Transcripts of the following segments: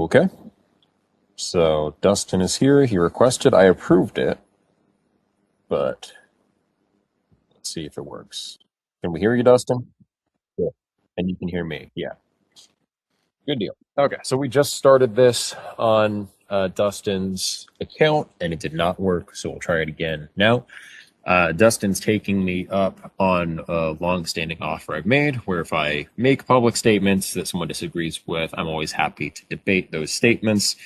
Okay, so Dustin is here. He requested, I approved it, but let's see if it works. Can we hear you, Dustin? Yeah. And you can hear me. Yeah, good deal. Okay, so we just started this on Dustin's account and it did not work, so we'll try it again now. Dustin's taking me up on a long-standing offer I've made, where if I make public statements that someone disagrees with, I'm always happy to debate those statements.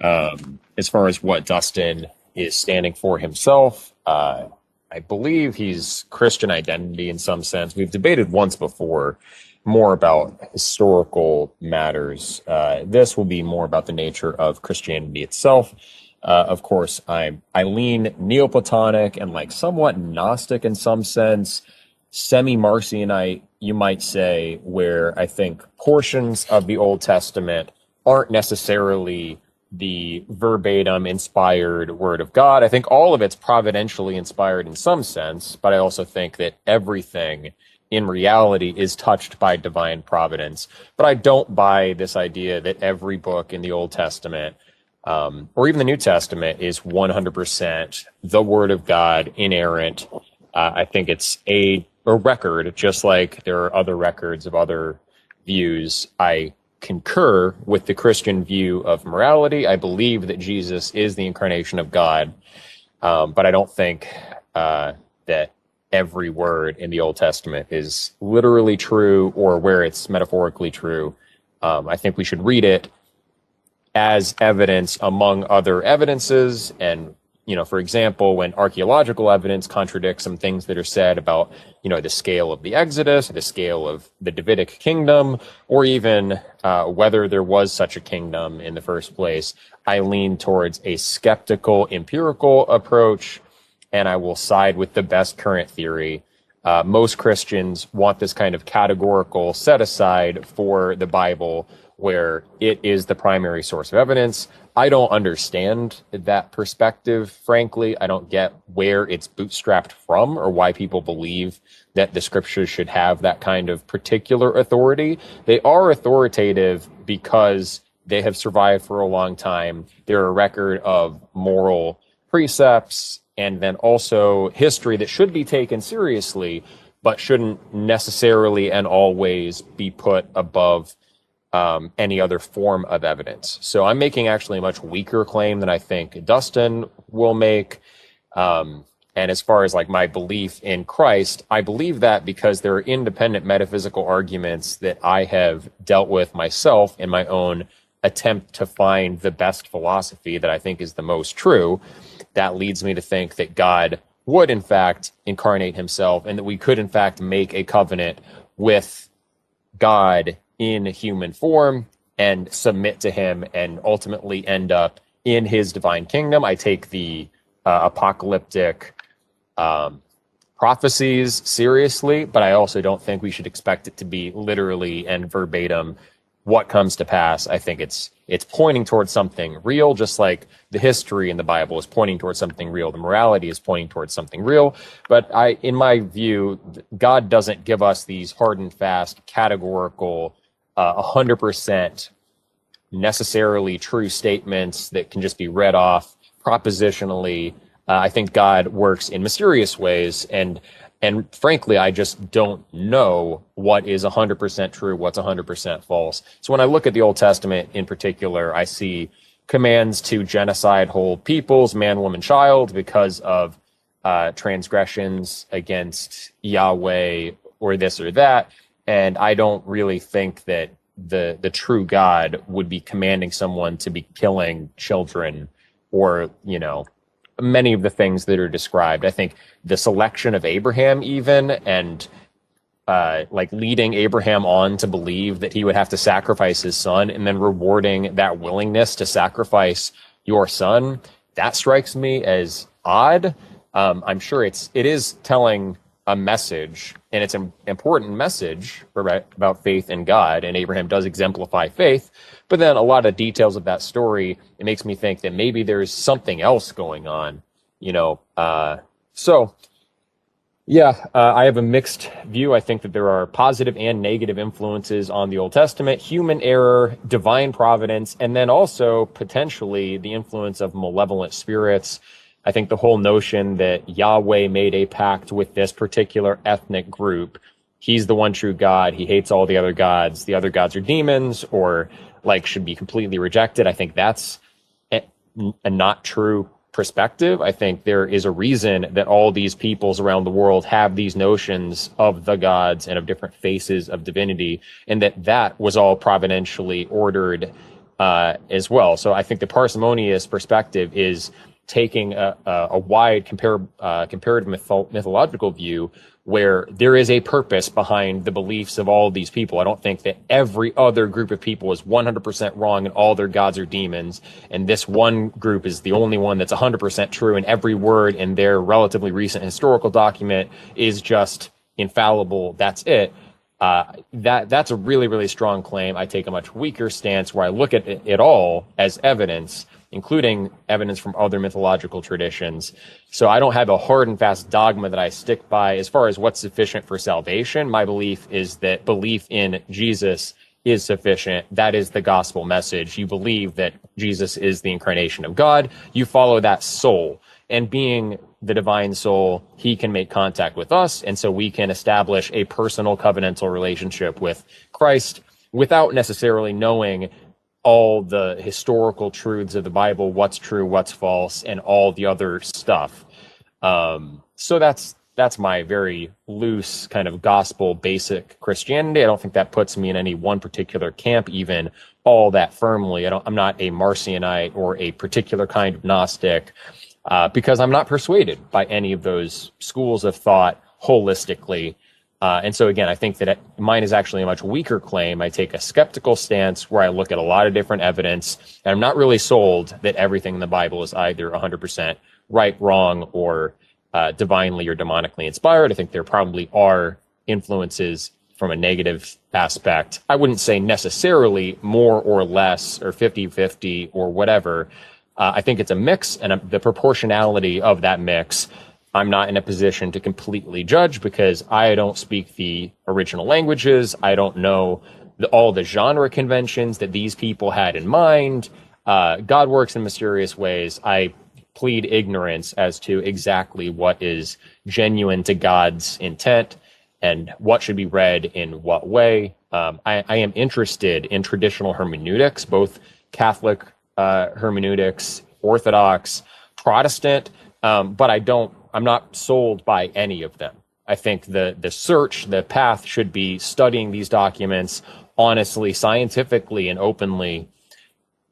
As far as what Dustin is standing for himself, I believe he's Christian identity in some sense. We've debated once before more about historical matters. This will be more about the nature of Christianity itself. Of course, I lean Neoplatonic and like somewhat Gnostic in some sense, semi-Marcionite, you might say, where I think portions of the Old Testament aren't necessarily the verbatim inspired word of God. I think all of it's providentially inspired in some sense, but I also think that everything in reality is touched by divine providence. But I don't buy this idea that every book in the Old Testament or even the New Testament is 100% the Word of God, inerrant. I think it's a record, just like there are other records of other views. I concur with the Christian view of morality. I believe that Jesus is the incarnation of God, but I don't think that every word in the Old Testament is literally true or where it's metaphorically true. I think we should read it as evidence among other evidences. And, for example, when archaeological evidence contradicts some things that are said about, the scale of the Exodus, the scale of the Davidic kingdom, or even whether there was such a kingdom in the first place, I lean towards a skeptical, empirical approach, and I will side with the best current theory. Most Christians want this kind of categorical set aside for the Bible, where it is the primary source of evidence. I don't understand that perspective, frankly. I don't get where it's bootstrapped from or why people believe that the scriptures should have that kind of particular authority. They are authoritative because they have survived for a long time. They're a record of moral precepts and then also history that should be taken seriously, but shouldn't necessarily and always be put above any other form of evidence. So I'm making actually a much weaker claim than I think Dustin will make. And as far as like my belief in Christ, I believe that because there are independent metaphysical arguments that I have dealt with myself in my own attempt to find the best philosophy that I think is the most true. That leads me to think that God would in fact incarnate himself and that we could in fact make a covenant with God in human form and submit to him and ultimately end up in his divine kingdom. I take the apocalyptic prophecies seriously, but I also don't think we should expect it to be literally and verbatim what comes to pass. I think it's pointing towards something real, just like the history in the Bible is pointing towards something real. The morality is pointing towards something real. But in my view, God doesn't give us these hard and fast, categorical, 100% necessarily true statements that can just be read off propositionally. I think God works in mysterious ways, and frankly, I just don't know what is 100% true, what's 100% false. So when I look at the Old Testament in particular, I see commands to genocide whole peoples, man, woman, child, because of transgressions against Yahweh or this or that. And I don't really think that the true God would be commanding someone to be killing children or, many of the things that are described. I think the selection of Abraham even and like leading Abraham on to believe that he would have to sacrifice his son and then rewarding that willingness to sacrifice your son, that strikes me as odd. I'm sure it is telling a message, and it's an important message about faith in God, and Abraham does exemplify faith, but then a lot of details of that story, it makes me think that maybe there's something else going on, so Yeah, I have a mixed view. I think that there are positive and negative influences on the Old Testament, human error, divine providence, and then also potentially the influence of malevolent spirits. I think the whole notion that Yahweh made a pact with this particular ethnic group, he's the one true God, he hates all the other gods are demons or like should be completely rejected. I think that's a not true perspective. I think there is a reason that all these peoples around the world have these notions of the gods and of different faces of divinity, and that was all providentially ordered as well. So I think the parsimonious perspective is taking a wide comparative mythological view where there is a purpose behind the beliefs of all of these people. I don't think that every other group of people is 100% wrong and all their gods are demons, and this one group is the only one that's 100% true, and every word in their relatively recent historical document is just infallible. That's it. That's a really, really strong claim. I take a much weaker stance where I look at it all as evidence, including evidence from other mythological traditions. So I don't have a hard and fast dogma that I stick by as far as what's sufficient for salvation. My belief is that belief in Jesus is sufficient. That is the gospel message. You believe that Jesus is the incarnation of God. You follow that soul. And being the divine soul, he can make contact with us. And so we can establish a personal covenantal relationship with Christ without necessarily knowing all the historical truths of the Bible, what's true, what's false, and all the other stuff. So that's my very loose kind of gospel basic Christianity. I don't think that puts me in any one particular camp even all that firmly. I'm not a Marcionite or a particular kind of Gnostic because I'm not persuaded by any of those schools of thought holistically. And so again, I think that mine is actually a much weaker claim. I take a skeptical stance where I look at a lot of different evidence, and I'm not really sold that everything in the Bible is either 100% right, wrong, or divinely or demonically inspired. I think there probably are influences from a negative aspect. I wouldn't say necessarily more or less or 50-50 or whatever. I think it's a mix, and the proportionality of that mix I'm not in a position to completely judge because I don't speak the original languages. I don't know all the genre conventions that these people had in mind. God works in mysterious ways. I plead ignorance as to exactly what is genuine to God's intent and what should be read in what way. I am interested in traditional hermeneutics, both Catholic hermeneutics, Orthodox, Protestant, but I'm not sold by any of them. I think the path should be studying these documents honestly, scientifically, and openly,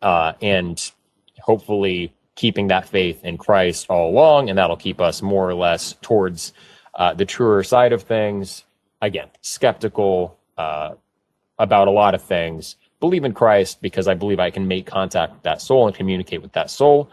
and hopefully keeping that faith in Christ all along, and that'll keep us more or less towards the truer side of things. Again, skeptical about a lot of things. Believe in Christ because I believe I can make contact with that soul and communicate with that soul.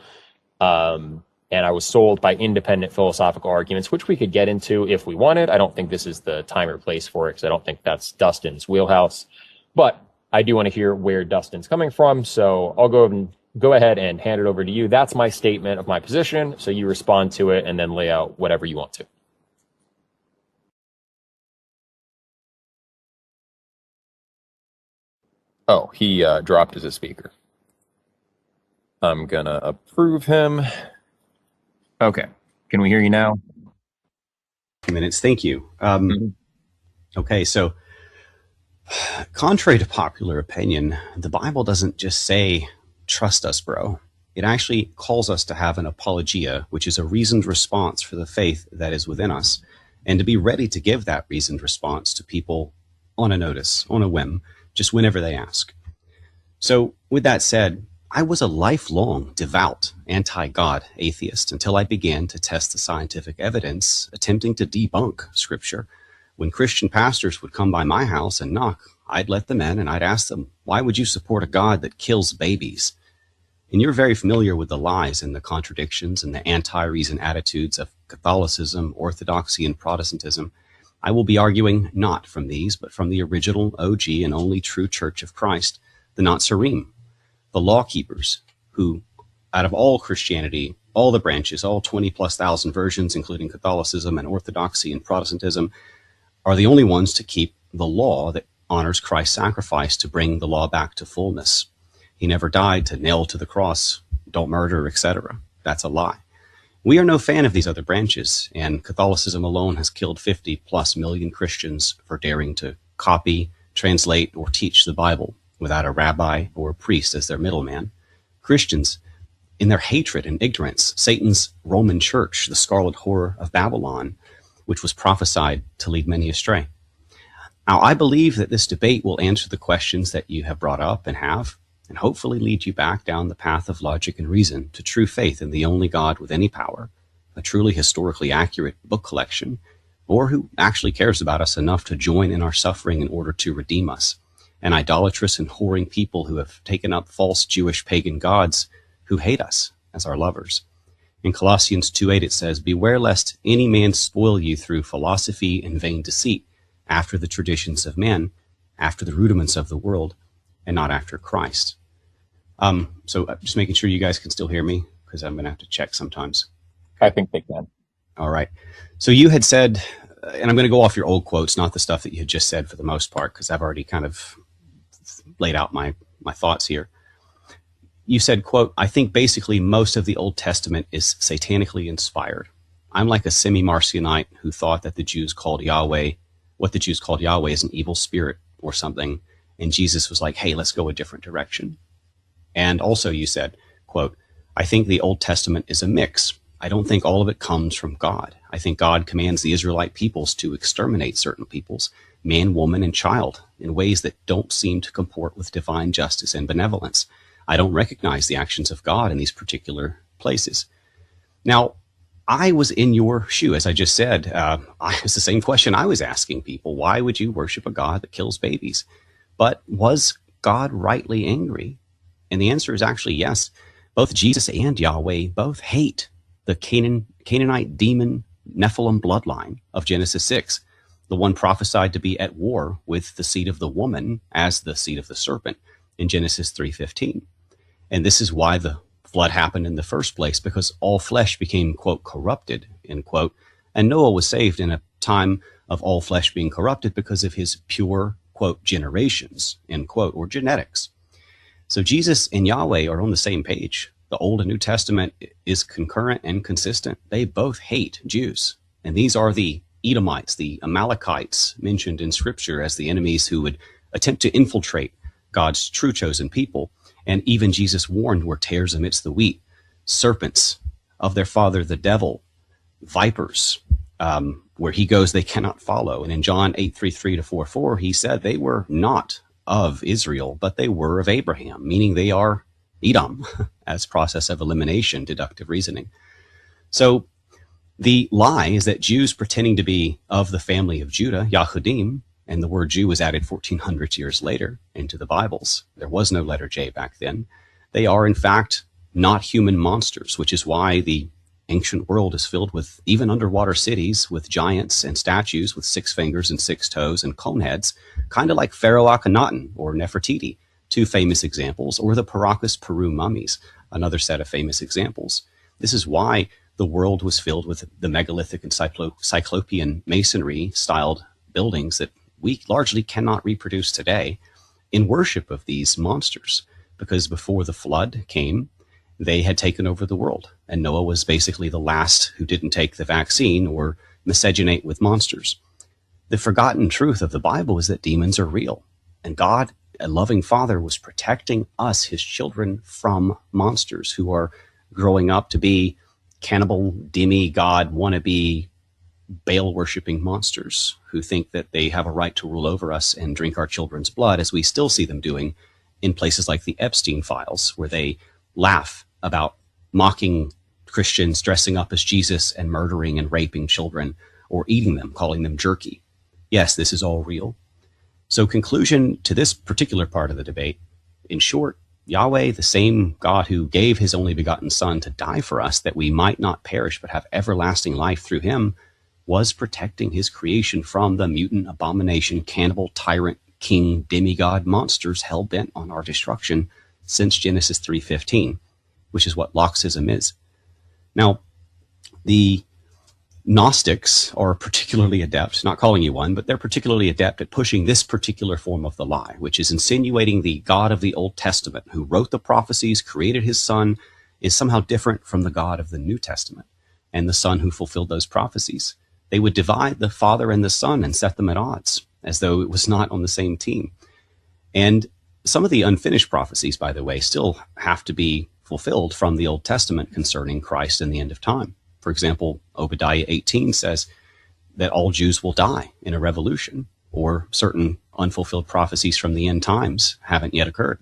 And I was sold by independent philosophical arguments, which we could get into if we wanted. I don't think this is the time or place for it because I don't think that's Dustin's wheelhouse. But I do want to hear where Dustin's coming from. So I'll go ahead and hand it over to you. That's my statement of my position. So you respond to it and then lay out whatever you want to. Oh, he dropped as a speaker. I'm going to approve him. Okay. Can we hear you now? Minutes. Thank you. Okay, so contrary to popular opinion, the Bible doesn't just say, trust us, bro. It actually calls us to have an apologia, which is a reasoned response for the faith that is within us, and to be ready to give that reasoned response to people on a notice, on a whim, just whenever they ask. So with that said, I was a lifelong, devout, anti-God atheist until I began to test the scientific evidence, attempting to debunk Scripture. When Christian pastors would come by my house and knock, I'd let them in and I'd ask them, why would you support a God that kills babies? And you're very familiar with the lies and the contradictions and the anti-reason attitudes of Catholicism, Orthodoxy, and Protestantism. I will be arguing not from these, but from the original OG and only true Church of Christ, the Nazarene, the law keepers, who, out of all Christianity, all the branches, all 20 plus thousand versions, including Catholicism and Orthodoxy and Protestantism, are the only ones to keep the law that honors Christ's sacrifice to bring the law back to fullness. He never died to nail to the cross, don't murder, etc. That's a lie. We are no fan of these other branches, and Catholicism alone has killed 50 plus million Christians for daring to copy, translate, or teach the Bible without a rabbi or a priest as their middleman. Christians, in their hatred and ignorance, Satan's Roman Church, the scarlet whore of Babylon, which was prophesied to lead many astray. Now, I believe that this debate will answer the questions that you have brought up and hopefully lead you back down the path of logic and reason to true faith in the only God with any power, a truly historically accurate book collection, or who actually cares about us enough to join in our suffering in order to redeem us, an idolatrous and whoring people who have taken up false Jewish pagan gods who hate us as our lovers. In Colossians 2:8 it says, "Beware lest any man spoil you through philosophy and vain deceit, after the traditions of men, after the rudiments of the world, and not after Christ." So just making sure you guys can still hear me, because I'm going to have to check sometimes. I think they can. All right. So you had said, and I'm going to go off your old quotes, not the stuff that you had just said for the most part, because I've already kind of laid out my thoughts here. You said, quote, "I think basically most of the Old Testament is satanically inspired. I'm like a semi-Marcionite who thought that what the Jews called Yahweh is an evil spirit or something. And Jesus was like, hey, let's go a different direction." And also you said, quote, "I think the Old Testament is a mix. I don't think all of it comes from God. I think God commands the Israelite peoples to exterminate certain peoples, man, woman, and child, in ways that don't seem to comport with divine justice and benevolence. I don't recognize the actions of God in these particular places." Now, I was in your shoe, as I just said. It's the same question I was asking people. Why would you worship a God that kills babies? But was God rightly angry? And the answer is actually yes. Both Jesus and Yahweh both hate the Canaanite demon Nephilim bloodline of Genesis 6, the one prophesied to be at war with the seed of the woman as the seed of the serpent in Genesis 3:15. And this is why the flood happened in the first place, because all flesh became, quote, corrupted, end quote. And Noah was saved in a time of all flesh being corrupted because of his pure, quote, generations, end quote, or genetics. So Jesus and Yahweh are on the same page. The Old and New Testament is concurrent and consistent. They both hate Jews. And these are the Edomites, the Amalekites mentioned in Scripture as the enemies who would attempt to infiltrate God's true chosen people. And even Jesus warned were tares amidst the wheat, serpents of their father the devil, vipers, where he goes they cannot follow. And in John 8:33-44, he said they were not of Israel, but they were of Abraham, meaning they are Edom, as process of elimination, deductive reasoning. So the lie is that Jews pretending to be of the family of Judah, Yahudim, and the word Jew was added 1400 years later into the Bibles. There was no letter J back then. They are, in fact, not human monsters, which is why the ancient world is filled with even underwater cities with giants and statues with 6 fingers and 6 toes and cone heads, kind of like Pharaoh Akhenaten or Nefertiti, 2 famous examples, or the Paracas, Peru mummies, another set of famous examples. This is why the world was filled with the megalithic and cyclopean masonry-styled buildings that we largely cannot reproduce today in worship of these monsters, because before the flood came, they had taken over the world. And Noah was basically the last who didn't take the vaccine or miscegenate with monsters. The forgotten truth of the Bible is that demons are real. And God, a loving father, was protecting us, his children, from monsters who are growing up to be cannibal, demigod, wannabe, Baal-worshipping monsters who think that they have a right to rule over us and drink our children's blood, as we still see them doing in places like the Epstein files, where they laugh about mocking Christians, dressing up as Jesus, and murdering and raping children, or eating them, calling them jerky. Yes, this is all real. So conclusion to this particular part of the debate, in short, Yahweh, the same God who gave his only begotten Son to die for us that we might not perish but have everlasting life through him, was protecting his creation from the mutant, abomination, cannibal, tyrant, king, demigod monsters hell-bent on our destruction since Genesis 3:15, which is what Loxism is. Now, the Gnostics are particularly adept, not calling you one, but they're particularly adept at pushing this particular form of the lie, which is insinuating the God of the Old Testament, who wrote the prophecies, created his Son, is somehow different from the God of the New Testament and the Son who fulfilled those prophecies. They would divide the Father and the Son and set them at odds, as though it was not on the same team. And some of the unfinished prophecies, by the way, still have to be fulfilled from the Old Testament concerning Christ and the end of time. For example, Obadiah 18 says that all Jews will die in a revolution, or certain unfulfilled prophecies from the end times haven't yet occurred.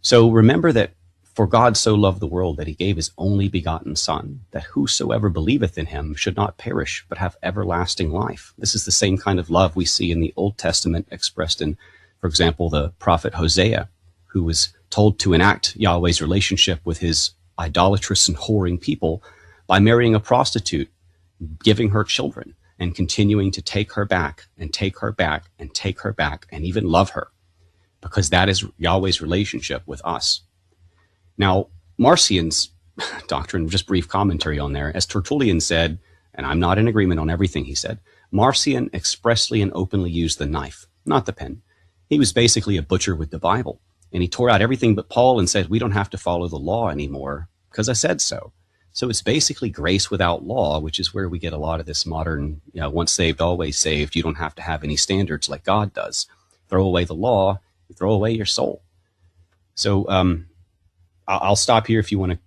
So remember that for God so loved the world that he gave his only begotten Son, that whosoever believeth in him should not perish, but have everlasting life. This is the same kind of love we see in the Old Testament expressed in, for example, the prophet Hosea, who was told to enact Yahweh's relationship with his idolatrous and whoring people by marrying a prostitute, giving her children, and continuing to take her back and take her back and take her back and even love her, because that is Yahweh's relationship with us. Now, Marcion's doctrine, just brief commentary on there, as Tertullian said, and I'm not in agreement on everything he said, Marcion expressly and openly used the knife, not the pen. He was basically a butcher with the Bible, and he tore out everything but Paul and said, we don't have to follow the law anymore because I said so. So it's basically grace without law, which is where we get a lot of this modern, once saved, always saved. You don't have to have any standards like God does. Throw away the law, you throw away your soul. So I'll stop here if you want to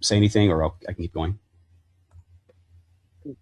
say anything, or I can keep going.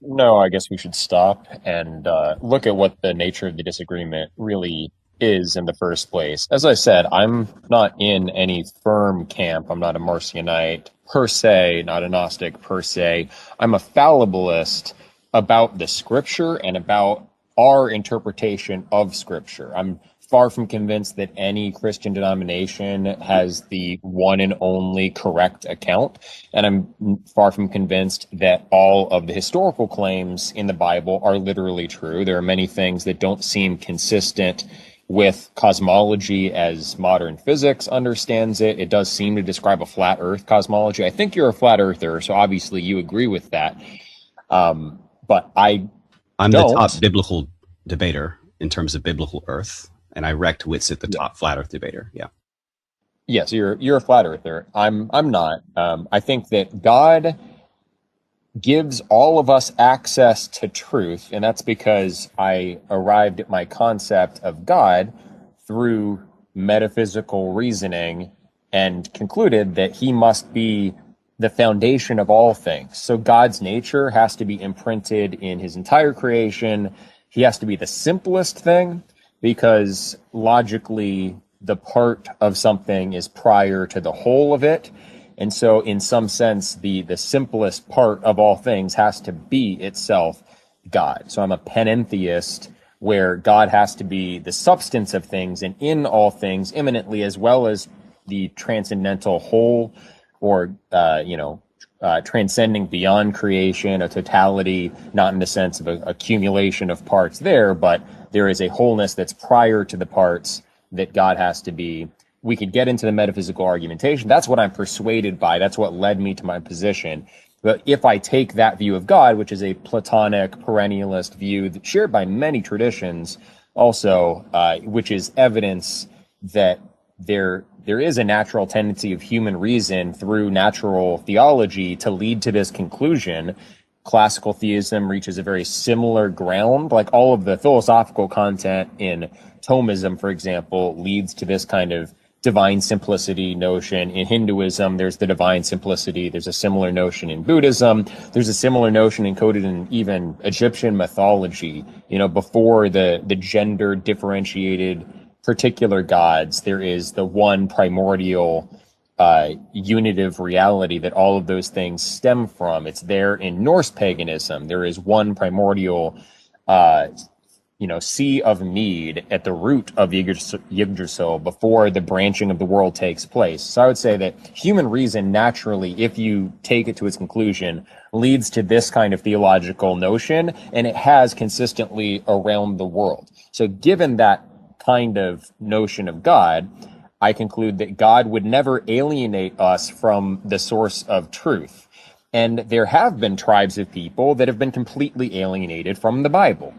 No, I guess we should stop and look at what the nature of the disagreement really is in the first place. As I said, I'm not in any firm camp. I'm not a Marcionite per se, not a Gnostic per se. I'm a fallibilist about the scripture and about our interpretation of scripture. I'm far from convinced that any Christian denomination has the one and only correct account. And I'm far from convinced that all of the historical claims in the Bible are literally true. There are many things that don't seem consistent with cosmology as modern physics understands it. It does seem to describe a flat earth cosmology. I think you're a flat earther, so obviously you agree with that. But I'm the top biblical debater in terms of biblical earth, and I wrecked Whitsitt, the top flat earth debater. Yeah. Yes, you're a flat earther. I'm not. I think that God gives all of us access to truth, and that's because I arrived at my concept of God through metaphysical reasoning and concluded that he must be the foundation of all things. So God's nature has to be imprinted in his entire creation. He has to be the simplest thing because logically the part of something is prior to the whole of it. And so in some sense, the simplest part of all things has to be itself God. So I'm a panentheist where God has to be the substance of things and in all things immanently, as well as the transcendental whole, or, transcending beyond creation, a totality, not in the sense of an accumulation of parts there, but there is a wholeness that's prior to the parts that God has to be. We could get into the metaphysical argumentation. That's what I'm persuaded by. That's what led me to my position. But if I take that view of God, which is a Platonic perennialist view that's shared by many traditions also, which is evidence that there is a natural tendency of human reason through natural theology to lead to this conclusion. Classical theism reaches a very similar ground, like all of the philosophical content in Thomism, for example, leads to this kind of divine simplicity notion. In Hinduism, there's the divine simplicity. There's a similar notion in Buddhism. There's a similar notion encoded in even Egyptian mythology. Before the gender differentiated particular gods, there is the one primordial unitive reality that all of those things stem from. It's there in Norse paganism. There is one primordial sea of mead at the root of Yggdrasil before the branching of the world takes place. So I would say that human reason naturally, if you take it to its conclusion, leads to this kind of theological notion, and it has consistently around the world. So given that kind of notion of God, I conclude that God would never alienate us from the source of truth. And there have been tribes of people that have been completely alienated from the Bible.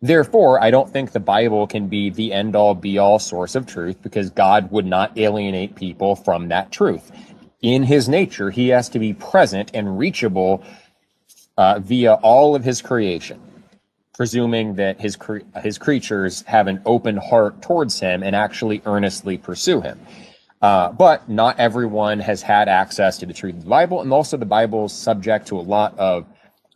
Therefore, I don't think the Bible can be the end-all, be-all source of truth, because God would not alienate people from that truth. In his nature, he has to be present and reachable via all of his creation, presuming that his creatures have an open heart towards him and actually earnestly pursue him. But not everyone has had access to the truth of the Bible, and also the Bible is subject to a lot of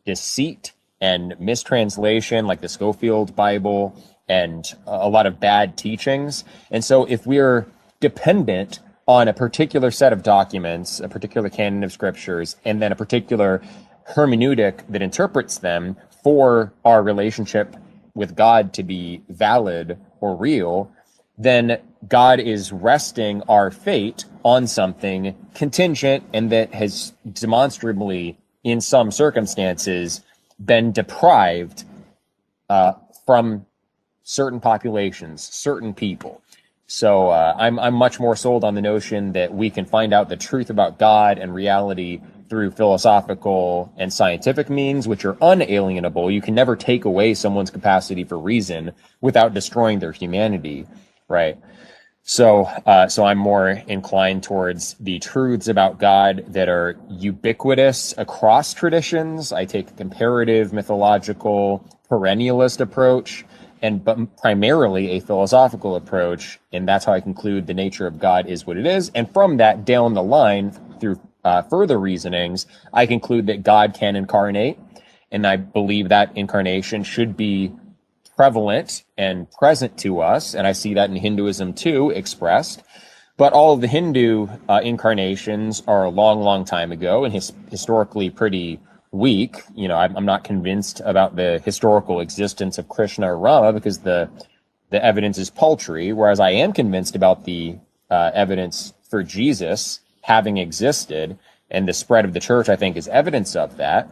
deceit and mistranslation, like the Schofield Bible, and a lot of bad teachings. And so if we're dependent on a particular set of documents, a particular canon of scriptures, and then a particular hermeneutic that interprets them for our relationship with God to be valid or real, then God is resting our fate on something contingent and that has demonstrably, in some circumstances, been deprived from certain populations, certain people. So I'm much more sold on the notion that we can find out the truth about God and reality through philosophical and scientific means, which are unalienable. You can never take away someone's capacity for reason without destroying their humanity, right? So I'm more inclined towards the truths about God that are ubiquitous across traditions. I take a comparative, mythological, perennialist approach, but primarily a philosophical approach, and that's how I conclude the nature of God is what it is. And from that, down the line, through further reasonings, I conclude that God can incarnate, and I believe that incarnation should be prevalent and present to us, and I see that in Hinduism too, expressed. But all of the Hindu incarnations are a long, long time ago and historically pretty weak. You know, I'm not convinced about the historical existence of Krishna or Rama because the evidence is paltry, whereas I am convinced about the evidence for Jesus having existed, and the spread of the church, I think, is evidence of that.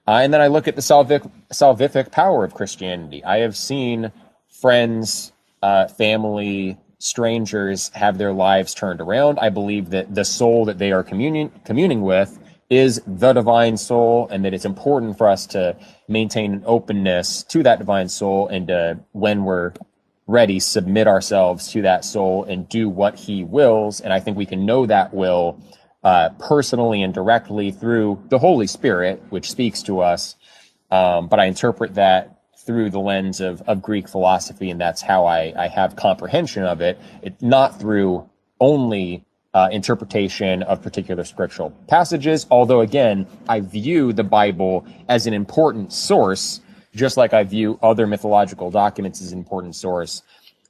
And then I look at the salvific power of Christianity. I have seen friends, family, strangers have their lives turned around. I believe that the soul that they are communing with is the divine soul, and that it's important for us to maintain an openness to that divine soul, and when we're ready, submit ourselves to that soul and do what he wills. And I think we can know that will personally and directly through the Holy Spirit, which speaks to us. But I interpret that through the lens of Greek philosophy, and that's how I have comprehension of it. It's not through only interpretation of particular scriptural passages, although, again, I view the Bible as an important source, just like I view other mythological documents as an important source,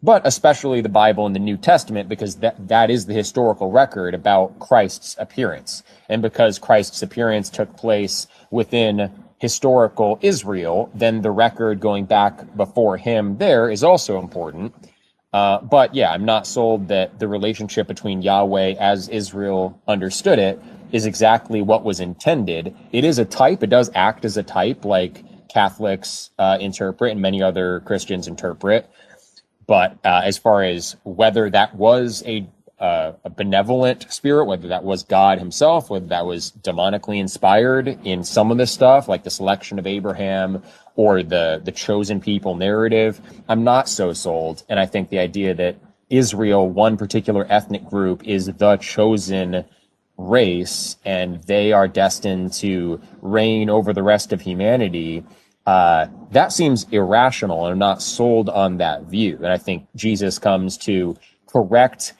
but especially the Bible and the New Testament, because that is the historical record about Christ's appearance. And because Christ's appearance took place within historical Israel, then the record going back before him there is also important. But yeah, I'm not sold that the relationship between Yahweh as Israel understood it is exactly what was intended. It is a type. It does act as a type, like Catholics interpret and many other Christians interpret. But as far as whether that was a benevolent spirit, whether that was God himself, whether that was demonically inspired in some of this stuff, like the selection of Abraham or the chosen people narrative, I'm not so sold. And I think the idea that Israel, one particular ethnic group, is the chosen race and they are destined to reign over the rest of humanity, that seems irrational, and I'm not sold on that view. And I think Jesus comes to correct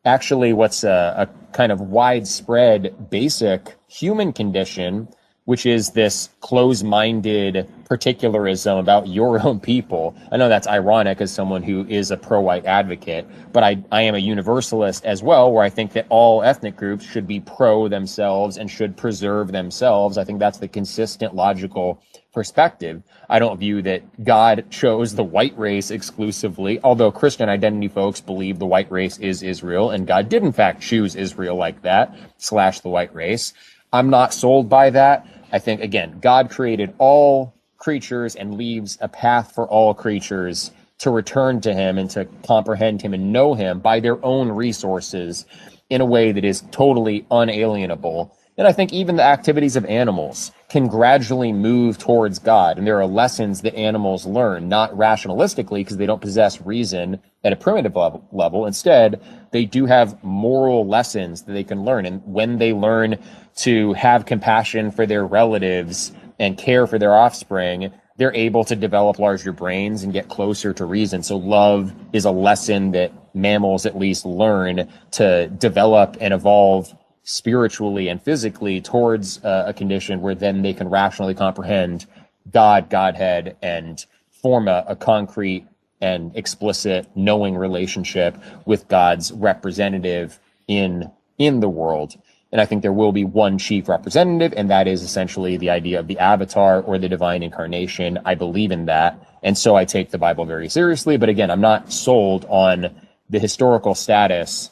actually what's a kind of widespread basic human condition, which is this close-minded particularism about your own people. I know that's ironic as someone who is a pro-white advocate, but I am a universalist as well, where I think that all ethnic groups should be pro themselves and should preserve themselves. I think that's the consistent, logical perspective. I don't view that God chose the white race exclusively, although Christian identity folks believe the white race is Israel, and God did in fact choose Israel like that, / the white race. I'm not sold by that. I think, again, God created all creatures and leaves a path for all creatures to return to him and to comprehend him and know him by their own resources in a way that is totally unalienable. And I think even the activities of animals can gradually move towards God. And there are lessons that animals learn, not rationalistically, because they don't possess reason at a primitive level. Instead, they do have moral lessons that they can learn. And when they learn to have compassion for their relatives and care for their offspring, they're able to develop larger brains and get closer to reason. So love is a lesson that mammals at least learn to develop and evolve spiritually and physically towards a condition where then they can rationally comprehend God, Godhead, and form a concrete and explicit knowing relationship with God's representative in the world. And I think there will be one chief representative, and that is essentially the idea of the avatar or the divine incarnation. I believe in that. And so I take the Bible very seriously. But again, I'm not sold on the historical status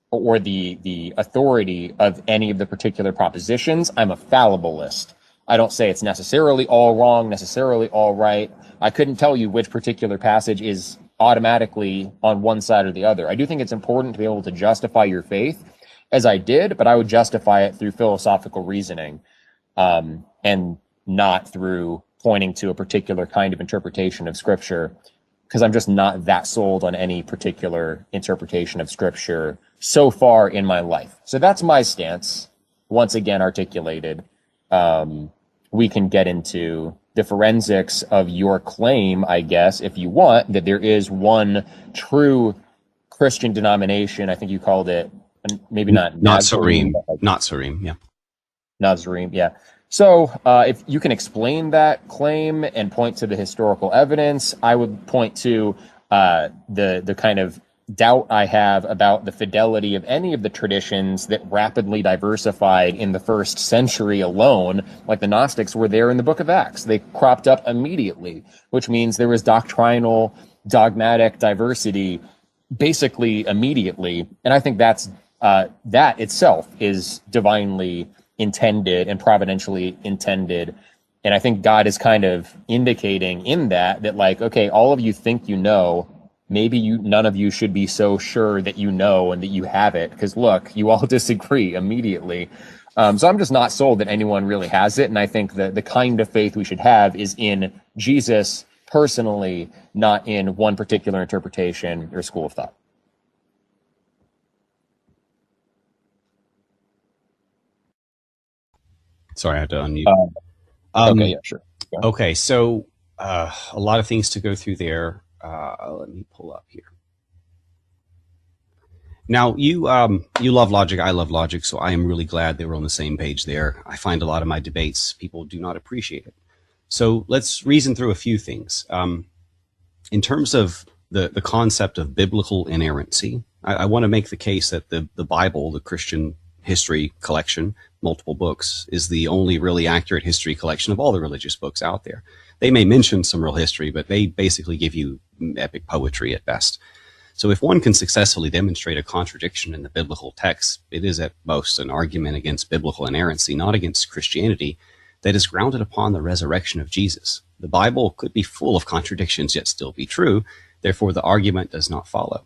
or the authority of any of the particular propositions. I'm a fallibilist. I don't say it's necessarily all wrong, necessarily all right. I couldn't tell you which particular passage is automatically on one side or the other. I do think it's important to be able to justify your faith, as I did, but I would justify it through philosophical reasoning, and not through pointing to a particular kind of interpretation of Scripture, because I'm just not that sold on any particular interpretation of Scripture so far in my life. So that's my stance, once again articulated. We can get into the forensics of your claim, I guess, if you want, that there is one true Christian denomination. I think you called it, maybe not Nazarene. Nazarene, yeah. Nazarene, yeah. So if you can explain that claim and point to the historical evidence, I would point to the kind of doubt I have about the fidelity of any of the traditions that rapidly diversified in the first century alone. Like the Gnostics were there in the book of Acts. They cropped up immediately, which means there was doctrinal, dogmatic diversity basically immediately. And I think that's that itself is divinely intended and providentially intended. And I think God is kind of indicating in that like, okay, all of you think you know, maybe none of you should be so sure that you know and that you have it, because look, you all disagree immediately. So I'm just not sold that anyone really has it. And I think that the kind of faith we should have is in Jesus personally, not in one particular interpretation or school of thought. Sorry, I had to unmute. Okay, yeah, sure. Yeah. Okay, so a lot of things to go through there. Let me pull up here. Now, you love logic, I love logic, so I am really glad that we're on the same page there. I find a lot of my debates, people do not appreciate it. So let's reason through a few things. In terms of the concept of biblical inerrancy, I want to make the case that the Bible, the Christian history collection, multiple books, is the only really accurate history collection of all the religious books out there. They may mention some real history, but they basically give you epic poetry at best. So if one can successfully demonstrate a contradiction in the biblical text, it is at most an argument against biblical inerrancy, not against Christianity, that is grounded upon the resurrection of Jesus. The Bible could be full of contradictions yet still be true, therefore the argument does not follow.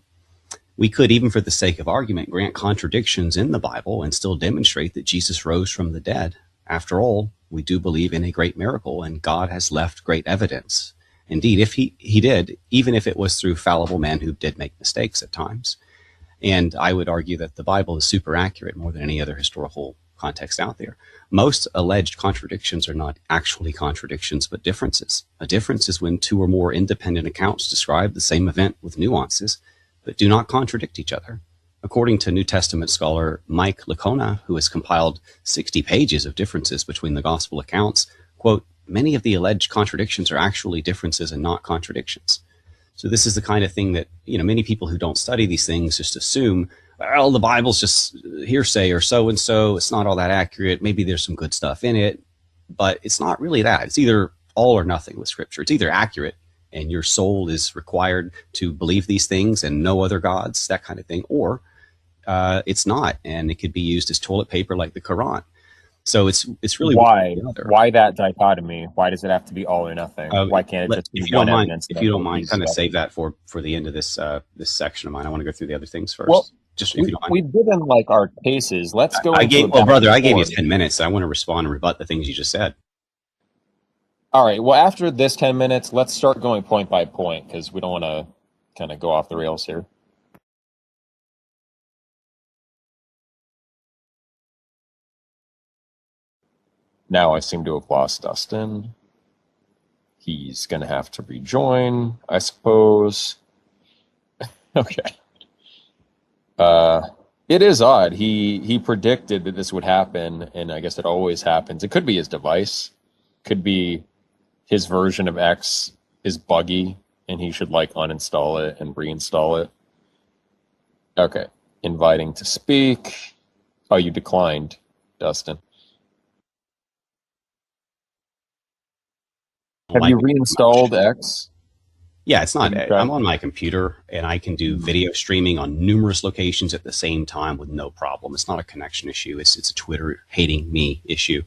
We could, even for the sake of argument, grant contradictions in the Bible and still demonstrate that Jesus rose from the dead. After all, we do believe in a great miracle, and God has left great evidence. Indeed, if he did, even if it was through fallible men who did make mistakes at times. And I would argue that the Bible is super accurate more than any other historical context out there. Most alleged contradictions are not actually contradictions, but differences. A difference is when two or more independent accounts describe the same event with nuances, but do not contradict each other. According to New Testament scholar Mike Licona, who has compiled 60 pages of differences between the gospel accounts, quote, many of the alleged contradictions are actually differences and not contradictions. So this is the kind of thing that, many people who don't study these things just assume, well, the Bible's just hearsay or so-and-so. It's not all that accurate. Maybe there's some good stuff in it, but it's not really that. It's either all or nothing with Scripture. It's either accurate and your soul is required to believe these things and no other gods, that kind of thing, or it's not, and it could be used as toilet paper like the Quran. So it's really why that dichotomy? Why does it have to be all or nothing? Why can't it just be one evidence? If you don't mind, kind of save that for the end of this this section of mine. I want to go through the other things first. Well, Just if you don't mind. We've given like our cases. Let's go I into gave, a well, back brother, and I gave you forth. 10 minutes. I want to respond and rebut the things you just said. All right. Well, after this 10 minutes, let's start going point by point because we don't want to kind of go off the rails here. Now I seem to have lost Dustin. He's going to have to rejoin, I suppose. Okay. It is odd. He predicted that this would happen, and I guess it always happens. It could be his device. Could be his version of X is buggy, and he should like uninstall it and reinstall it. Okay. Inviting to speak. Oh, you declined, Dustin. Have Like you reinstalled X? Yeah, it's not. Have you tried? I'm on my computer and I can do video streaming on numerous locations at the same time with no problem. It's not a connection issue. It's a Twitter hating me issue.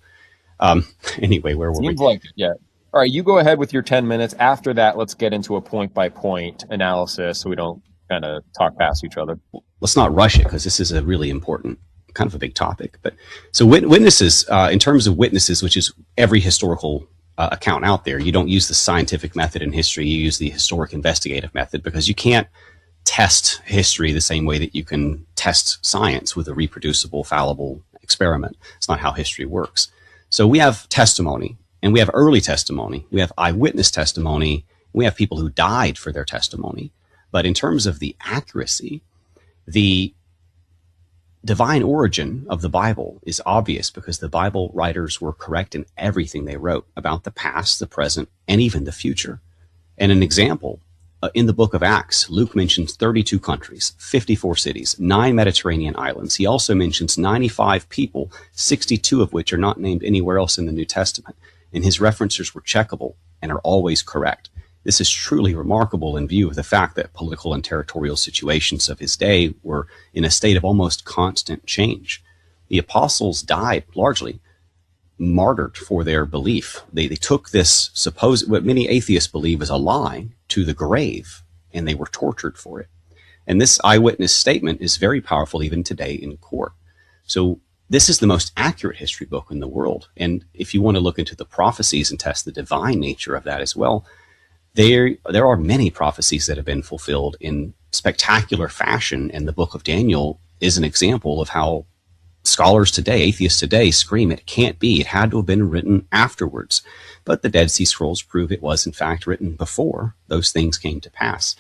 Anyway, where were we? Seems like it, yeah. All right, you go ahead with your 10 minutes. After that, let's get into a point-by-point analysis so we don't kind of talk past each other. Let's not rush it because this is a really important, kind of a big topic. But so witnesses, in terms of witnesses, which is every historical account out there, you don't use the scientific method in history. You use the historic investigative method because you can't test history the same way that you can test science with a reproducible, fallible experiment. It's not how history works. So we have testimony, and we have early testimony. We have eyewitness testimony. We have people who died for their testimony. But in terms of the accuracy, the divine origin of the Bible is obvious because the Bible writers were correct in everything they wrote about the past, the present, and even the future. And an example, in the book of Acts, Luke mentions 32 countries, 54 cities, 9 Mediterranean islands. He also mentions 95 people, 62 of which are not named anywhere else in the New Testament. And his references were checkable and are always correct. This is truly remarkable in view of the fact that political and territorial situations of his day were in a state of almost constant change. The apostles died largely martyred for their belief. They took this what many atheists believe is a lie to the grave, and they were tortured for it. And this eyewitness statement is very powerful even today in court. So this is the most accurate history book in the world. And if you want to look into the prophecies and test the divine nature of that as well, there are many prophecies that have been fulfilled in spectacular fashion, and the book of Daniel is an example of how scholars today, atheists today, scream it can't be. It had to have been written afterwards. But the Dead Sea Scrolls prove it was in fact written before those things came to pass.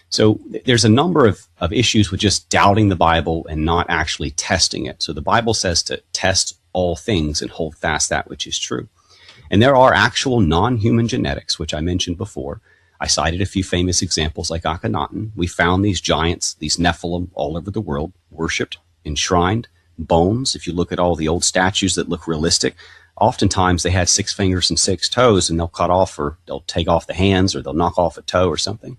So there's a number of issues with just doubting the Bible and not actually testing it. So the Bible says to test all things and hold fast that which is true. And there are actual non-human genetics, which I mentioned before. I cited a few famous examples like Akhenaten. We found these giants, these Nephilim all over the world, worshipped, enshrined, bones. If you look at all the old statues that look realistic, oftentimes they had 6 fingers and 6 toes, and they'll cut off or they'll take off the hands or they'll knock off a toe or something.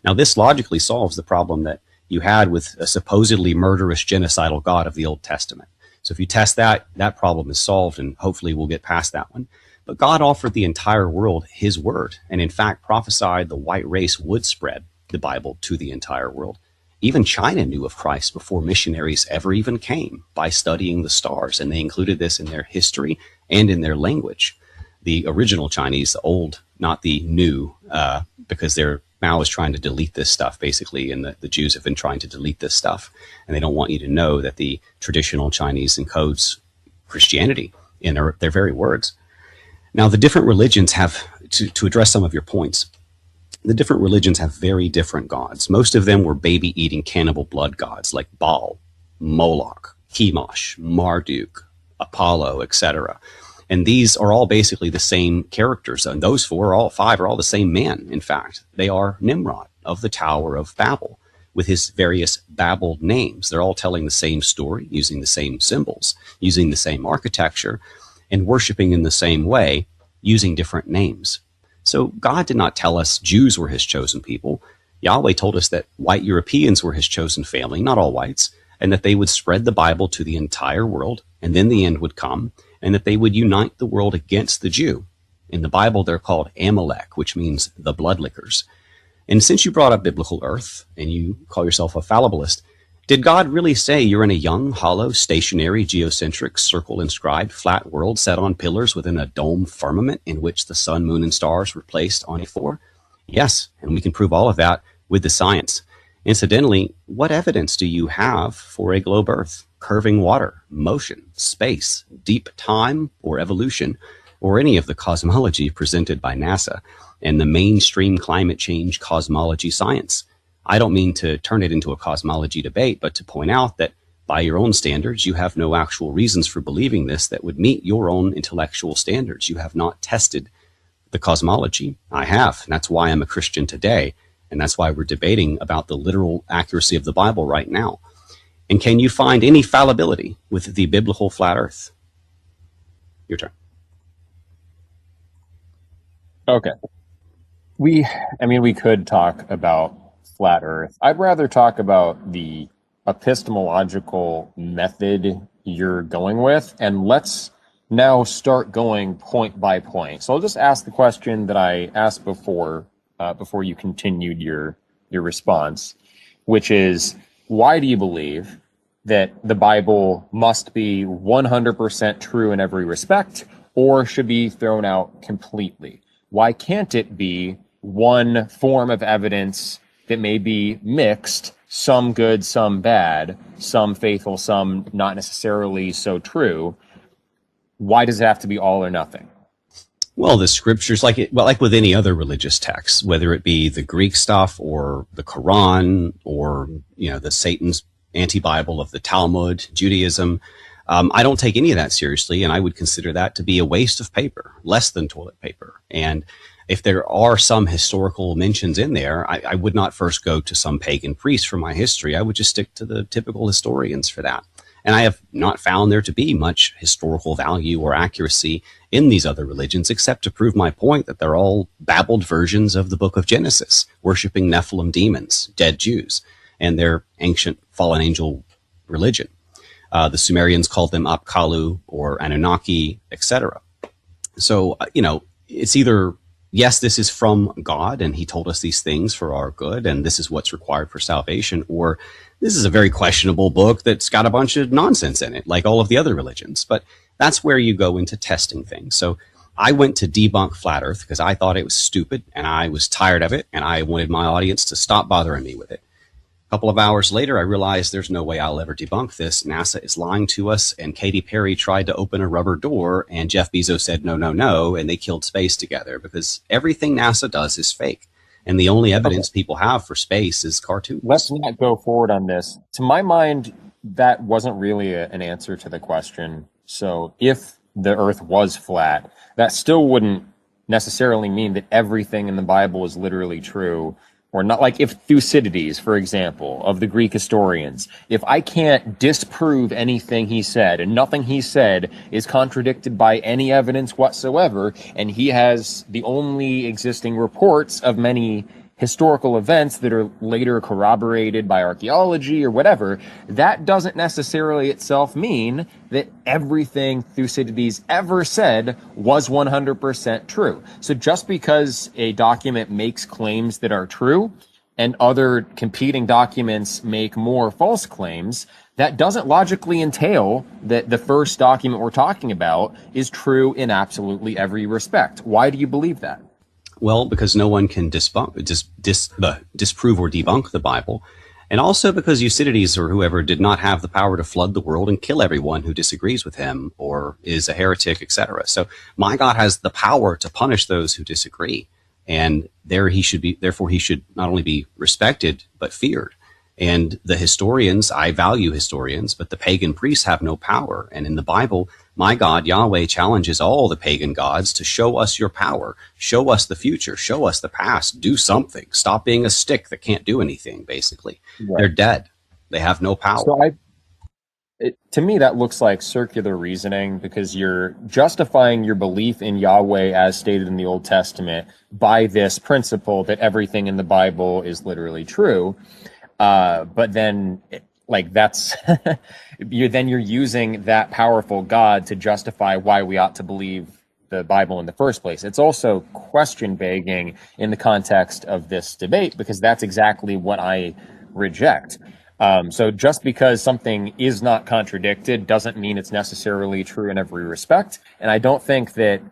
Now, this logically solves the problem that you had with a supposedly murderous genocidal God of the Old Testament. So if you test that, that problem is solved, and hopefully we'll get past that one. But God offered the entire world his word, and in fact prophesied the white race would spread the Bible to the entire world. Even China knew of Christ before missionaries ever even came by studying the stars, and they included this in their history and in their language. The original Chinese, the old, not the new, because Mao is trying to delete this stuff, basically, and the Jews have been trying to delete this stuff, and they don't want you to know that the traditional Chinese encodes Christianity in their very words. Now, the different religions have, to address some of your points, the different religions have very different gods. Most of them were baby-eating cannibal blood gods like Baal, Moloch, Chemosh, Marduk, Apollo, etc. And these are all basically the same characters. And those all five are all the same man, in fact. They are Nimrod of the Tower of Babel with his various babbled names. They're all telling the same story, using the same symbols, using the same architecture, and worshiping in the same way, using different names. So God did not tell us Jews were his chosen people. Yahweh told us that white Europeans were his chosen family, not all whites, and that they would spread the Bible to the entire world, and then the end would come, and that they would unite the world against the Jew. In the Bible, they're called Amalek, which means the bloodlickers. And since you brought up biblical earth, and you call yourself a fallibilist, Did God really say you're in a young, hollow, stationary, geocentric, circle-inscribed, flat world set on pillars within a dome firmament in which the sun, moon, and stars were placed on a floor? Yes, and we can prove all of that with the science. Incidentally, what evidence do you have for a globe Earth, curving water, motion, space, deep time, or evolution, or any of the cosmology presented by NASA and the mainstream climate change cosmology science? I don't mean to turn it into a cosmology debate, but to point out that by your own standards, you have no actual reasons for believing this that would meet your own intellectual standards. You have not tested the cosmology. I have, and that's why I'm a Christian today, and that's why we're debating about the literal accuracy of the Bible right now. And can you find any fallibility with the biblical flat earth? Your turn. Okay. We could talk about flat earth. I'd rather talk about the epistemological method you're going with, and let's now start going point by point. So I'll just ask the question that I asked before you continued your response, which is, why do you believe that the Bible must be 100% true in every respect, or should be thrown out completely? Why can't it be one form of evidence that may be mixed, some good, some bad, some faithful, some not necessarily so true? Why does it have to be all or nothing? Well, the scriptures, like with any other religious text, whether it be the Greek stuff or the Quran or, the Satan's anti-Bible of the Talmud, Judaism, I don't take any of that seriously, and I would consider that to be a waste of paper, less than toilet paper. And if there are some historical mentions in there, I would not first go to some pagan priest for my history. I would just stick to the typical historians for that. And I have not found there to be much historical value or accuracy in these other religions, except to prove my point that they're all babbled versions of the book of Genesis, worshiping Nephilim demons, dead Jews, and their ancient fallen angel religion. The Sumerians called them Apkallu or Anunnaki, etc. So, it's either, yes, this is from God and he told us these things for our good and this is what's required for salvation, or this is a very questionable book that's got a bunch of nonsense in it, like all of the other religions. But that's where you go into testing things. So I went to debunk flat earth because I thought it was stupid and I was tired of it and I wanted my audience to stop bothering me with it. A couple of hours later, I realized there's no way I'll ever debunk this. NASA is lying to us, and Katy Perry tried to open a rubber door, and Jeff Bezos said no, no, no, and they killed space together because everything NASA does is fake. And the only evidence people have for space is cartoons. Let's not go forward on this. To my mind, that wasn't really an answer to the question. So if the earth was flat, that still wouldn't necessarily mean that everything in the Bible is literally true. Or not, like if Thucydides, for example, of the Greek historians, if I can't disprove anything he said and nothing he said is contradicted by any evidence whatsoever, and he has the only existing reports of many historical events that are later corroborated by archaeology or whatever, that doesn't necessarily itself mean that everything Thucydides ever said was 100% true. So just because a document makes claims that are true and other competing documents make more false claims, that doesn't logically entail that the first document we're talking about is true in absolutely every respect. Why do you believe that? Well, because no one can disprove or debunk the Bible. And also because Thucydides or whoever did not have the power to flood the world and kill everyone who disagrees with him or is a heretic, etc. So my God has the power to punish those who disagree. And therefore he should not only be respected, but feared. And the historians, I value historians, but the pagan priests have no power. And in the Bible, my God, Yahweh, challenges all the pagan gods to show us your power, show us the future, show us the past, do something. Stop being a stick that can't do anything, basically. Right. They're dead. They have no power. So to me, that looks like circular reasoning because you're justifying your belief in Yahweh as stated in the Old Testament by this principle that everything in the Bible is literally true. But then, that's you're using that powerful God to justify why we ought to believe the Bible in the first place. It's also question begging in the context of this debate because that's exactly what I reject. So just because something is not contradicted doesn't mean it's necessarily true in every respect. And I don't think that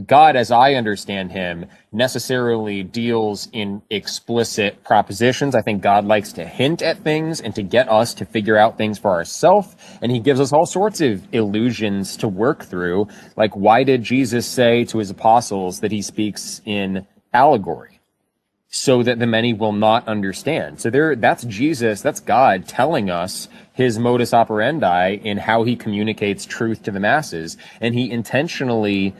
God, as I understand him, necessarily deals in explicit propositions. I think God likes to hint at things and to get us to figure out things for ourselves. And he gives us all sorts of illusions to work through. Like, why did Jesus say to his apostles that he speaks in allegory? So that the many will not understand. So that's Jesus, that's God telling us his modus operandi in how he communicates truth to the masses. And he intentionally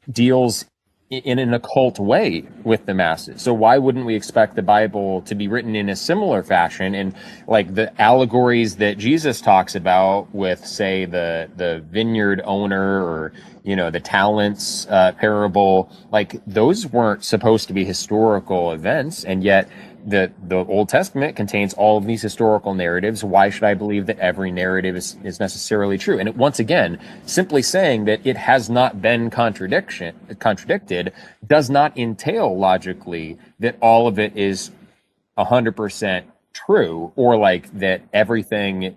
deals in an occult way with the masses. So why wouldn't we expect the Bible to be written in a similar fashion? And like the allegories that Jesus talks about with, say, the vineyard owner, or the talents parable, like those weren't supposed to be historical events, and yet the Old Testament contains all of these historical narratives. Why should I believe that every narrative is necessarily true? And once again, simply saying that it has not been contradicted does not entail logically that all of it is 100% true, or like that everything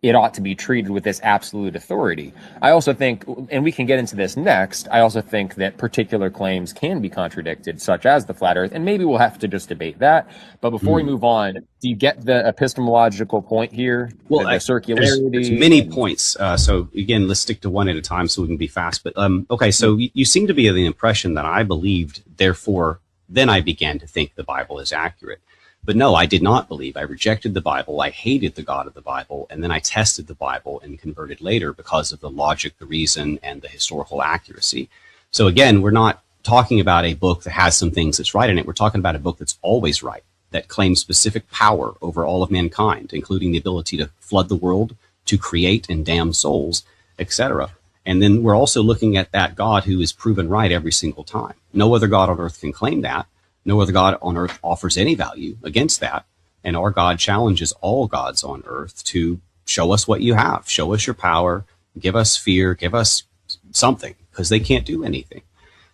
it ought to be treated with this absolute authority. I also think, and we can get into this next, I also think that particular claims can be contradicted, such as the flat earth, and maybe we'll have to just debate that. But before we move on, do you get the epistemological point here? Well, the circularity? There's many points. So again, let's stick to one at a time so we can be fast. But okay, so you seem to be of the impression that I believed, therefore, then I began to think the Bible is accurate. But no, I did not believe. I rejected the Bible. I hated the God of the Bible. And then I tested the Bible and converted later because of the logic, the reason, and the historical accuracy. So again, we're not talking about a book that has some things that's right in it. We're talking about a book that's always right, that claims specific power over all of mankind, including the ability to flood the world, to create and damn souls, etc. And then we're also looking at that God who is proven right every single time. No other God on earth can claim that. No other God on earth offers any value against that. And our God challenges all gods on earth to show us what you have, show us your power, give us fear, give us something, because they can't do anything.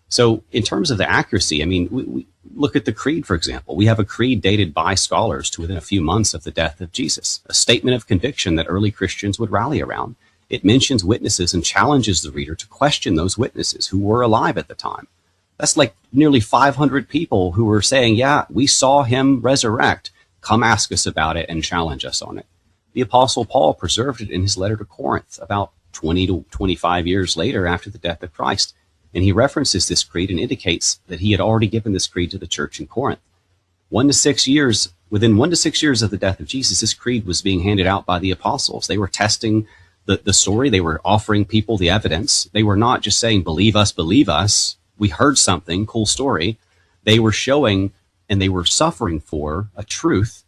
So in terms of the accuracy, I mean, we look at the creed, for example. We have a creed dated by scholars to within a few months of the death of Jesus, a statement of conviction that early Christians would rally around. It mentions witnesses and challenges the reader to question those witnesses who were alive at the time. That's like nearly 500 people who were saying, yeah, we saw him resurrect. Come ask us about it and challenge us on it. The Apostle Paul preserved it in his letter to Corinth about 20 to 25 years later after the death of Christ. And he references this creed and indicates that he had already given this creed to the church in Corinth. Within 1 to 6 years of the death of Jesus, this creed was being handed out by the apostles. They were testing the story. They were offering people the evidence. They were not just saying, believe us. We heard something, cool story. They were showing and they were suffering for a truth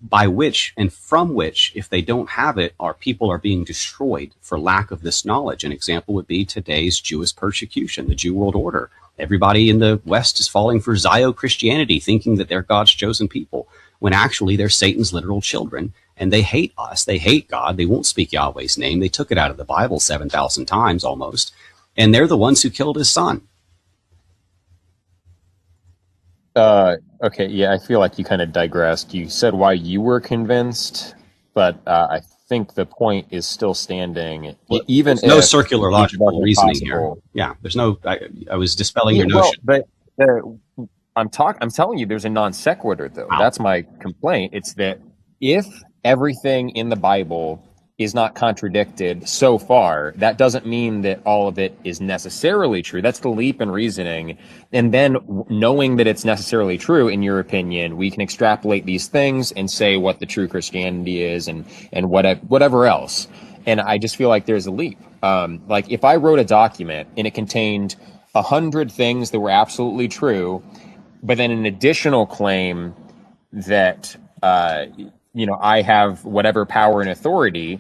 by which and from which, if they don't have it, our people are being destroyed for lack of this knowledge. An example would be today's Jewish persecution, the Jew world order. Everybody in the West is falling for Zio-Christianity, thinking that they're God's chosen people, when actually they're Satan's literal children. And they hate us. They hate God. They won't speak Yahweh's name. They took it out of the Bible 7,000 times almost. And they're the ones who killed his son. Okay, yeah, I feel like you kind of digressed. You said why you were convinced, but I think the point is still standing. Well, even there's no circular logical reasoning here. Yeah, there's no. I was dispelling your notion. Well, but I'm telling you, there's a non sequitur though. Wow. That's my complaint. It's that if everything in the Bible is not contradicted so far, that doesn't mean that all of it is necessarily true. That's the leap in reasoning. And then knowing that it's necessarily true, in your opinion, we can extrapolate these things and say what the true Christianity is and whatever else. And I just feel like there's a leap. Like if I wrote a document and it contained 100 things that were absolutely true, but then an additional claim that, I have whatever power and authority,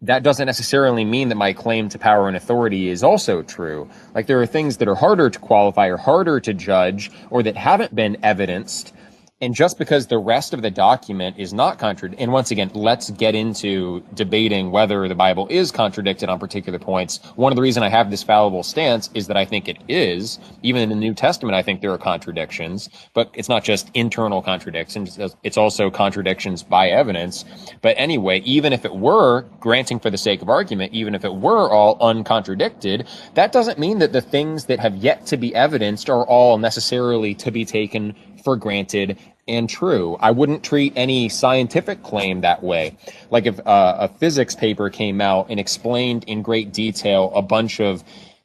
that doesn't necessarily mean that my claim to power and authority is also true. Like there are things that are harder to qualify or harder to judge or that haven't been evidenced And just because the rest of the document is not contradicted, and once again, let's get into debating whether the Bible is contradicted on particular points. One of the reasons I have this fallible stance is that I think it is. Even in the New Testament, I think there are contradictions, but it's not just internal contradictions. It's also contradictions by evidence. But anyway, even if it were, granting for the sake of argument, even if it were all uncontradicted, that doesn't mean that the things that have yet to be evidenced are all necessarily to be taken for granted and true. I wouldn't treat any scientific claim that way. Like if a physics paper came out and explained in great detail a bunch of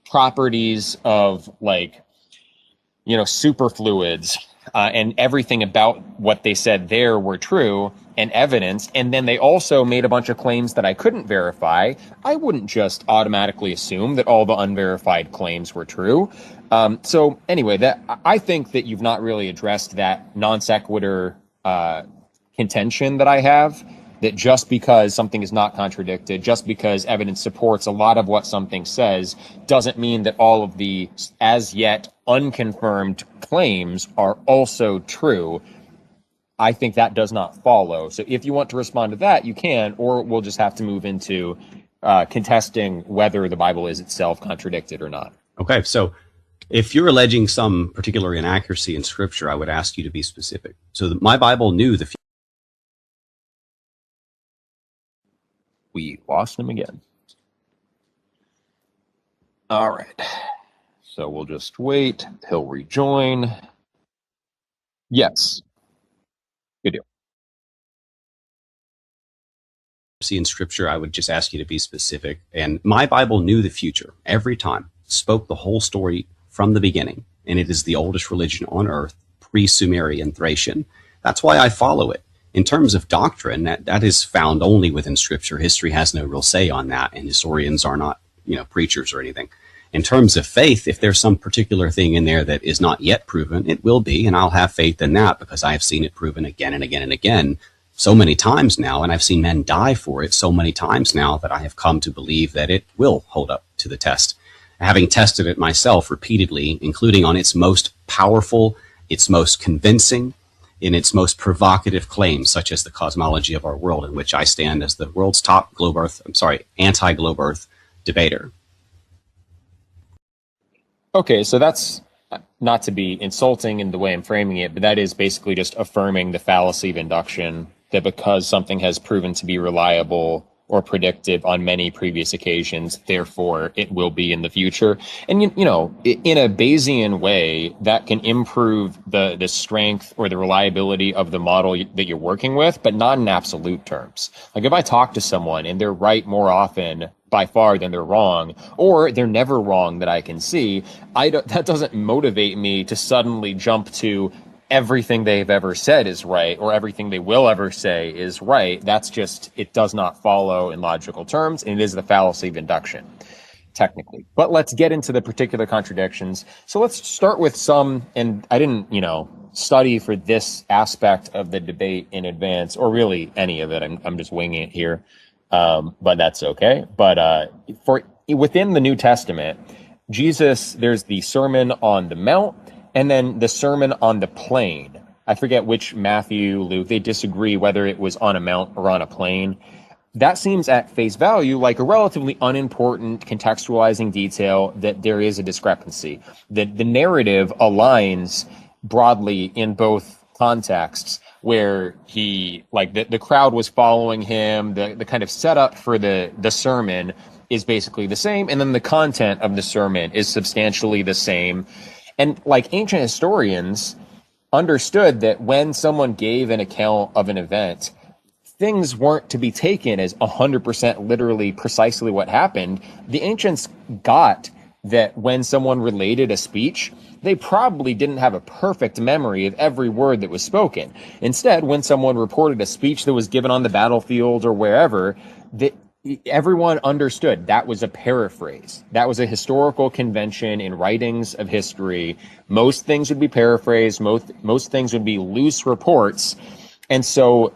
properties of, like, superfluids, and everything about what they said there were true and evidenced, and then they also made a bunch of claims that I couldn't verify, I wouldn't just automatically assume that all the unverified claims were true. So anyway, I think that you've not really addressed that non sequitur contention that I have, that just because something is not contradicted, just because evidence supports a lot of what something says, doesn't mean that all of the as yet unconfirmed claims are also true. I think that does not follow. So if you want to respond to that, you can, or we'll just have to move into contesting whether the Bible is itself contradicted or not. Okay, so if you're alleging some particular inaccuracy in Scripture, I would ask you to be specific. So my Bible knew the future. We lost him again. All right. So we'll just wait. He'll rejoin. Yes. Good deal. See in Scripture, I would just ask you to be specific. And my Bible knew the future every time, spoke the whole story from the beginning. And it is the oldest religion on earth, pre-Sumerian Thracian. That's why I follow it. In terms of doctrine, that is found only within Scripture. History has no real say on that, and historians are not, preachers or anything. In terms of faith, if there's some particular thing in there that is not yet proven, it will be, and I'll have faith in that because I have seen it proven again and again and again so many times now, and I've seen men die for it so many times now that I have come to believe that it will hold up to the test. Having tested it myself repeatedly, including on its most powerful, its most convincing, in its most provocative claims, such as the cosmology of our world, in which I stand as the world's top anti-globe Earth debater. Okay, so that's not to be insulting in the way I'm framing it, but that is basically just affirming the fallacy of induction, that because something has proven to be reliable or predictive on many previous occasions, therefore it will be in the future. And, in a Bayesian way, that can improve the strength or the reliability of the model that you're working with, but not in absolute terms. Like if I talk to someone and they're right more often by far than they're wrong, or they're never wrong that I can see, that doesn't motivate me to suddenly jump to everything they've ever said is right, or everything they will ever say is right. That's just, it does not follow in logical terms, and it is the fallacy of induction, technically. But let's get into the particular contradictions. So let's start with some, and I didn't, study for this aspect of the debate in advance, or really any of it. I'm just winging it here, but that's okay. But within the New Testament, Jesus, there's the Sermon on the Mount, and then the Sermon on the Plain. I forget which Matthew, Luke, they disagree whether it was on a mount or on a plain. That seems at face value like a relatively unimportant contextualizing detail that there is a discrepancy. The narrative aligns broadly in both contexts, where he, like the crowd was following him, the kind of setup for the sermon is basically the same, and then the content of the sermon is substantially the same. And like ancient historians understood that when someone gave an account of an event, things weren't to be taken as 100% literally precisely what happened. The ancients got that when someone related a speech, they probably didn't have a perfect memory of every word that was spoken. Instead, when someone reported a speech that was given on the battlefield or wherever, everyone understood that was a paraphrase. That was a historical convention in writings of history. Most things would be paraphrased. Most things would be loose reports. And so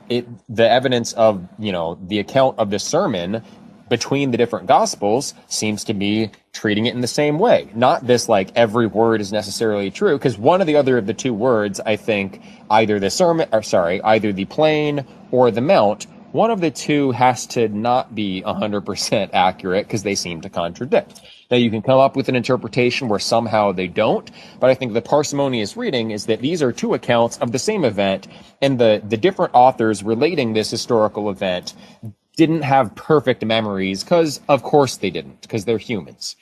the evidence of, the account of the sermon between the different gospels seems to be treating it in the same way. Not this like every word is necessarily true, because one or the other of the two words, I think, either the plain or the mount, one of the two has to not be 100% accurate because they seem to contradict. Now, you can come up with an interpretation where somehow they don't, but I think the parsimonious reading is that these are two accounts of the same event, and the different authors relating this historical event didn't have perfect memories, because of course they didn't, because they're humans.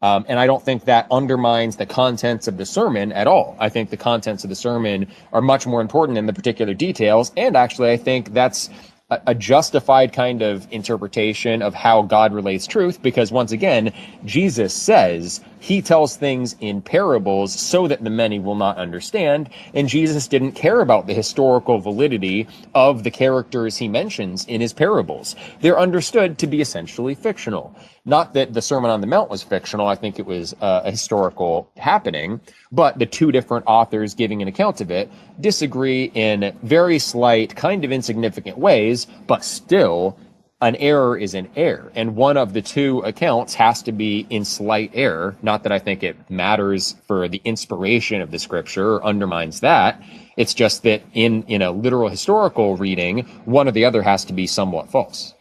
And I don't think that undermines the contents of the sermon at all. I think the contents of the sermon are much more important than the particular details. And actually, I think that's a justified kind of interpretation of how God relates truth, because once again, Jesus says he tells things in parables so that the many will not understand, and Jesus didn't care about the historical validity of the characters he mentions in his parables. They're understood to be essentially fictional. Not that the Sermon on the Mount was fictional, I think it was a historical happening, but the two different authors giving an account of it disagree in very slight, kind of insignificant ways, but still, an error is an error. And one of the two accounts has to be in slight error. Not that I think it matters for the inspiration of the scripture or undermines that. It's just that in a literal historical reading, one or the other has to be somewhat false.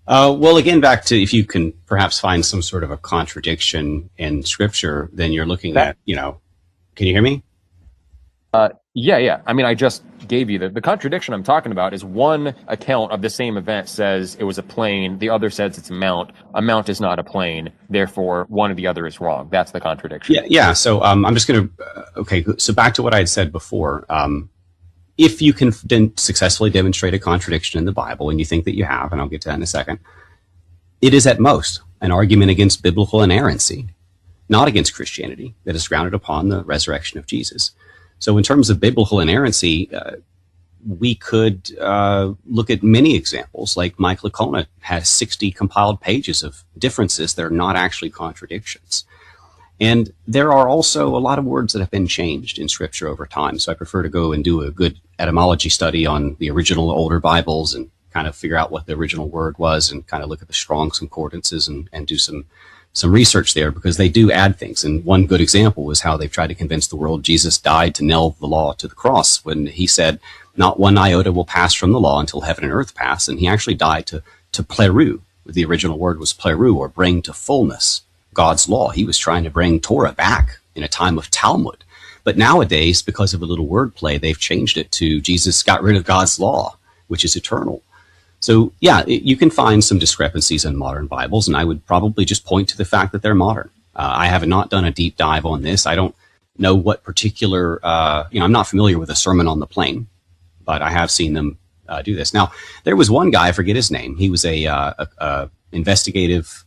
Well, again, back to if you can perhaps find some sort of a contradiction in scripture, then you're looking at, can you hear me? Yeah. I mean, I just gave you the contradiction I'm talking about is one account of the same event says it was a plane. The other says it's a mount. A mount is not a plane. Therefore, one or the other is wrong. That's the contradiction. Yeah. So I'm just going to, so back to what I had said before. If you can successfully demonstrate a contradiction in the Bible, and you think that you have, and I'll get to that in a second, it is at most an argument against biblical inerrancy, not against Christianity, that is grounded upon the resurrection of Jesus. So in terms of biblical inerrancy, we could look at many examples, like Mike Licona has 60 compiled pages of differences that are not actually contradictions. And there are also a lot of words that have been changed in Scripture over time. So I prefer to go and do a good etymology study on the original older Bibles and kind of figure out what the original word was and kind of look at the Strong's concordances and do some research there, because they do add things. And one good example was how they've tried to convince the world Jesus died to nail the law to the cross, when he said, not one iota will pass from the law until heaven and earth pass. And he actually died to pleru. The original word was pleru, or bring to fullness God's law. He was trying to bring Torah back in a time of Talmud. But nowadays, because of a little wordplay, they've changed it to Jesus got rid of God's law, which is eternal. So yeah, you can find some discrepancies in modern Bibles, and I would probably just point to the fact that they're modern. I have not done a deep dive on this. I don't know what particular, I'm not familiar with a Sermon on the Plain, but I have seen them do this. Now, there was one guy, I forget his name. He was a investigative,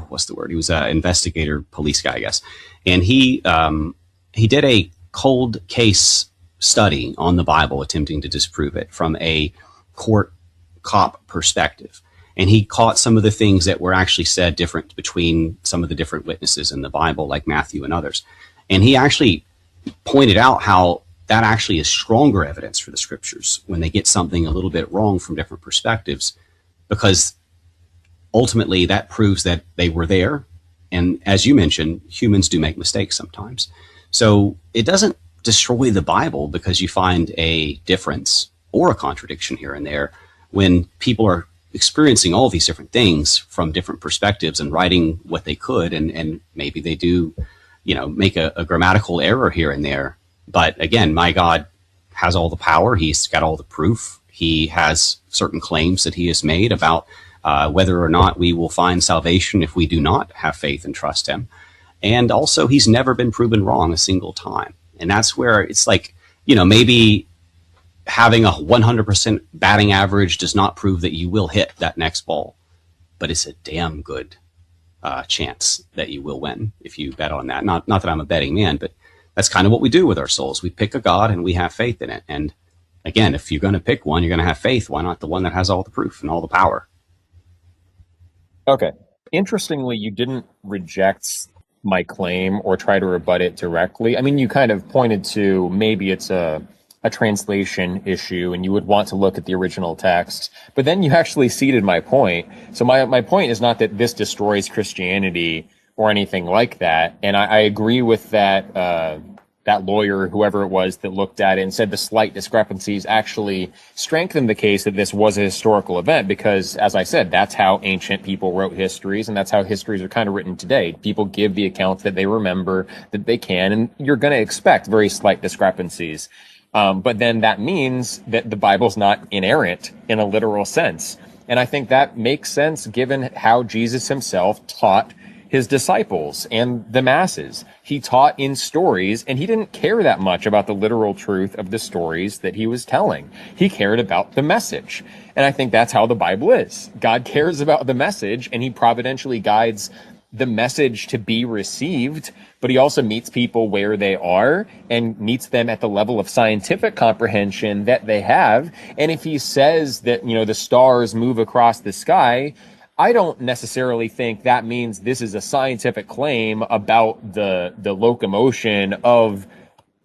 what's the word? He was an investigator, police guy, I guess. And he did a cold case study on the Bible, attempting to disprove it from a court cop perspective. And he caught some of the things that were actually said different between some of the different witnesses in the Bible, like Matthew and others. And he actually pointed out how that actually is stronger evidence for the scriptures when they get something a little bit wrong from different perspectives, because ultimately that proves that they were there. And as you mentioned, humans do make mistakes sometimes. So it doesn't destroy the Bible because you find a difference or a contradiction here and there, when people are experiencing all these different things from different perspectives and writing what they could, and maybe they do, make a grammatical error here and there. But again, my God has all the power. He's got all the proof. He has certain claims that he has made about whether or not we will find salvation if we do not have faith and trust him. And also, he's never been proven wrong a single time. And that's where it's like, maybe having a 100% batting average does not prove that you will hit that next ball, but it's a damn good chance that you will win if you bet on that. Not that I'm a betting man, but that's kind of what we do with our souls. We pick a God and we have faith in it. And again, if you're going to pick one, you're going to have faith. Why not the one that has all the proof and all the power? Okay. Interestingly, you didn't reject my claim or try to rebut it directly. I mean, you kind of pointed to maybe it's a a translation issue and you would want to look at the original text. But then you actually ceded my point. So my point is not that this destroys Christianity or anything like that. And I agree with that lawyer, whoever it was that looked at it and said the slight discrepancies actually strengthened the case that this was a historical event because, as I said, that's how ancient people wrote histories, and that's how histories are kind of written today. People give the accounts that they remember, that they can, and you're going to expect very slight discrepancies. But then that means that the Bible's not inerrant in a literal sense. And I think that makes sense given how Jesus himself taught his disciples and the masses. He taught in stories, and he didn't care that much about the literal truth of the stories that he was telling. He cared about the message. And I think that's how the Bible is. God cares about the message, and he providentially guides the message to be received, but he also meets people where they are and meets them at the level of scientific comprehension that they have. And if he says that, the stars move across the sky, I don't necessarily think that means this is a scientific claim about the locomotion of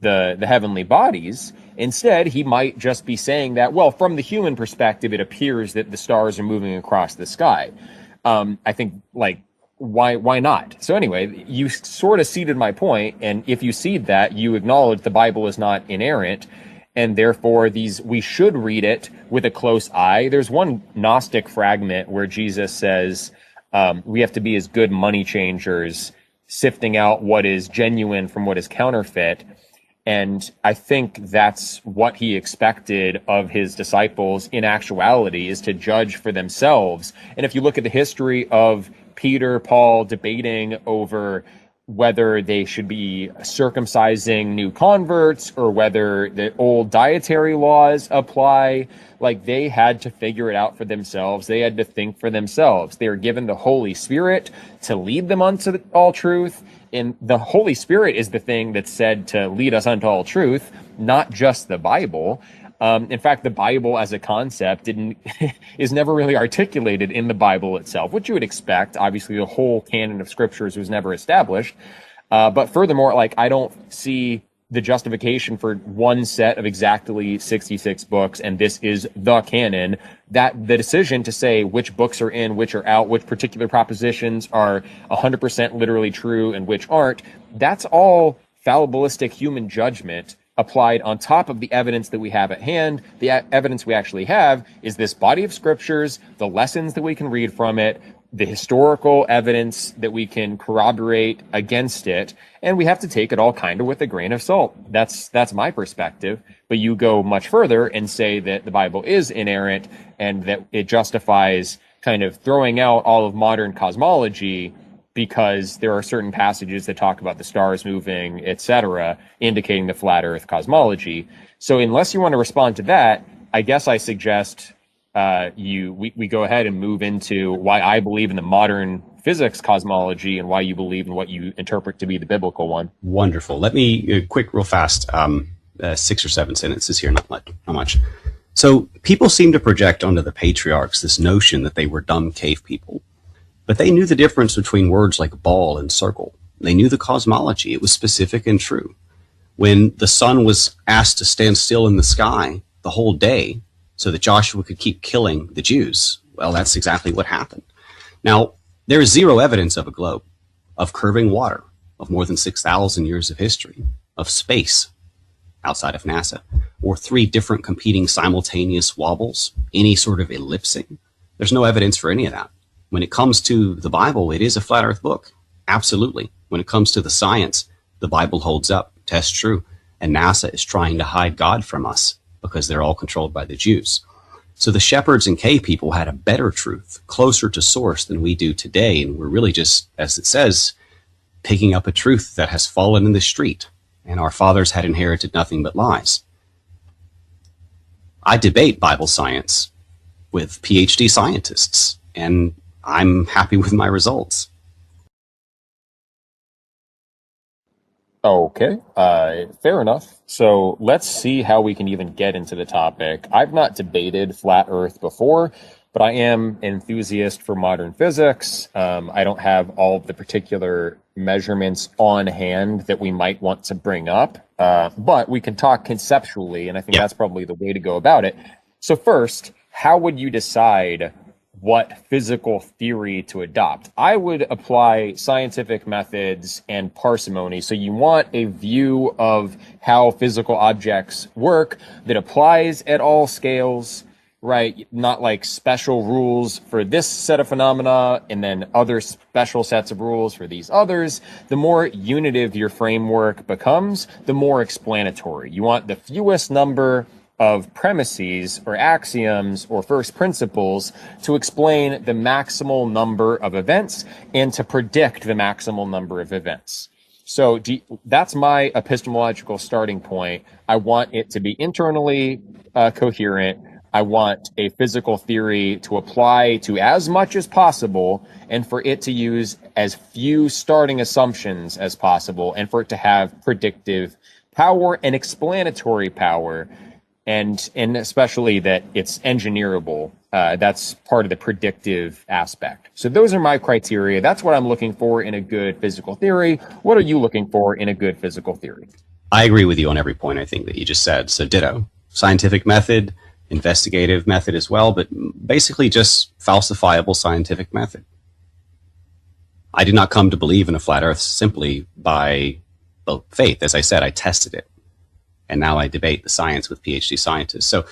the heavenly bodies. Instead, he might just be saying that, well, from the human perspective, it appears that the stars are moving across the sky. I think, why not? So anyway, you sort of ceded my point, and if you cede that, you acknowledge the Bible is not inerrant, and therefore we should read it with a close eye. There's one Gnostic fragment where Jesus says we have to be as good money changers, sifting out what is genuine from what is counterfeit. And I think that's what he expected of his disciples in actuality, is to judge for themselves. And if you look at the history of Peter, Paul debating over whether they should be circumcising new converts or whether the old dietary laws apply, they had to figure it out for themselves. They had to think for themselves. They were given the Holy Spirit to lead them unto all truth. And the Holy Spirit is the thing that's said to lead us unto all truth, not just the Bible. In fact, the Bible as a concept is never really articulated in the Bible itself, which you would expect. Obviously, the whole canon of scriptures was never established. But furthermore, I don't see the justification for one set of exactly 66 books, and this is the canon, that the decision to say which books are in, which are out, which particular propositions are 100% literally true and which aren't, that's all fallibilistic human judgment applied on top of the evidence that we have at hand. The evidence we actually have is this body of scriptures, the lessons that we can read from it, the historical evidence that we can corroborate against it, and we have to take it all kind of with a grain of salt. That's my perspective. But you go much further and say that the Bible is inerrant and that it justifies kind of throwing out all of modern cosmology because there are certain passages that talk about the stars moving, etc., indicating the flat Earth cosmology. So unless you want to respond to that, I guess I suggest we go ahead and move into why I believe in the modern physics cosmology and why you believe in what you interpret to be the biblical one. Wonderful. Let me real fast, 6 or 7 sentences here, not much. So people seem to project onto the patriarchs this notion that they were dumb cave people. But they knew the difference between words like ball and circle. They knew the cosmology. It was specific and true. When the sun was asked to stand still in the sky the whole day so that Joshua could keep killing the Jews, well, that's exactly what happened. Now, there is zero evidence of a globe, of curving water, of more than 6,000 years of history, of space outside of NASA, or 3 different competing simultaneous wobbles, any sort of ellipsing. There's no evidence for any of that. When it comes to the Bible, it is a flat earth book. Absolutely. When it comes to the science, the Bible holds up, tests true, and NASA is trying to hide God from us because they're all controlled by the Jews. So the shepherds and cave people had a better truth, closer to source than we do today, and we're really just, as it says, picking up a truth that has fallen in the street, and our fathers had inherited nothing but lies. I debate Bible science with PhD scientists, and I'm happy with my results. Okay, fair enough. So let's see how we can even get into the topic. I've not debated flat Earth before, but I am an enthusiast for modern physics. I don't have all of the particular measurements on hand that we might want to bring up, but we can talk conceptually, and I think Yeah. that's probably the way to go about it. So first, how would you decide what physical theory to adopt? I would apply scientific methods and parsimony. So you want a view of how physical objects work that applies at all scales, right? Not like special rules for this set of phenomena and then other special sets of rules for these others. The more unitive your framework becomes, the more explanatory. You want the fewest number of premises or axioms or first principles to explain the maximal number of events and to predict the maximal number of events. So that's my epistemological starting point. I want it to be internally coherent. I want a physical theory to apply to as much as possible and for it to use as few starting assumptions as possible and for it to have predictive power and explanatory power, and especially that it's engineerable. That's part of the predictive aspect. So those are my criteria. That's what I'm looking for in a good physical theory. What are you looking for in a good physical theory? I agree with you on every point I think that you just said. So ditto. Scientific method, investigative method as well, but basically just falsifiable scientific method. I did not come to believe in a flat earth simply by faith. As I said, I tested it. And now I debate the science with PhD scientists. So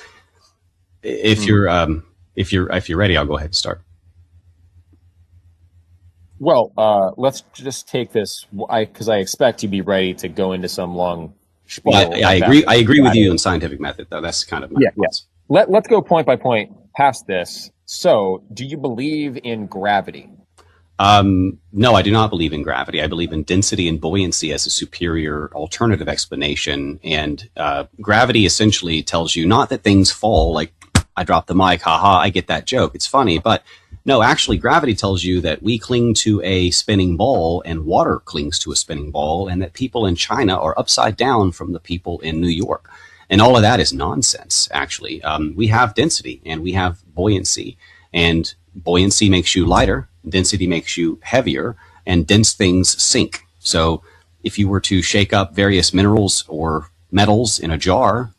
if you're ready, I'll go ahead and start. Well, let's just take this because I expect you to be ready to go into some long spiel. I agree. I agree with you on scientific method, though. That's kind of my yes. Let's go point by point past this. So, do you believe in gravity? No, I do not believe in gravity. I believe in density and buoyancy as a superior alternative explanation. And gravity essentially tells you not that things fall, like I dropped the mic, haha, I get that joke, it's funny. But no, actually, gravity tells you that we cling to a spinning ball and water clings to a spinning ball, and that people in China are upside down from the people in New York. And all of that is nonsense, actually. We have density and we have buoyancy, and buoyancy makes you lighter, density makes you heavier, and dense things sink. So if you were to shake up various minerals or metals in a jar,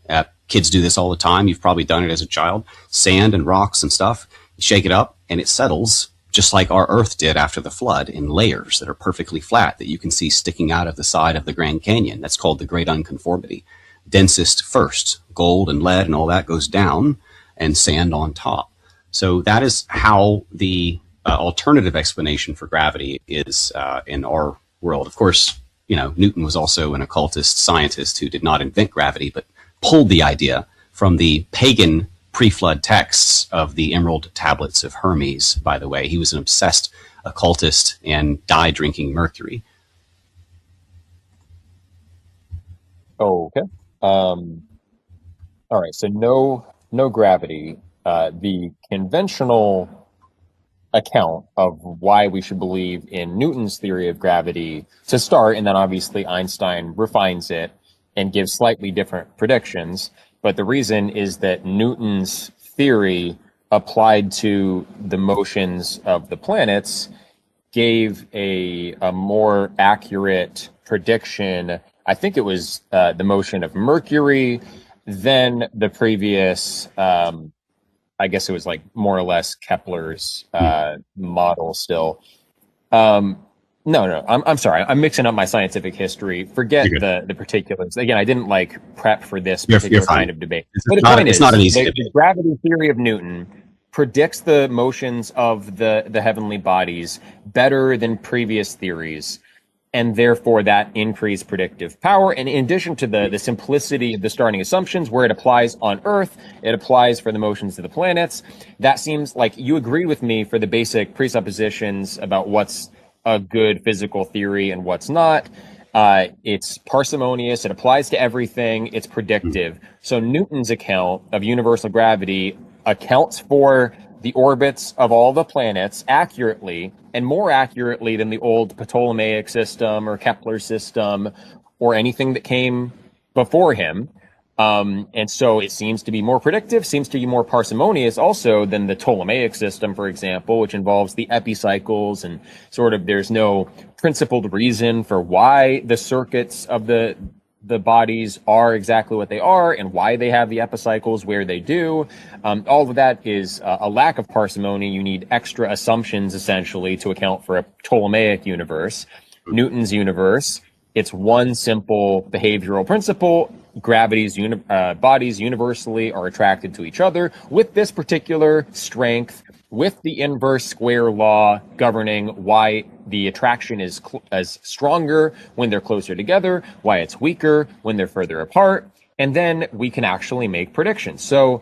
kids do this all the time, you've probably done it as a child, sand and rocks and stuff, you shake it up and it settles just like our Earth did after the flood in layers that are perfectly flat that you can see sticking out of the side of the Grand Canyon. That's called the Great Unconformity. Densest first, gold and lead and all that goes down, and sand on top. So that is how the alternative explanation for gravity is in our world. Of course, Newton was also an occultist scientist who did not invent gravity, but pulled the idea from the pagan pre-flood texts of the Emerald Tablets of Hermes, by the way. He was an obsessed occultist and died drinking mercury. Okay. All right. So no gravity. The conventional account of why we should believe in Newton's theory of gravity to start, and then obviously Einstein refines it and gives slightly different predictions. But the reason is that Newton's theory applied to the motions of the planets gave a more accurate prediction. I think it was the motion of Mercury than the previous I guess it was like more or less Kepler's model still. No, I'm sorry. I'm mixing up my scientific history. Forget the particulars. Again, I didn't prep for this particular kind of debate. But It's not an easy debate. The gravity theory of Newton predicts the motions of the heavenly bodies better than previous theories, and therefore that increased predictive power. And in addition to the simplicity of the starting assumptions, where it applies on Earth, it applies for the motions of the planets. That seems like you agree with me for the basic presuppositions about what's a good physical theory and what's not. It's parsimonious, it applies to everything, it's predictive. So Newton's account of universal gravity accounts for the orbits of all the planets accurately, and more accurately than the old Ptolemaic system or Kepler system or anything that came before him. And so it seems to be more predictive, seems to be more parsimonious also than the Ptolemaic system, for example, which involves the epicycles and sort of there's no principled reason for why the circuits of the bodies are exactly what they are and why they have the epicycles where they do. All of that is a lack of parsimony. You need extra assumptions, essentially, to account for a Ptolemaic universe. Newton's universe, it's one simple behavioral principle. Bodies universally are attracted to each other with this particular strength, with the inverse square law governing why the attraction is stronger when they're closer together, why it's weaker when they're further apart, and then we can actually make predictions. So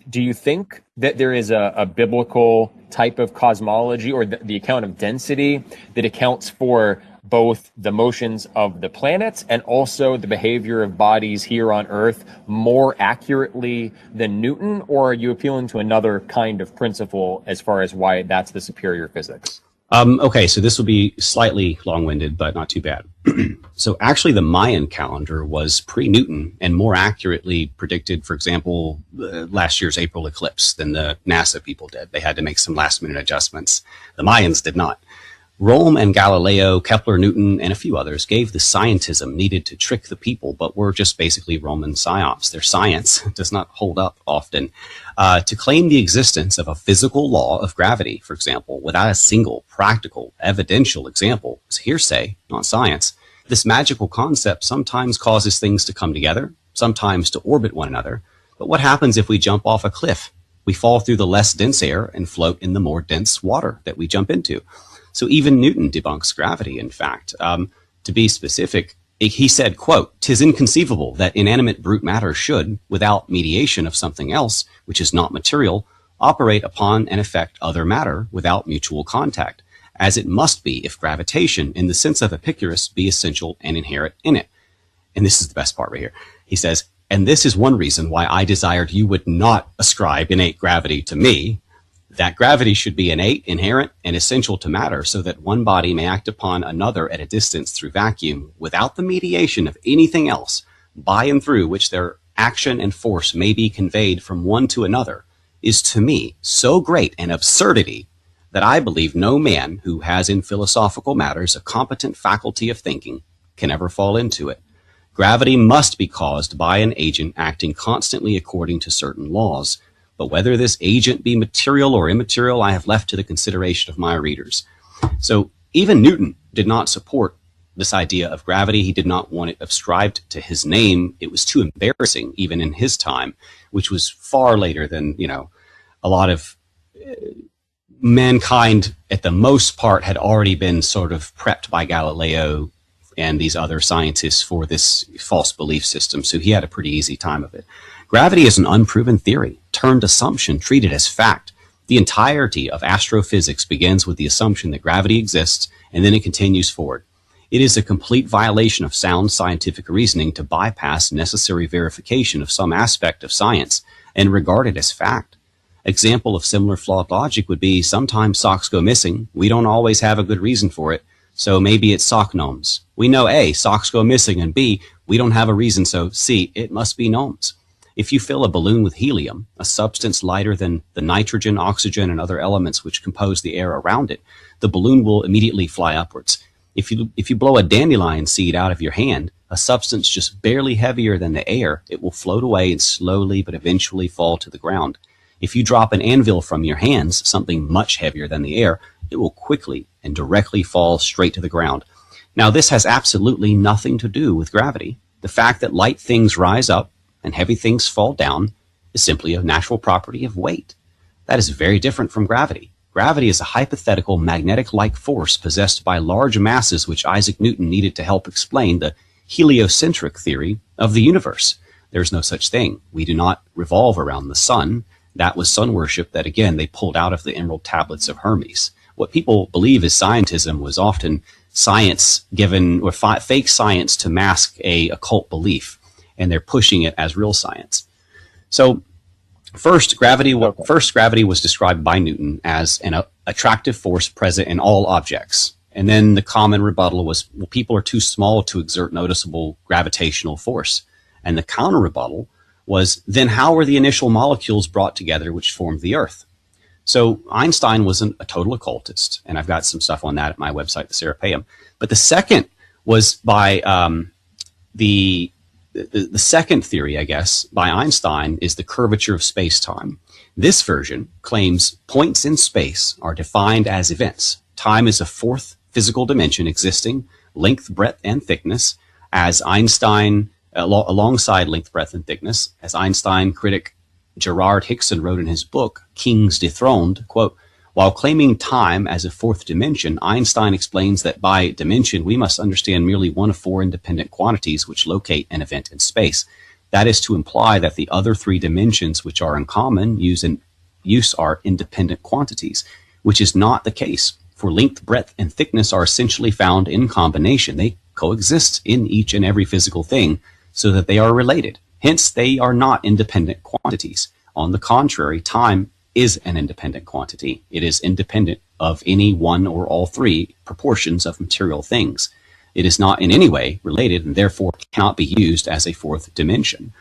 do you think that there is a biblical type of cosmology or the account of density that accounts for both the motions of the planets and also the behavior of bodies here on Earth more accurately than Newton? Or are you appealing to another kind of principle as far as why that's the superior physics? Okay, so this will be slightly long-winded, but not too bad. So actually the Mayan calendar was pre-Newton and more accurately predicted, for example, last year's April eclipse than the NASA people did. They had to make some last-minute adjustments. The Mayans did not. Rome and Galileo, Kepler, Newton, and a few others gave the scientism needed to trick the people, but were just basically Roman psyops. Their science does not hold up often. To claim the existence of a physical law of gravity, for example, without a single practical, evidential example is hearsay, not science. This magical concept sometimes causes things to come together, sometimes to orbit one another. But what happens if we jump off a cliff? We fall through the less dense air and float in the more dense water that we jump into. So even Newton debunks gravity, in fact. To be specific, he said, quote, "'Tis inconceivable that inanimate brute matter should, without mediation of something else, which is not material, operate upon and affect other matter without mutual contact, as it must be if gravitation, in the sense of Epicurus, be essential and inherent in it." And this is the best part right here. He says, "And this is one reason why I desired you would not ascribe innate gravity to me, that gravity should be innate, inherent, and essential to matter, so that one body may act upon another at a distance through vacuum, without the mediation of anything else, by and through which their action and force may be conveyed from one to another, is to me so great an absurdity that I believe no man who has in philosophical matters a competent faculty of thinking can ever fall into it. Gravity must be caused by an agent acting constantly according to certain laws, but whether this agent be material or immaterial, I have left to the consideration of my readers." So even Newton did not support this idea of gravity. He did not want it ascribed to his name. It was too embarrassing, even in his time, which was far later than, a lot of mankind, at the most part, had already been sort of prepped by Galileo and these other scientists for this false belief system. So he had a pretty easy time of it. Gravity is an unproven theory, termed assumption, treated as fact. The entirety of astrophysics begins with the assumption that gravity exists, and then it continues forward. It is a complete violation of sound scientific reasoning to bypass necessary verification of some aspect of science and regard it as fact. Example of similar flawed logic would be sometimes socks go missing. We don't always have a good reason for it, so maybe it's sock gnomes. We know A, socks go missing, and B, we don't have a reason, so C, it must be gnomes. If you fill a balloon with helium, a substance lighter than the nitrogen, oxygen, and other elements which compose the air around it, the balloon will immediately fly upwards. If you blow a dandelion seed out of your hand, a substance just barely heavier than the air, it will float away and slowly but eventually fall to the ground. If you drop an anvil from your hands, something much heavier than the air, it will quickly and directly fall straight to the ground. Now, this has absolutely nothing to do with gravity. The fact that light things rise up and heavy things fall down is simply a natural property of weight. That is very different from gravity. Gravity is a hypothetical magnetic-like force possessed by large masses which Isaac Newton needed to help explain the heliocentric theory of the universe. There's no such thing. We do not revolve around the sun. That was sun worship that, again, they pulled out of the Emerald Tablets of Hermes. What people believe is scientism was often science given, or fake science to mask a occult belief, and they're pushing it as real science. So first, gravity was described by Newton as an attractive force present in all objects. And then the common rebuttal was, well, people are too small to exert noticeable gravitational force. And the counter rebuttal was, then how were the initial molecules brought together which formed the Earth? So Einstein wasn't a total occultist, and I've got some stuff on that at my website, the Serapeum. But the second was by the second theory, I guess, by Einstein is the curvature of space-time. This version claims points in space are defined as events. Time is a fourth physical dimension existing, length, breadth, and thickness, as Einstein, alongside length, breadth, and thickness, as Einstein critic Gerard Hickson wrote in his book, Kings Dethroned, quote, while claiming time as a fourth dimension, Einstein explains that by dimension, we must understand merely one of four independent quantities which locate an event in space. That is to imply that the other three dimensions which are in common use are independent quantities, which is not the case. For length, breadth, and thickness are essentially found in combination. They coexist in each and every physical thing so that they are related. Hence, they are not independent quantities. On the contrary, time is an independent quantity. It is independent of any one or all three proportions of material things. It is not in any way related and therefore cannot be used as a fourth dimension.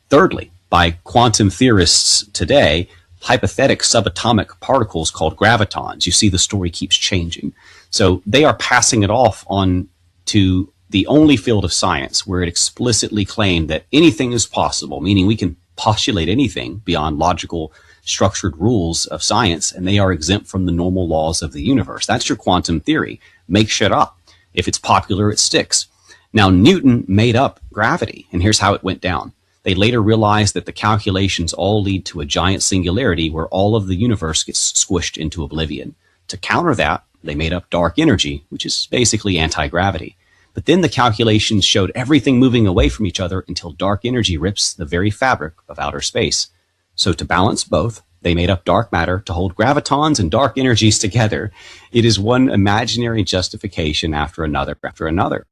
Thirdly, by quantum theorists today, hypothetic subatomic particles called gravitons. You see the story keeps changing. So they are passing it off on to the only field of science where it explicitly claimed that anything is possible, meaning we can postulate anything beyond logical structured rules of science, and they are exempt from the normal laws of the universe. That's your quantum theory. Make shit up. If it's popular, it sticks. Now, Newton made up gravity, and here's how it went down. They later realized that the calculations all lead to a giant singularity where all of the universe gets squished into oblivion. To counter that, they made up dark energy, which is basically anti-gravity. But then the calculations showed everything moving away from each other until dark energy rips the very fabric of outer space. So to balance both, they made up dark matter to hold gravitons and dark energies together. It is one imaginary justification after another after another.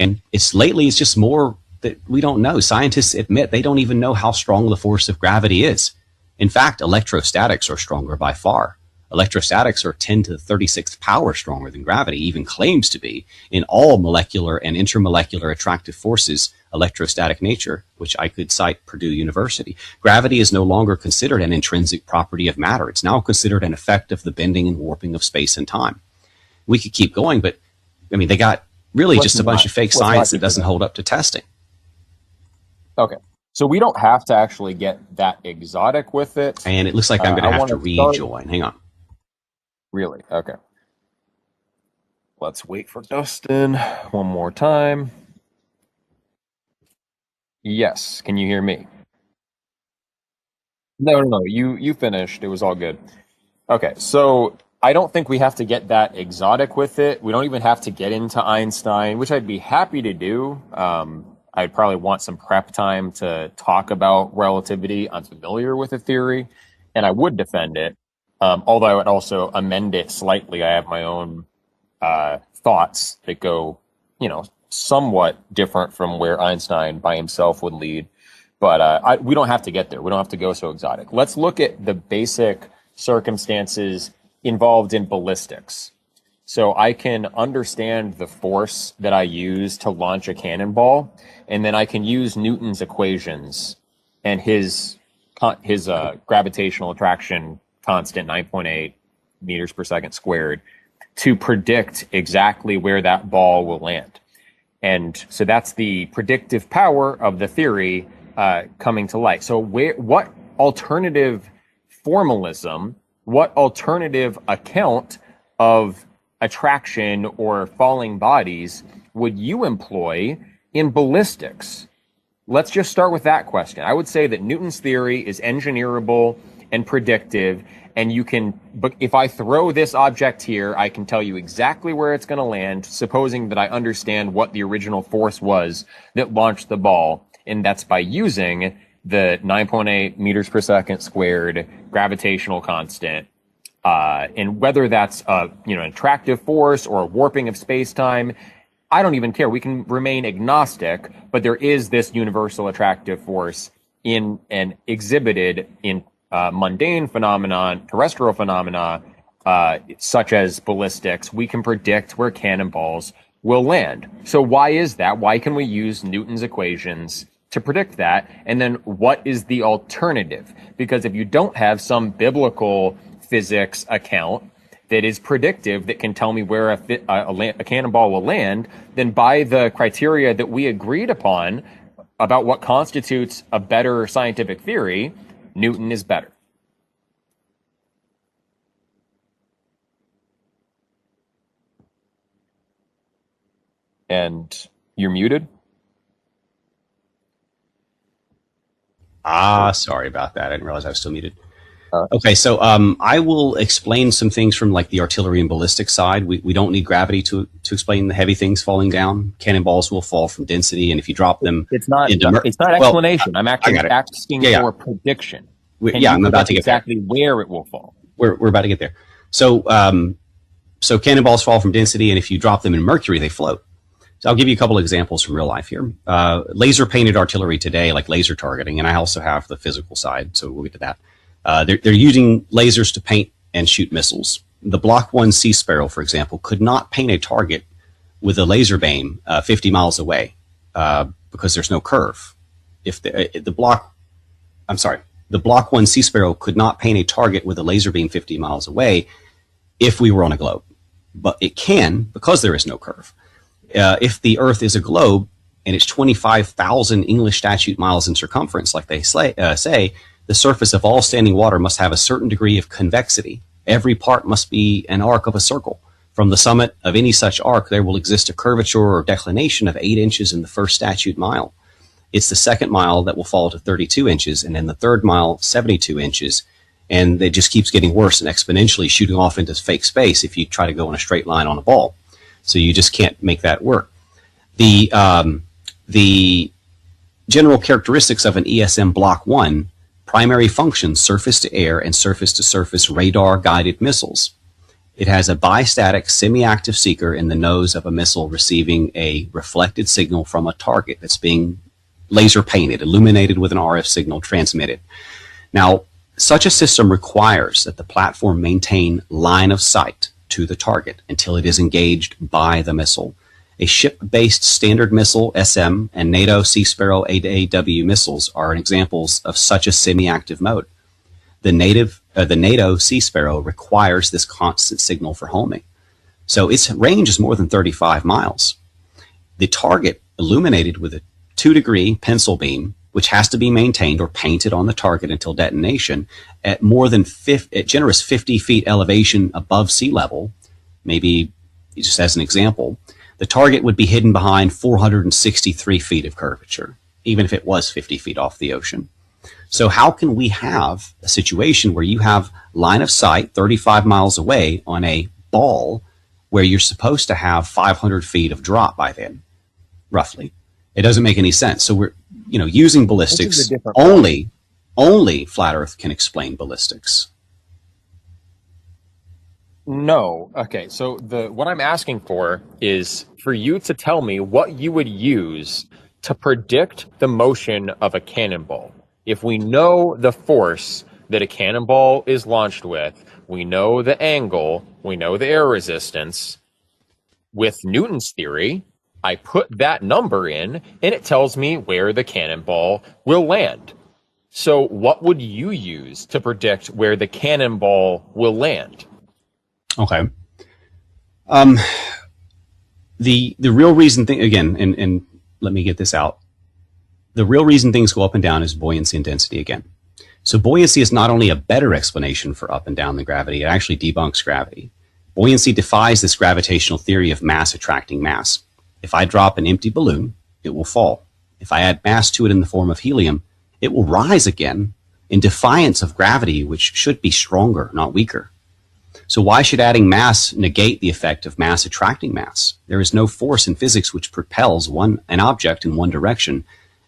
And it's just more that we don't know. Scientists admit they don't even know how strong the force of gravity is. In fact, electrostatics are stronger by far. Electrostatics are 10 to the 36th power stronger than gravity, even claims to be, in all molecular and intermolecular attractive forces, electrostatic nature, which I could cite Purdue University. Gravity is no longer considered an intrinsic property of matter. It's now considered an effect of the bending and warping of space and time. We could keep going, but I mean, they got really just a bunch of fake science that doesn't hold up to testing. Okay. So we don't have to actually get that exotic with it. And it looks like I'm going to have to rejoin. Hang on. Really? Okay. Let's wait for Dustin one more time. Yes. Can you hear me? No. You finished. It was all good. Okay. So I don't think we have to get that exotic with it. We don't even have to get into Einstein, which I'd be happy to do. I'd probably want some prep time to talk about relativity. I'm familiar with the theory, and I would defend it. Although I would also amend it slightly. I have my own thoughts that go, somewhat different from where Einstein by himself would lead. But we don't have to get there. We don't have to go so exotic. Let's look at the basic circumstances involved in ballistics. So I can understand the force that I use to launch a cannonball, and then I can use Newton's equations and his gravitational attraction constant, 9.8 meters per second squared, to predict exactly where that ball will land. And so that's the predictive power of the theory coming to light. So what alternative formalism, what alternative account of attraction or falling bodies would you employ in ballistics? Let's just start with that question. I would say that Newton's theory is engineerable and predictive, and if I throw this object here, I can tell you exactly where it's going to land, supposing that I understand what the original force was that launched the ball, and that's by using the 9.8 meters per second squared gravitational constant. And whether that's an attractive force or a warping of space-time, I don't even care. We can remain agnostic, but there is this universal attractive force in and exhibited in mundane phenomenon, terrestrial phenomena, such as ballistics. We can predict where cannonballs will land. So why is that? Why can we use Newton's equations to predict that? And then what is the alternative? Because if you don't have some biblical physics account that is predictive, that can tell me where a cannonball will land, then by the criteria that we agreed upon about what constitutes a better scientific theory, Newton is better. And you're muted? Sorry about that. I didn't realize I was still muted. Okay, so I will explain some things from like the artillery and ballistic side. We don't need gravity to explain the heavy things falling down. Cannonballs will fall from density, and if you drop them, it's not explanation. I'm actually asking for prediction. I'm about to get exactly where it will fall. We're about to get there. So cannonballs fall from density, and if you drop them in mercury, they float. So I'll give you a couple of examples from real life here. Laser painted artillery today, like laser targeting, and I also have the physical side, so we'll get to that. They're using lasers to paint and shoot missiles. The Block 1 Sea Sparrow, for example, could not paint a target with a laser beam 50 miles away because there's no curve. If the Block 1 Sea Sparrow could not paint a target with a laser beam 50 miles away if we were on a globe. But it can because there is no curve. If the Earth is a globe and it's 25,000 English statute miles in circumference, like they say, the surface of all standing water must have a certain degree of convexity. Every part must be an arc of a circle. From the summit of any such arc, there will exist a curvature or declination of 8 inches in the first statute mile. It's the second mile that will fall to 32 inches, and then the third mile, 72 inches. And it just keeps getting worse and exponentially shooting off into fake space if you try to go in a straight line on a ball. So you just can't make that work. The general characteristics of an ESM Block 1: primary function, surface to air and surface to surface radar guided missiles. It has a bistatic semi-active seeker in the nose of a missile receiving a reflected signal from a target that's being laser painted, illuminated with an RF signal transmitted. Now, such a system requires that the platform maintain line of sight to the target until it is engaged by the missile. A ship-based Standard Missile SM and NATO Sea Sparrow AAW missiles are examples of such a semi-active mode. The NATO Sea Sparrow requires this constant signal for homing. So its range is more than 35 miles. The target illuminated with a 2-degree pencil beam, which has to be maintained or painted on the target until detonation at more than generous 50 feet elevation above sea level, maybe just as an example, the target would be hidden behind 463 feet of curvature, even if it was 50 feet off the ocean. So how can we have a situation where you have line of sight 35 miles away on a ball where you're supposed to have 500 feet of drop by then, roughly? It doesn't make any sense. So we're using ballistics. Only flat Earth can explain ballistics. No. Okay. So what I'm asking for is for you to tell me what you would use to predict the motion of a cannonball. If we know the force that a cannonball is launched with, we know the angle, we know the air resistance. With Newton's theory, I put that number in and it tells me where the cannonball will land. So what would you use to predict where the cannonball will land? Okay. The real reason again, and let me get this out. The real reason things go up and down is buoyancy and density again. So buoyancy is not only a better explanation for up and down than gravity, it actually debunks gravity. Buoyancy defies this gravitational theory of mass attracting mass. If I drop an empty balloon, it will fall. If I add mass to it in the form of helium, it will rise again in defiance of gravity, which should be stronger, not weaker. So why should adding mass negate the effect of mass attracting mass? There is no force in physics which propels an object in one direction,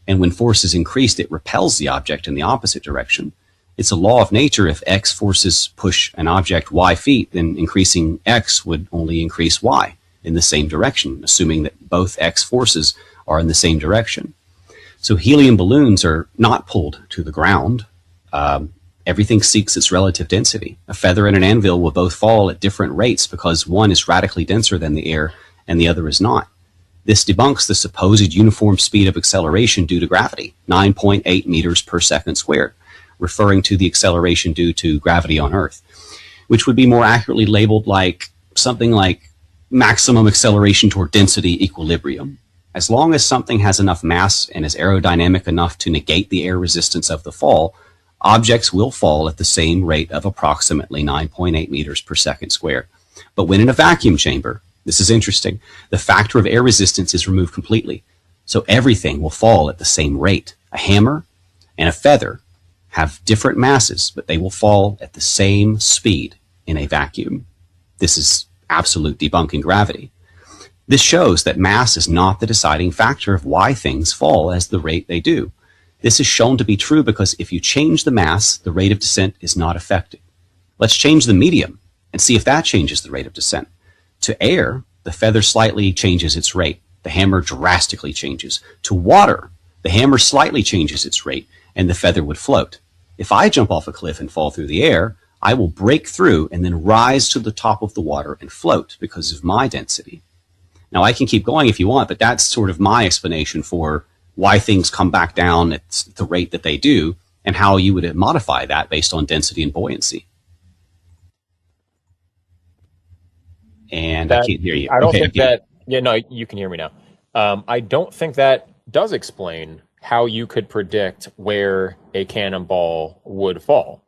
and when force is increased, it repels the object in the opposite direction. It's a law of nature. If x forces push an object y feet, then increasing x would only increase y in the same direction, assuming that both x forces are in the same direction. So helium balloons are not pulled to the ground. Everything seeks its relative density. A feather and an anvil will both fall at different rates because one is radically denser than the air and the other is not. This debunks the supposed uniform speed of acceleration due to gravity, 9.8 meters per second squared, referring to the acceleration due to gravity on Earth, which would be more accurately labeled like something like maximum acceleration toward density equilibrium. As long as something has enough mass and is aerodynamic enough to negate the air resistance of the fall, objects will fall at the same rate of approximately 9.8 meters per second squared. But when in a vacuum chamber, this is interesting, the factor of air resistance is removed completely. So everything will fall at the same rate. A hammer and a feather have different masses, but they will fall at the same speed in a vacuum. This is absolute debunking gravity. This shows that mass is not the deciding factor of why things fall as the rate they do. This is shown to be true because if you change the mass, the rate of descent is not affected. Let's change the medium and see if that changes the rate of descent. To air, the feather slightly changes its rate. The hammer drastically changes. To water, the hammer slightly changes its rate, and the feather would float. If I jump off a cliff and fall through the air, I will break through and then rise to the top of the water and float because of my density. Now, I can keep going if you want, but that's sort of my explanation for why things come back down at the rate that they do and how you would modify that based on density and buoyancy. And I can't hear you. I don't think that. Yeah, no, you can hear me now. I don't think that does explain how you could predict where a cannonball would fall.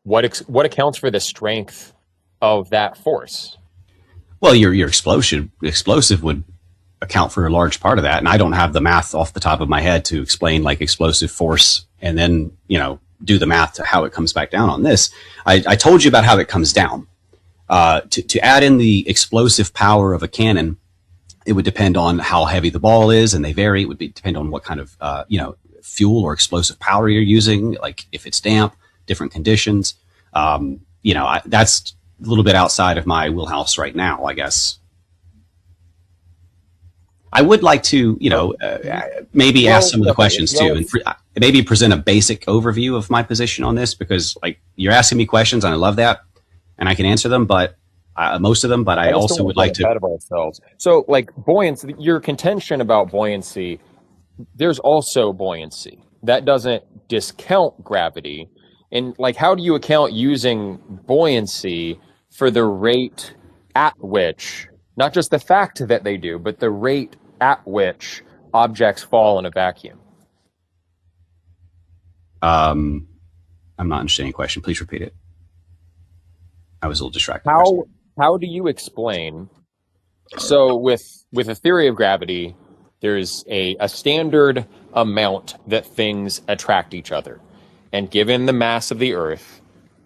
What accounts for the strength of that force? Well, your explosive would account for a large part of that, and I don't have the math off the top of my head to explain like explosive force and then do the math to how it comes back down on this. I told you about how it comes down. To add in the explosive power of a cannon, it would depend on how heavy the ball is, and they vary. It would depend on what kind of fuel or explosive powder you're using, like if it's damp, different conditions. That's a little bit outside of my wheelhouse right now, I guess. I would like to, maybe ask some of the questions too, and maybe present a basic overview of my position on this, because like you're asking me questions and I love that. And I can answer them, but most of them. But I also would like to. Ahead of ourselves. So, like buoyancy, your contention about buoyancy, there's also buoyancy that doesn't discount gravity. And like, how do you account using buoyancy for the rate at which, not just the fact that they do, but the rate at which objects fall in a vacuum? I'm not understanding the question. Please repeat it. I was a little distracted. How do you explain? So with a theory of gravity, there's a standard amount that things attract each other, and given the mass of the Earth,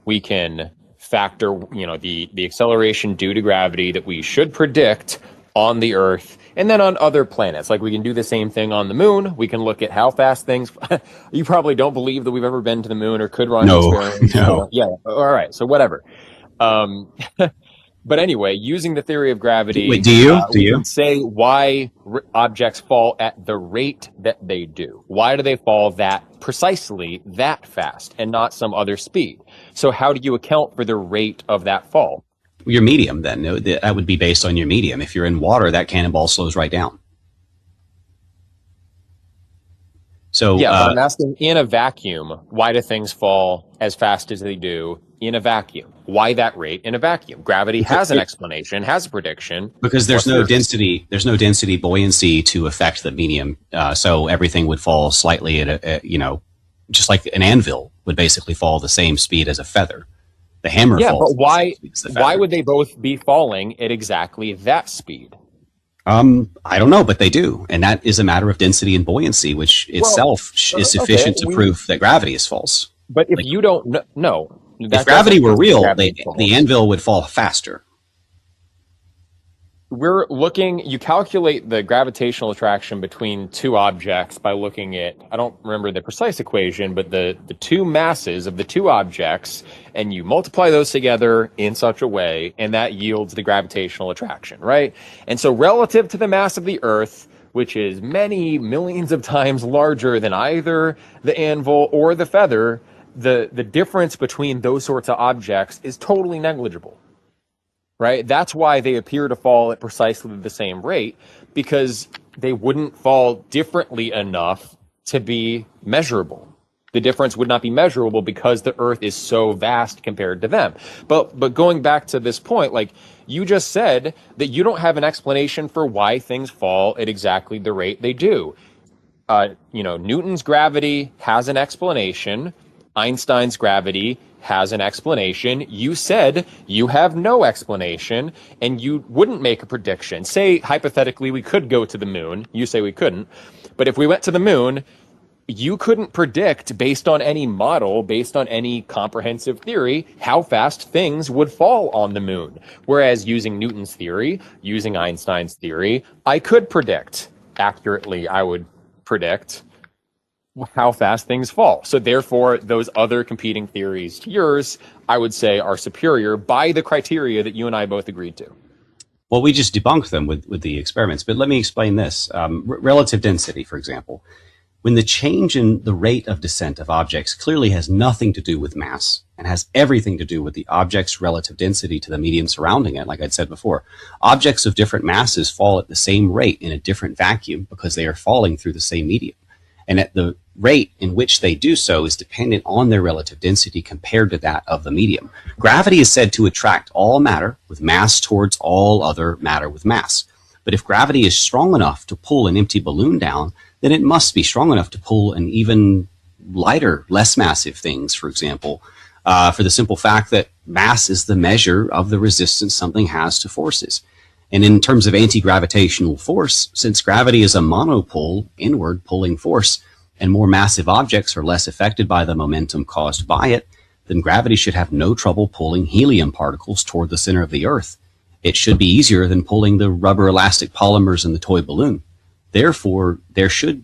we can factor the acceleration due to gravity that we should predict on the Earth, and then on other planets. Like we can do the same thing on the moon. We can look at how fast things. You probably don't believe that we've ever been to the moon or could run experiments. No. Yeah. All right. So whatever. But anyway, using the theory of gravity, wait, do you can say why objects fall at the rate that they do? Why do they fall precisely that fast and not some other speed? So how do you account for the rate of that fall? Your medium, then. That would be based on your medium. If you're in water, that cannonball slows right down. So yeah, but I'm asking, in a vacuum, why do things fall as fast as they do in a vacuum? Why that rate in a vacuum? Gravity has an explanation, has a prediction. Because there's no density. There's no density buoyancy to affect the medium. So everything would fall slightly at just like an anvil would basically fall the same speed as a feather. The hammer falls. But why would they both be falling at exactly that speed? I don't know, but they do. And that is a matter of density and buoyancy, which itself is sufficient to prove that gravity is false. But if you don't know, if gravity were real, the anvil would fall faster. You calculate the gravitational attraction between two objects by looking at, I don't remember the precise equation, but the two masses of the two objects, and you multiply those together in such a way, and that yields the gravitational attraction, right? And so relative to the mass of the Earth, which is many millions of times larger than either the anvil or the feather, the difference between those sorts of objects is totally negligible. Right? That's why they appear to fall at precisely the same rate. because they wouldn't fall differently enough to be measurable. The difference would not be measurable because the Earth is so vast compared to them. But going back to this point, like you just said that you don't have an explanation for why things fall at exactly the rate they do. Newton's gravity has an explanation. Einstein's gravity has an explanation. You said you have no explanation and you wouldn't make a prediction. Say, hypothetically, we could go to the moon. You say we couldn't. But if we went to the moon, you couldn't predict based on any model, based on any comprehensive theory, how fast things would fall on the moon. Whereas using Newton's theory, using Einstein's theory, I could predict accurately. I would predict how fast things fall. So therefore, those other competing theories to yours, I would say, are superior by the criteria that you and I both agreed to. Well, we just debunked them with the experiments. But let me explain this. Relative density, for example. When the change in the rate of descent of objects clearly has nothing to do with mass and has everything to do with the object's relative density to the medium surrounding it, like I'd said before, objects of different masses fall at the same rate in a different vacuum because they are falling through the same medium. And at the rate in which they do so is dependent on their relative density compared to that of the medium. Gravity is said to attract all matter with mass towards all other matter with mass. But if gravity is strong enough to pull an empty balloon down, then it must be strong enough to pull an even lighter, less massive things, for example, for the simple fact that mass is the measure of the resistance something has to forces. And in terms of anti-gravitational force, since gravity is a monopole, inward pulling force, and more massive objects are less affected by the momentum caused by it, then gravity should have no trouble pulling helium particles toward the center of the Earth. It should be easier than pulling the rubber elastic polymers in the toy balloon. Therefore, there should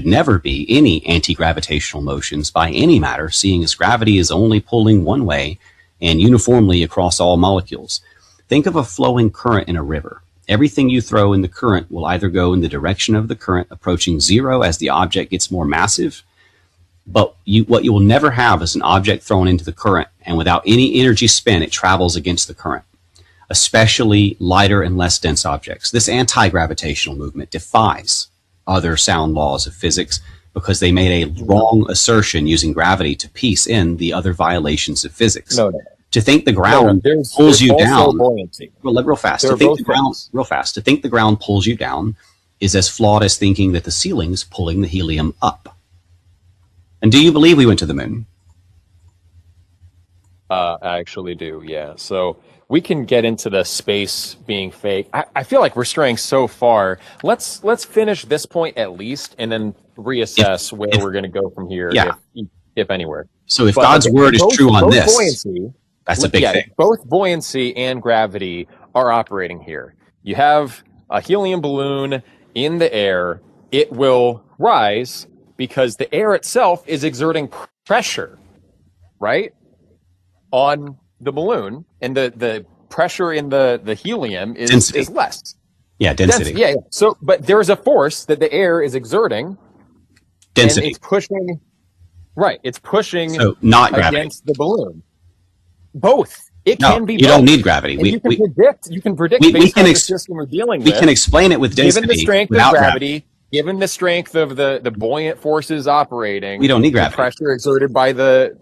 never be any anti-gravitational motions by any matter, seeing as gravity is only pulling one way and uniformly across all molecules. Think of a flowing current in a river. Everything you throw in the current will either go in the direction of the current approaching zero as the object gets more massive, but what you will never have is an object thrown into the current, and without any energy spent, it travels against the current, especially lighter and less dense objects. This anti-gravitational movement defies other sound laws of physics because they made a wrong assertion using gravity to piece in the other violations of physics. No. To think the ground pulls you down, buoyancy. real fast. To think the ground pulls you down is as flawed as thinking that the ceiling's pulling the helium up. And do you believe we went to the moon? I actually do, yeah. So we can get into the space being fake. I feel like we're straying so far. Let's finish this point at least, and then reassess where we're going to go from here, if anywhere. So if God's word is true on this, buoyancy, that's a big thing. Both buoyancy and gravity are operating here. You have a helium balloon in the air. It will rise because the air itself is exerting pressure, right, on the balloon, and the pressure in the helium is less. Yeah, density. Yeah. So, but there is a force that the air is exerting. Density. And it's pushing. Right. It's pushing. So not gravity against the balloon. Both. It can be. You both. don't need gravity. You can predict based on the system we're dealing with. We can explain it with density. Given the strength of gravity, given the strength of the buoyant forces operating, we don't need gravity. The pressure exerted by the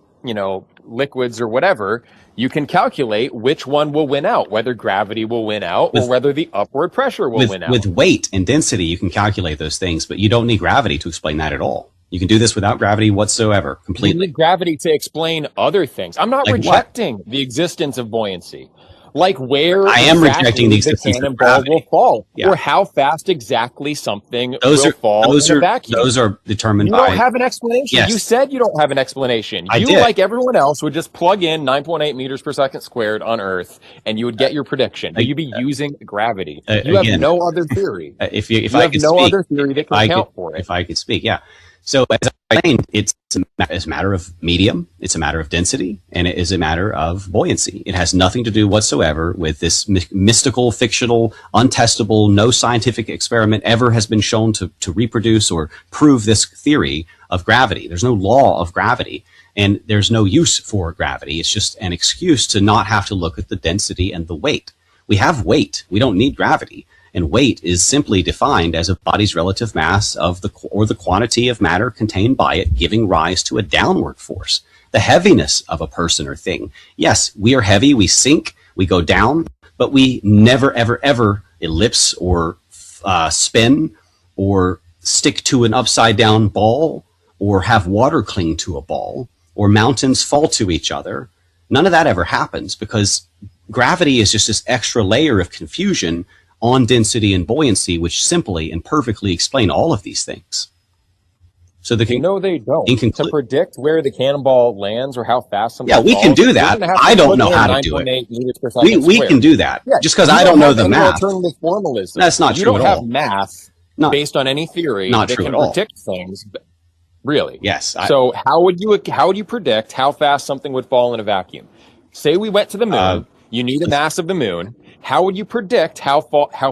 liquids or whatever, you can calculate which one will win out, whether gravity will win out or whether the upward pressure will win out. With weight and density, you can calculate those things, but you don't need gravity to explain that at all. You can do this without gravity whatsoever, completely. You need gravity to explain other things. I'm not rejecting the existence of buoyancy. Like where I am rejecting the existence of gravity will fall, or how fast exactly something will fall in a vacuum. Those are determined by... You don't have an explanation. Yes. You said you don't have an explanation. I you, did. like everyone else, would just plug in 9.8 meters per second squared on Earth, and you would get your prediction. You'd be using gravity. You have no other theory. If I could speak, other theory that can account for it. If I could speak, yeah. So as I explained, it's a matter of medium, it's a matter of density, and it is a matter of buoyancy. It has nothing to do whatsoever with this mystical, fictional, untestable, no scientific experiment ever has been shown to reproduce or prove this theory of gravity. There's no law of gravity, and there's no use for gravity. It's just an excuse to not have to look at the density and the weight. We have weight. We don't need gravity. And weight is simply defined as a body's relative mass of the quantity of matter contained by it, giving rise to a downward force. The heaviness of a person or thing. Yes, we are heavy, we sink, we go down, but we never, ever, ever ellipse or spin or stick to an upside down ball or have water cling to a ball or mountains fall to each other. None of that ever happens because gravity is just this extra layer of confusion on density and buoyancy, which simply and perfectly explain all of these things. So they don't. To predict where the cannonball lands or how fast something falls. Yeah, we can do that. I don't know how to do it. We can do that. Yeah, just because I don't know the math. Formalism. That's not true at all. You don't have math based on any theory that can predict things. Really? Yes. So how would you predict how fast something would fall in a vacuum? Say we went to the moon. You need a mass of the moon. How would you predict how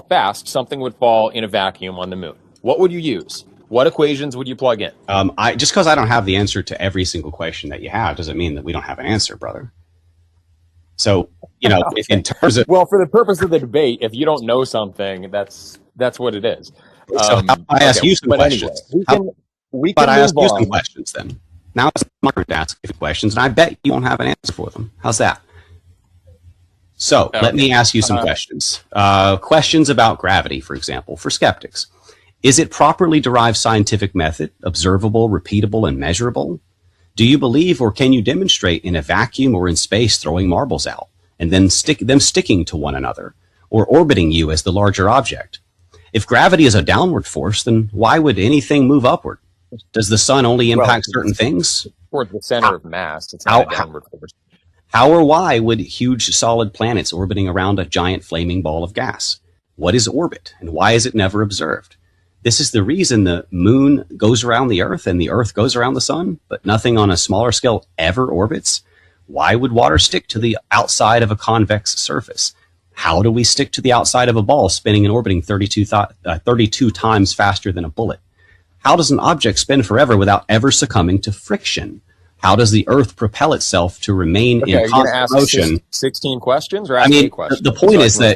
fast something would fall in a vacuum on the moon? What would you use? What equations would you plug in? Just because I don't have the answer to every single question that you have doesn't mean that we don't have an answer, brother. So, in terms of... Well, for the purpose of the debate, if you don't know something, that's what it is. So I ask you some questions. Anyway, I ask you some questions then. Now it's my turn to ask you questions, and I bet you won't have an answer for them. How's that? So let me ask you some questions. Questions about gravity, for example, for skeptics. Is it properly derived scientific method, observable, repeatable, and measurable? Do you believe or can you demonstrate in a vacuum or in space throwing marbles out and then sticking to one another or orbiting you as the larger object? If gravity is a downward force, then why would anything move upward? Does the sun only impact certain things? Towards the center of mass, it's not a downward force. How or why would huge solid planets orbiting around a giant flaming ball of gas? What is orbit and why is it never observed? This is the reason the moon goes around the earth and the earth goes around the sun, but nothing on a smaller scale ever orbits. Why would water stick to the outside of a convex surface? How do we stick to the outside of a ball spinning and orbiting 32 times faster than a bullet? How does an object spin forever without ever succumbing to friction? How does the Earth propel itself to remain in constant motion? 16 questions or ask 8 questions? The point is that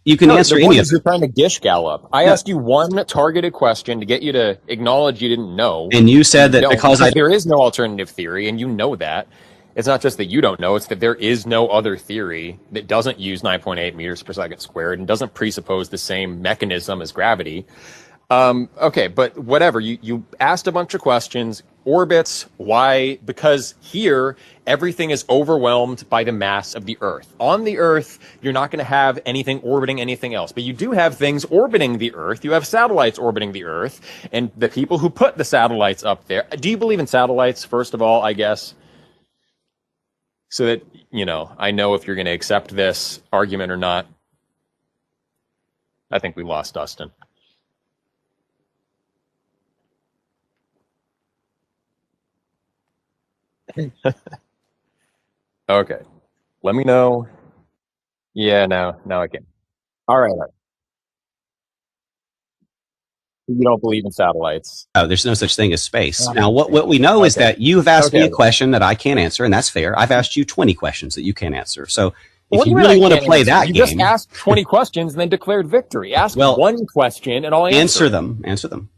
you can answer any of them. You're trying to gish gallop. I asked you one targeted question to get you to acknowledge you didn't know. And you said that because there is no alternative theory, and you know that. It's not just that you don't know, it's that there is no other theory that doesn't use 9.8 meters per second squared and doesn't presuppose the same mechanism as gravity. Okay, but whatever. You asked a bunch of questions. Orbits, why? Because here, everything is overwhelmed by the mass of the Earth. On the Earth, you're not going to have anything orbiting anything else. But you do have things orbiting the Earth. You have satellites orbiting the Earth. And the people who put the satellites up there... Do you believe in satellites, first of all, I guess? So that, I know if you're going to accept this argument or not. I think we lost Dustin. Okay. Let me know. Yeah, now I can. All right. You don't believe in satellites. Oh, there's no such thing as space. Now, what we know is that you've asked me a question that I can't answer, and that's fair. I've asked you 20 questions that you can't answer. So if you really want to play that game... You just asked 20 questions and then declared victory. Ask one question and I'll answer them. Answer them.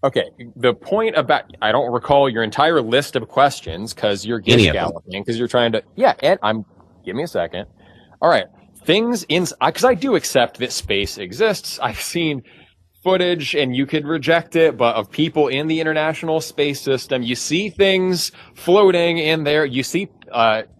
Okay, the point about... I don't recall your entire list of questions because you're gish-galloping, because you're trying to... Yeah, and give me a second. All right, things in... Because I do accept that space exists. I've seen footage, and you could reject it, but of people in the International Space System, you see things floating in there. You see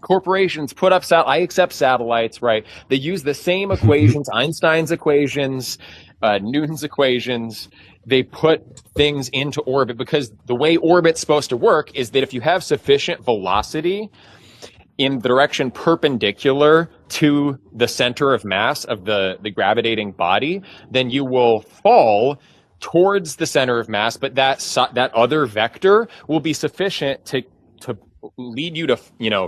corporations put up... I accept satellites, right? They use the same equations, Einstein's equations, Newton's equations. They put things into orbit because the way orbit's supposed to work is that if you have sufficient velocity in the direction perpendicular to the center of mass of the gravitating body, then you will fall towards the center of mass, but that other vector will be sufficient to lead you to,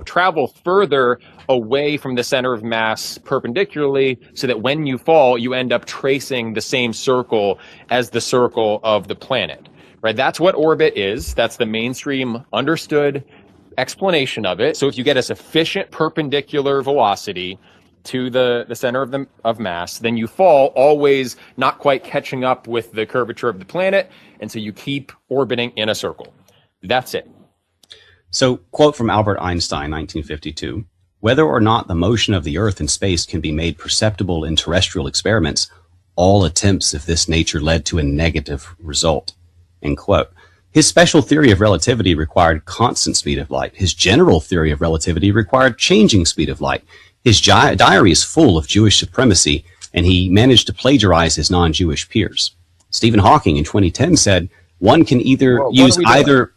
travel further away from the center of mass perpendicularly so that when you fall, you end up tracing the same circle as the circle of the planet, right? That's what orbit is. That's the mainstream understood explanation of it. So if you get a sufficient perpendicular velocity to the center of mass, then you fall, always not quite catching up with the curvature of the planet, and so you keep orbiting in a circle. That's it. So, quote from Albert Einstein, 1952, "Whether or not the motion of the Earth in space can be made perceptible in terrestrial experiments, all attempts of this nature led to a negative result." End quote. His special theory of relativity required constant speed of light. His general theory of relativity required changing speed of light. His diary is full of Jewish supremacy, and he managed to plagiarize his non-Jewish peers. Stephen Hawking in 2010 said, "One can either use either..."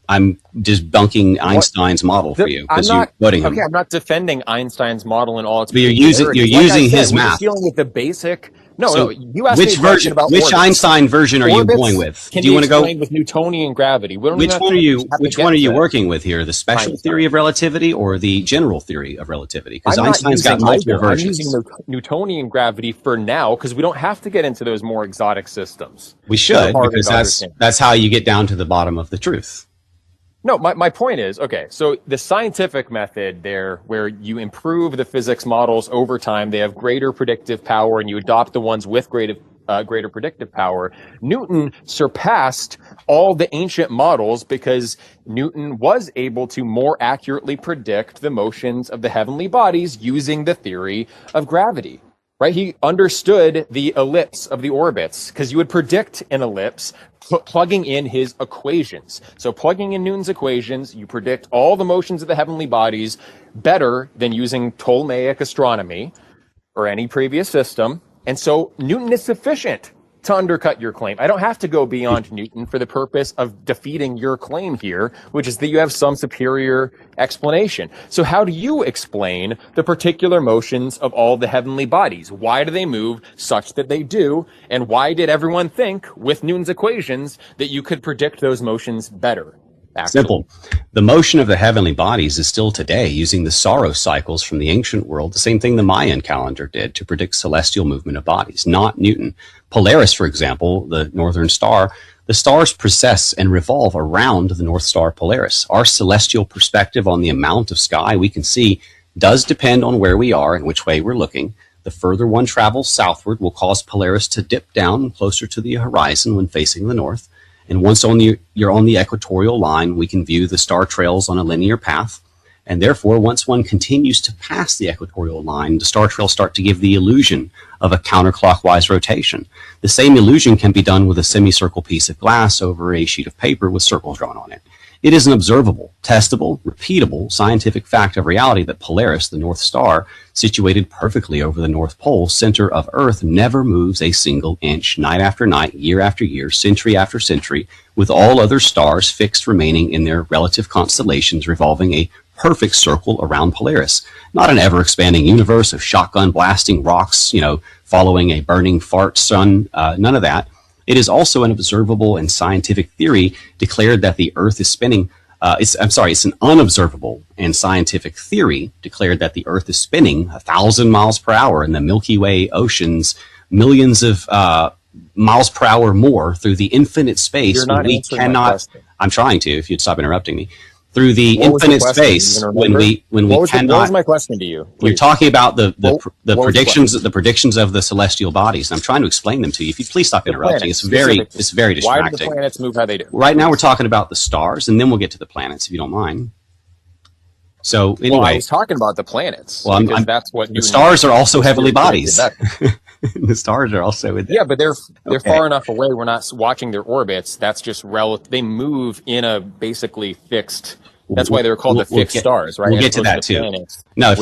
I'm debunking Einstein's model for you because you're quoting him. Okay, I'm not defending Einstein's model and all its. But you're using his math. We're dealing with the basic. No, So you asked me a question about which orbits. Einstein version are you going with? Can Do you want to go with Newtonian gravity? Which one are you working with here? The special theory of relativity or the general theory of relativity? Because Einstein's got multiple versions. I'm using Newtonian gravity for now because we don't have to get into those more exotic systems. We should, because that's how you get down to the bottom of the truth. No, my point is, okay, so the scientific method there, where you improve the physics models over time, they have greater predictive power, and you adopt the ones with greater predictive power. Newton surpassed all the ancient models because Newton was able to more accurately predict the motions of the heavenly bodies using the theory of gravity. Right? He understood the ellipse of the orbits because you would predict an ellipse plugging in his equations. So plugging in Newton's equations, you predict all the motions of the heavenly bodies better than using Ptolemaic astronomy or any previous system. And so Newton is sufficient to undercut your claim. I don't have to go beyond Newton for the purpose of defeating your claim here, which is that you have some superior explanation. So how do you explain the particular motions of all the heavenly bodies? Why do they move such that they do? And why did everyone think with Newton's equations that you could predict those motions better? Actually. Simple. The motion of the heavenly bodies is still today using the Saros cycles from the ancient world, the same thing the Mayan calendar did to predict celestial movement of bodies, not Newton. Polaris, for example, the northern star, the stars precess and revolve around the North Star Polaris. Our celestial perspective on the amount of sky we can see does depend on where we are and which way we're looking. The further one travels southward will cause Polaris to dip down closer to the horizon when facing the north. And once you're on the equatorial line, we can view the star trails on a linear path. And therefore, once one continues to pass the equatorial line, the star trails start to give the illusion of a counterclockwise rotation. The same illusion can be done with a semicircle piece of glass over a sheet of paper with circles drawn on it. It is an observable, testable, repeatable scientific fact of reality that Polaris, the North Star, situated perfectly over the North Pole, center of Earth, never moves a single inch, night after night, year after year, century after century, with all other stars fixed remaining in their relative constellations revolving a perfect circle around Polaris. Not an ever-expanding universe of shotgun blasting rocks, following a burning fart sun, none of that. It is also an observable and scientific theory declared that the Earth is spinning. It's an unobservable and scientific theory declared that the Earth is spinning 1,000 miles per hour in the Milky Way oceans, millions of miles per hour more through the infinite space. You're not we cannot. I'm trying to. If you'd stop interrupting me. Through the infinite space, when we cannot. What was my question to you? Please. You're talking about the predictions of the celestial bodies. I'm trying to explain them to you. If you please stop interrupting, it's very distracting. Why do the planets move how they do? Right now, we're talking about the stars, and then we'll get to the planets, if you don't mind. So anyway, I was talking about the planets. Well, that's what the stars are also heavenly bodies. The stars are also in there. Yeah, but they're far enough away. We're not watching their orbits. That's just they move in a basically fixed. That's why they're called the fixed stars, right? We'll get to that too. No, if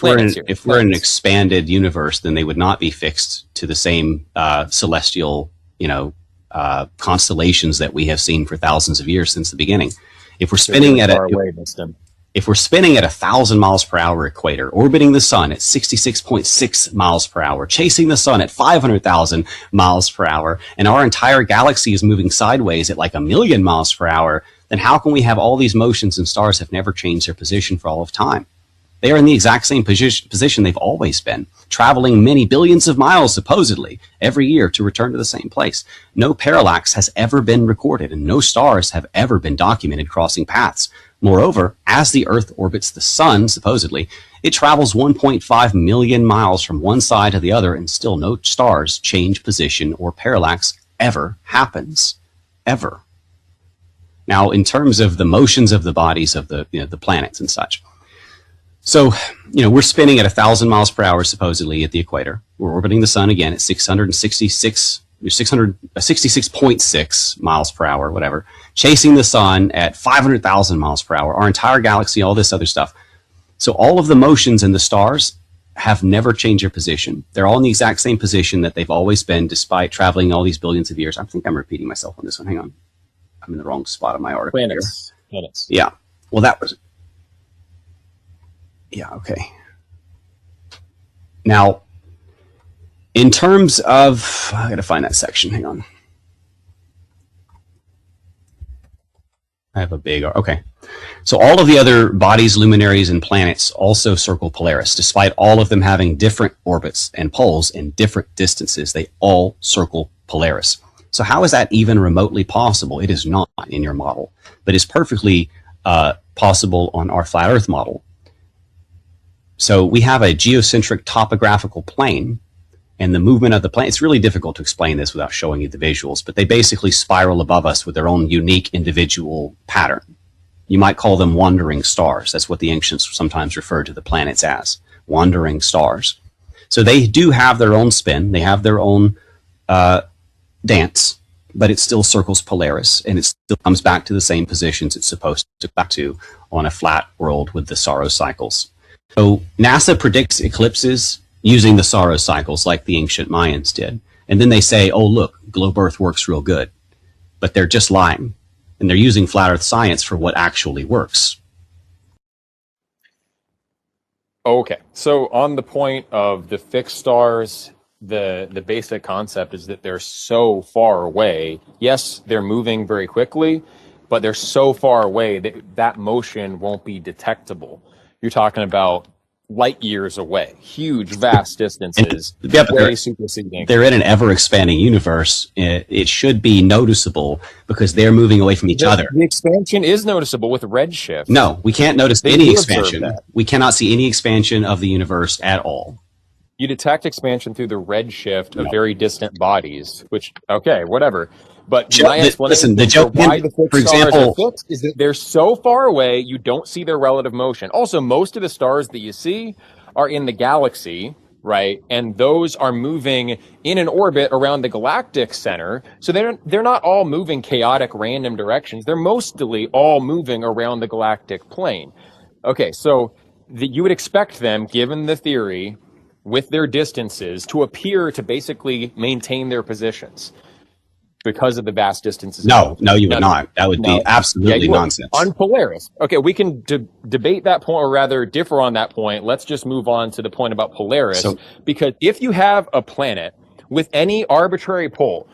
we're in an expanded universe, then they would not be fixed to the same celestial, constellations that we have seen for thousands of years since the beginning. If we're spinning at If we're spinning at 1,000 miles per hour equator, orbiting the sun at 66.6 miles per hour, chasing the sun at 500,000 miles per hour, and our entire galaxy is moving sideways at like 1,000,000 miles per hour, then how can we have all these motions and stars have never changed their position for all of time? They are in the exact same position they've always been, traveling many billions of miles, supposedly, every year to return to the same place. No parallax has ever been recorded, and no stars have ever been documented crossing paths. Moreover, as the Earth orbits the Sun, supposedly, it travels 1.5 million miles from one side to the other, and still no stars change position or parallax ever happens. Ever. Now, in terms of the motions of the bodies of the planets and such, so we're spinning at 1,000 miles per hour supposedly at the equator. We're orbiting the Sun again at 66.6 miles per hour, whatever, chasing the Sun at 500,000 miles per hour, our entire galaxy, all this other stuff. So all of the motions in the stars have never changed their position. They're all in the exact same position that they've always been, despite traveling all these billions of years. I think I'm repeating myself on this one. Hang on. I'm in the wrong spot of my article. Planets. Yeah. Well, that was... Yeah, okay. Now, in terms of... I gotta find that section. Hang on. I have a big... Okay. So all of the other bodies, luminaries, and planets also circle Polaris. Despite all of them having different orbits and poles and different distances, they all circle Polaris. So how is that even remotely possible? It is not in your model, but it's perfectly possible on our flat Earth model. So we have a geocentric topographical plane, and the movement of the plane, it's really difficult to explain this without showing you the visuals, but they basically spiral above us with their own unique individual pattern. You might call them wandering stars. That's what the ancients sometimes referred to the planets as, wandering stars. So they do have their own spin. They have their own dance, but it still circles Polaris, and it still comes back to the same positions it's supposed to go back to on a flat world with the Saros cycles. So NASA predicts eclipses using the Saros cycles like the ancient Mayans did. And then they say, oh, look, globe Earth works real good. But they're just lying. And they're using flat Earth science for what actually works. Okay. So on the point of the fixed stars, the basic concept is that they're so far away. Yes, they're moving very quickly, but they're so far away that that motion won't be detectable. You're talking about light years away, huge, vast distances, way superseding. They're in an ever-expanding universe. It should be noticeable because they're moving away from each other. The expansion is noticeable with redshift. No, we can't notice any expansion. We cannot see any expansion of the universe at all. You detect expansion through the redshift of very distant bodies, which, okay, whatever. But my explanation for why the fixed stars are fixed is that they're so far away, you don't see their relative motion. Also, most of the stars that you see are in the galaxy, right? And those are moving in an orbit around the galactic center. So they're not all moving chaotic random directions. They're mostly all moving around the galactic plane. Okay, so you would expect them, given the theory, with their distances, to appear to basically maintain their positions. Because of the vast distances. No, you would not. That would be absolutely nonsense. On Polaris. Okay, we can debate that point, or rather differ on that point. Let's just move on to the point about Polaris. Because if you have a planet with any arbitrary pole,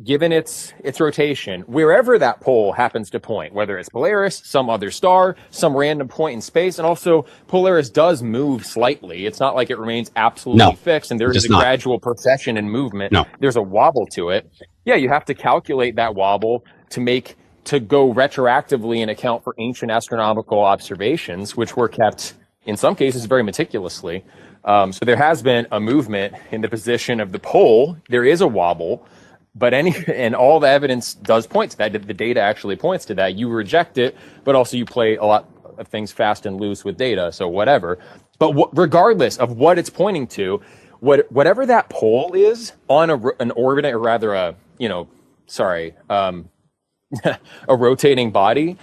given its rotation, wherever that pole happens to point, whether it's Polaris, some other star, some random point in space, and also Polaris does move slightly. It's not like it remains absolutely fixed, and there is a gradual precession and movement. There's a wobble to it. Yeah, you have to calculate that wobble to go retroactively and account for ancient astronomical observations, which were kept, in some cases, very meticulously. So there has been a movement in the position of the pole. There is a wobble. But and all the evidence does point to that. The data actually points to that. You reject it, but also you play a lot of things fast and loose with data, so whatever. But regardless of what it's pointing to, whatever that pole is on an orbit, or rather a rotating body,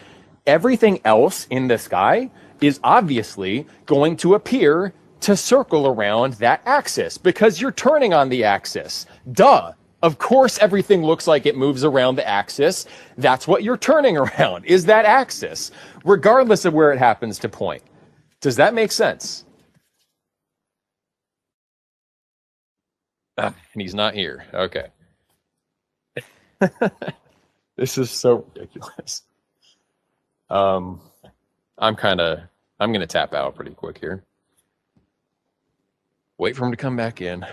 everything else in the sky is obviously going to appear to circle around that axis because you're turning on the axis. Duh. Of course, everything looks like it moves around the axis. That's what you're turning around, is that axis, regardless of where it happens to point. Does that make sense? And he's not here. Okay. This is so ridiculous. I'm going to tap out pretty quick here. Wait for him to come back in.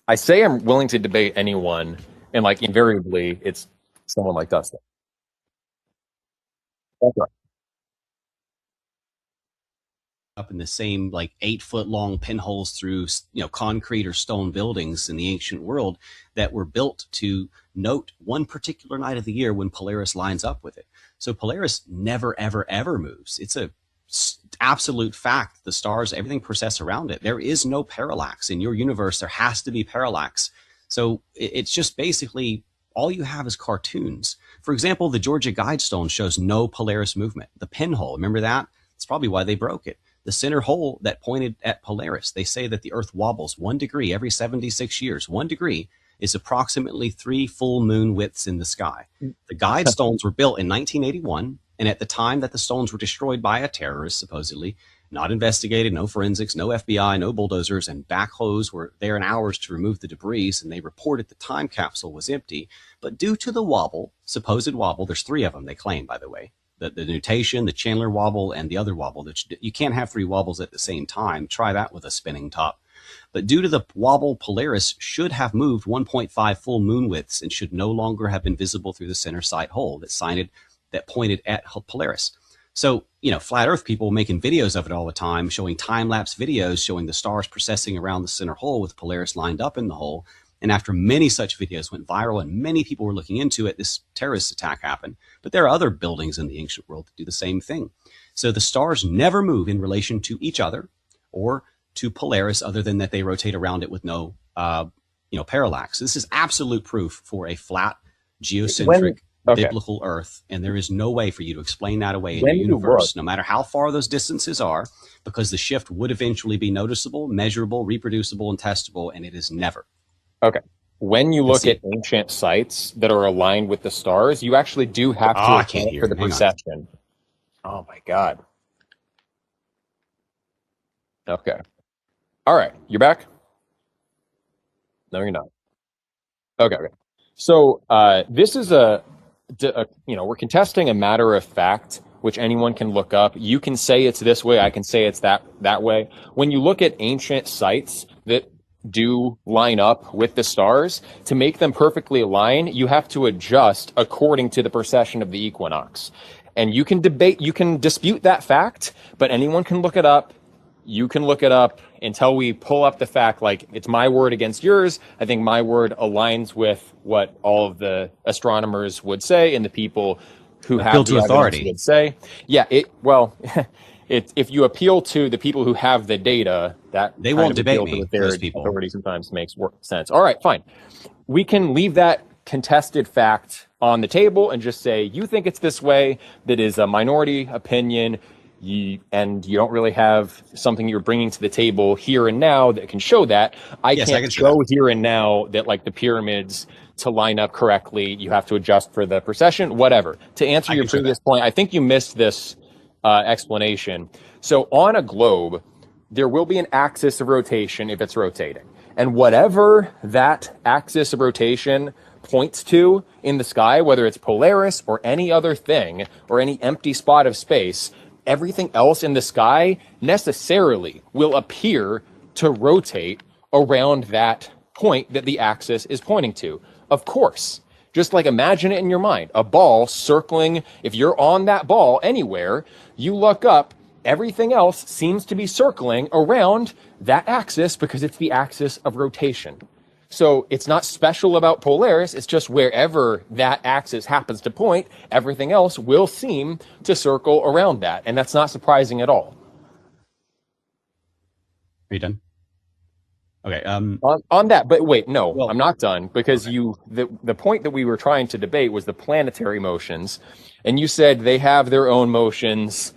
I say I'm willing to debate anyone, and invariably, it's someone like Dustin. That's right. Up in the same like 8-foot long pinholes through concrete or stone buildings in the ancient world that were built to note one particular night of the year when Polaris lines up with it. So Polaris never ever ever moves. It's a absolute fact. The stars, everything process around it. There is no parallax in your universe. There has to be parallax. So it's just basically all you have is cartoons. For example, the Georgia Guidestone shows no Polaris movement. The pinhole, remember that? That's probably why they broke it. The center hole that pointed at Polaris, they say that the Earth wobbles 1 degree every 76 years. 1 degree is approximately 3 full moon widths in the sky. The Guidestones were built in 1981, and at the time that the stones were destroyed by a terrorist, supposedly, not investigated, no forensics, no FBI, no bulldozers, and backhoes were there in hours to remove the debris, and they reported the time capsule was empty. But due to the wobble, supposed wobble, there's 3 of them, they claim, by the way, the nutation, the Chandler wobble, and the other wobble. You can't have 3 wobbles at the same time. Try that with a spinning top. But due to the wobble, Polaris should have moved 1.5 full moon widths and should no longer have been visible through the center sight hole that pointed at Polaris. So, flat Earth people making videos of it all the time, showing time-lapse videos showing the stars processing around the center hole with Polaris lined up in the hole. And after many such videos went viral and many people were looking into it, this terrorist attack happened. But there are other buildings in the ancient world that do the same thing. So the stars never move in relation to each other or to Polaris, other than that they rotate around it with no, parallax. This is absolute proof for a flat, geocentric, biblical Earth, and there is no way for you to explain that away in the universe, no matter how far those distances are, because the shift would eventually be noticeable, measurable, reproducible, and testable, and it is never. Okay. When you look at ancient sites that are aligned with the stars, you actually do have to account for the perception. Oh my God. Okay. All right. You're back? No, you're not. Okay. So this is we're contesting a matter of fact, which anyone can look up. You can say it's this way. I can say it's that way. When you look at ancient sites that do line up with the stars, to make them perfectly align, you have to adjust according to the precession of the equinox. And you can dispute that fact, but anyone can look it up. You can look it up until we pull up the fact, like it's my word against yours. I think my word aligns with what all of the astronomers would say and the people who have the authority would say. Yeah, if you appeal to the people who have the data, that they won't debate me. Those people. Authority sometimes makes sense. All right, fine. We can leave that contested fact on the table and just say, you think it's this way. That is a minority opinion. And you don't really have something you're bringing to the table here and now that can show that. I can't show here and now that like the pyramids, to line up correctly, you have to adjust for the precession, whatever. To answer your previous point, I think you missed this explanation. So on a globe, there will be an axis of rotation if it's rotating. And whatever that axis of rotation points to in the sky, whether it's Polaris or any other thing or any empty spot of space, everything else in the sky necessarily will appear to rotate around that point that the axis is pointing to. Of course, just like imagine it in your mind, a ball circling. If you're on that ball anywhere, you look up, everything else seems to be circling around that axis because it's the axis of rotation. So it's not special about Polaris. It's just wherever that axis happens to point, everything else will seem to circle around that. And that's not surprising at all. Are you done? Okay. On that, but wait, no, well, I'm not done because the point that we were trying to debate was the planetary motions. And you said they have their own motions.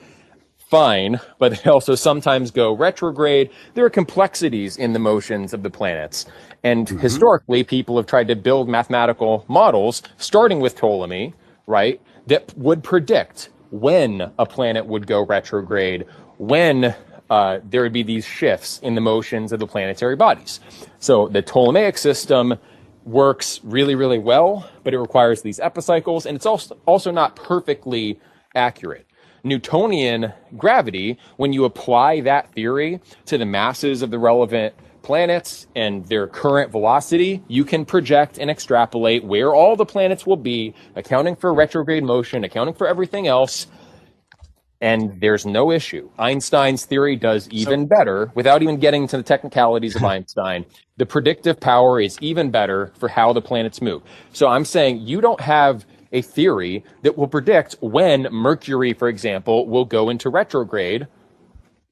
Fine, but they also sometimes go retrograde. There are complexities in the motions of the planets. And historically, people have tried to build mathematical models, starting with Ptolemy, right, that would predict when a planet would go retrograde, when there would be these shifts in the motions of the planetary bodies. So the Ptolemaic system works really, really well, but it requires these epicycles, and it's also not perfectly accurate. Newtonian gravity, when you apply that theory to the masses of the relevant planets and their current velocity, you can project and extrapolate where all the planets will be, accounting for retrograde motion, accounting for everything else. and there's no issue. Einstein's theory does even better, without even getting to the technicalities of Einstein. The predictive power is even better for how the planets move. So I'm saying you don't have a theory that will predict when Mercury, for example, will go into retrograde.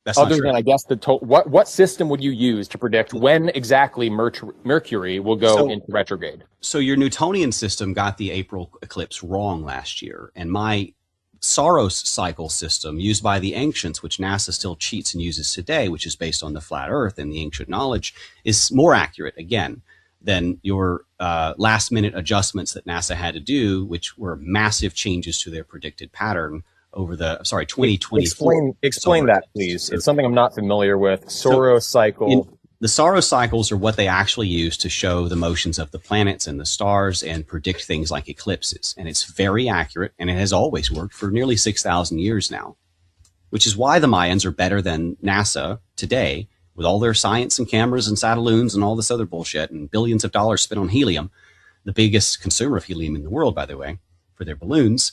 That's other than, I guess, what system would you use to predict when exactly Mercury will go into retrograde? So your Newtonian system got the April eclipse wrong last year, and my Saros cycle system used by the ancients, which NASA still cheats and uses today, which is based on the flat Earth and the ancient knowledge, is more accurate, again, than your last minute adjustments that NASA had to do, which were massive changes to their predicted pattern over the 2024. Explain that, please. It's something I'm not familiar with. Saros cycle. The Saros cycles are what they actually use to show the motions of the planets and the stars and predict things like eclipses. And it's very accurate, and it has always worked for nearly 6,000 years now, which is why the Mayans are better than NASA today, with all their science and cameras and satelloons and all this other bullshit and billions of dollars spent on helium, the biggest consumer of helium in the world, by the way, for their balloons.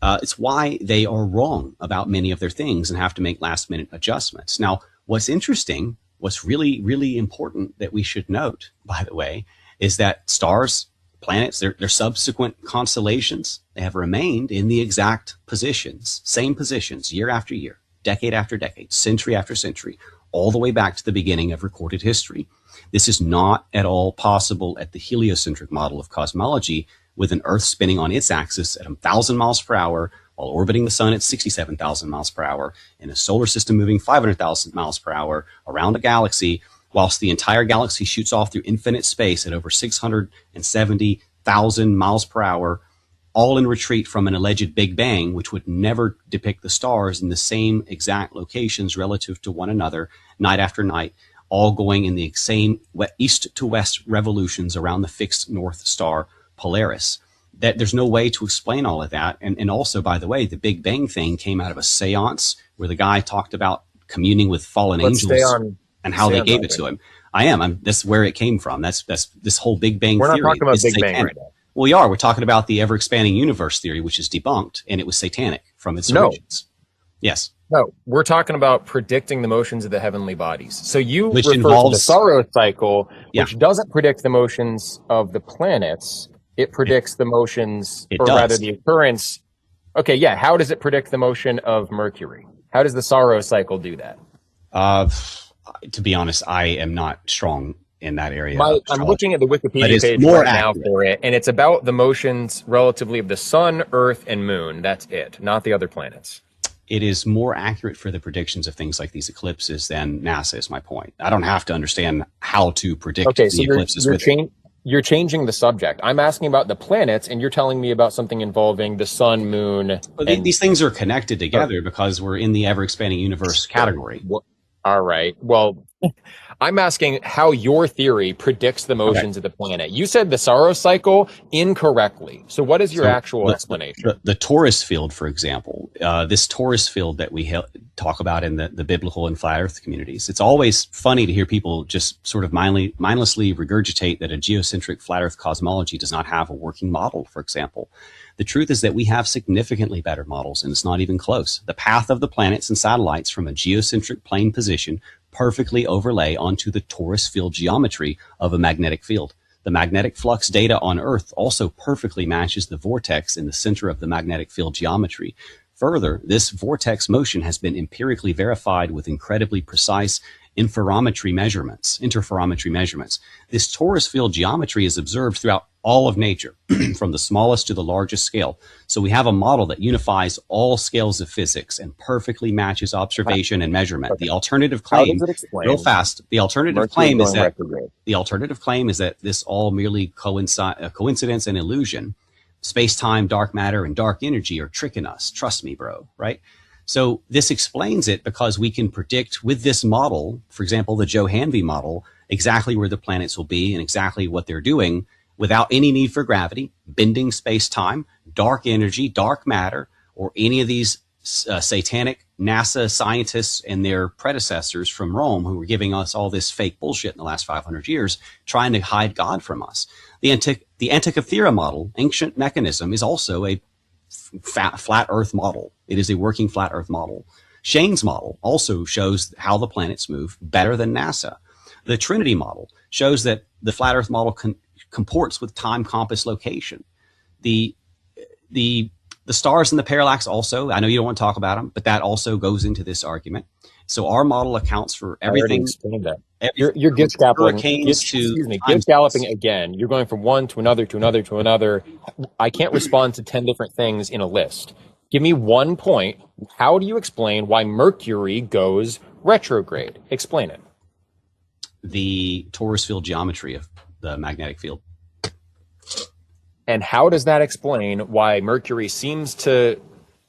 It's why they are wrong about many of their things and have to make last-minute adjustments. Now, what's interesting, what's really, really important that we should note, by the way, is that stars, planets, their subsequent constellations, they have remained in the exact positions, same positions, year after year, decade after decade, century after century, all the way back to the beginning of recorded history. This is not at all possible at the heliocentric model of cosmology, with an Earth spinning on its axis at 1,000 miles per hour, while orbiting the sun at 67,000 miles per hour, in a solar system moving 500,000 miles per hour around a galaxy, whilst the entire galaxy shoots off through infinite space at over 670,000 miles per hour, all in retreat from an alleged Big Bang, which would never depict the stars in the same exact locations relative to one another, night after night, all going in the same east to west revolutions around the fixed North Star Polaris. That there's no way to explain all of that. And also, by the way, the Big Bang thing came out of a seance where the guy talked about communing with fallen angels and how they gave it to him. That's where it came from. That's this whole Big Bang theory. We're not talking about Big Bang right now. Well, we are. We're talking about the ever-expanding universe theory, which is debunked, and it was satanic from its origins. Yes. No, we're talking about predicting the motions of the heavenly bodies. So you refer to the Saros cycle, which doesn't predict the motions of the planets. It predicts the motions, rather the occurrence. Okay, yeah. How does it predict the motion of Mercury? How does the Saros cycle do that? To be honest, I am not strong in that area. I'm looking at the Wikipedia page right now for it, and it's about the motions relatively of the sun, Earth, and Moon. That's it, not the other planets. It is more accurate for the predictions of things like these eclipses than NASA, is my point. I don't have to understand how to predict the eclipses with it. You're changing the subject. I'm asking about the planets, and you're telling me about something involving the sun, moon. These things are connected together because we're in the ever-expanding universe category. All right. Well, I'm asking how your theory predicts the motions of the planet. You said the Saros cycle incorrectly. So what is your actual explanation? The torus field, for example, this torus field that we talk about in the biblical and flat earth communities. It's always funny to hear people just sort of mindlessly regurgitate that a geocentric flat earth cosmology does not have a working model, for example. The truth is that we have significantly better models, and it's not even close. The path of the planets and satellites from a geocentric plane position perfectly overlay onto the torus field geometry of a magnetic field. The magnetic flux data on Earth also perfectly matches the vortex in the center of the magnetic field geometry. Further, this vortex motion has been empirically verified with incredibly precise interferometry measurements. This torus field geometry is observed throughout all of nature, from the smallest to the largest scale. So we have a model that unifies all scales of physics and perfectly matches observation and measurement. The alternative claim, real fast, the alternative claim is that this all merely coincidence and illusion. Space-time, dark matter, and dark energy are tricking us. Trust me, bro, right? So this explains it because we can predict with this model, for example, the Joe Hanvey model, exactly where the planets will be and exactly what they're doing without any need for gravity, bending space-time, dark energy, dark matter, or any of these satanic NASA scientists and their predecessors from Rome who were giving us all this fake bullshit in the last 500 years, trying to hide God from us. The Antikythera model, ancient mechanism, is also a flat Earth model. It is a working flat Earth model. Shane's model also shows how the planets move better than NASA. The Trinity model shows that the flat Earth model comports with time compass location. The stars and the parallax also, I know you don't want to talk about them, but that also goes into this argument. So our model accounts for everything. I already explained that. You're gift galloping. Gift galloping again. You're going from one to another to another to another. I can't respond to 10 different things in a list. Give me one point. How do you explain why Mercury goes retrograde? Explain it. The torus field geometry of the magnetic field. And how does that explain why Mercury seems to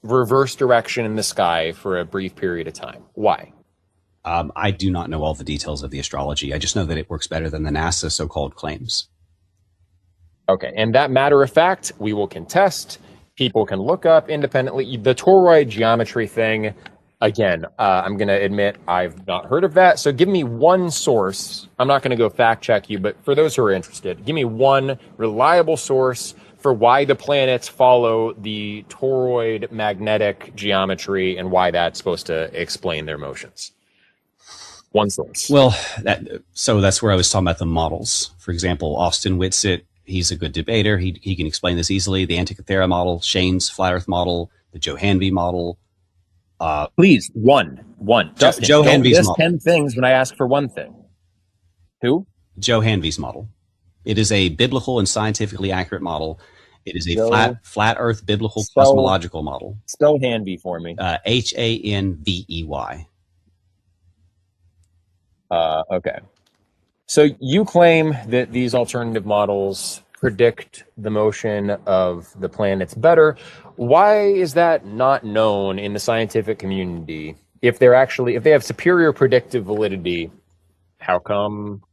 reverse direction in the sky for a brief period of time? Why? I do not know all the details of the astrology. I just know that it works better than the NASA so-called claims. Okay, and that matter of fact, we will contest. People can look up independently. The toroid geometry thing, again, I'm going to admit I've not heard of that. So give me one source. I'm not going to go fact check you, but for those who are interested, give me one reliable source for why the planets follow the toroid magnetic geometry and why that's supposed to explain their motions. One source. Well, that's where I was talking about the models. For example, Austin Whitsitt, he's a good debater. He can explain this easily. The Antikythera model, Shane's flat Earth model, the Joe Hanvey model. Please, one. Dustin, Joe Hanvey's list model. 10 things when I ask for one thing. Who? Joe Hanvey's model. It is a biblical and scientifically accurate model. It is a flat Earth biblical cosmological model. Spell Hanvey for me. Hanvey. Okay. So you claim that these alternative models predict the motion of the planets better. Why is that not known in the scientific community? If they have superior predictive validity, how come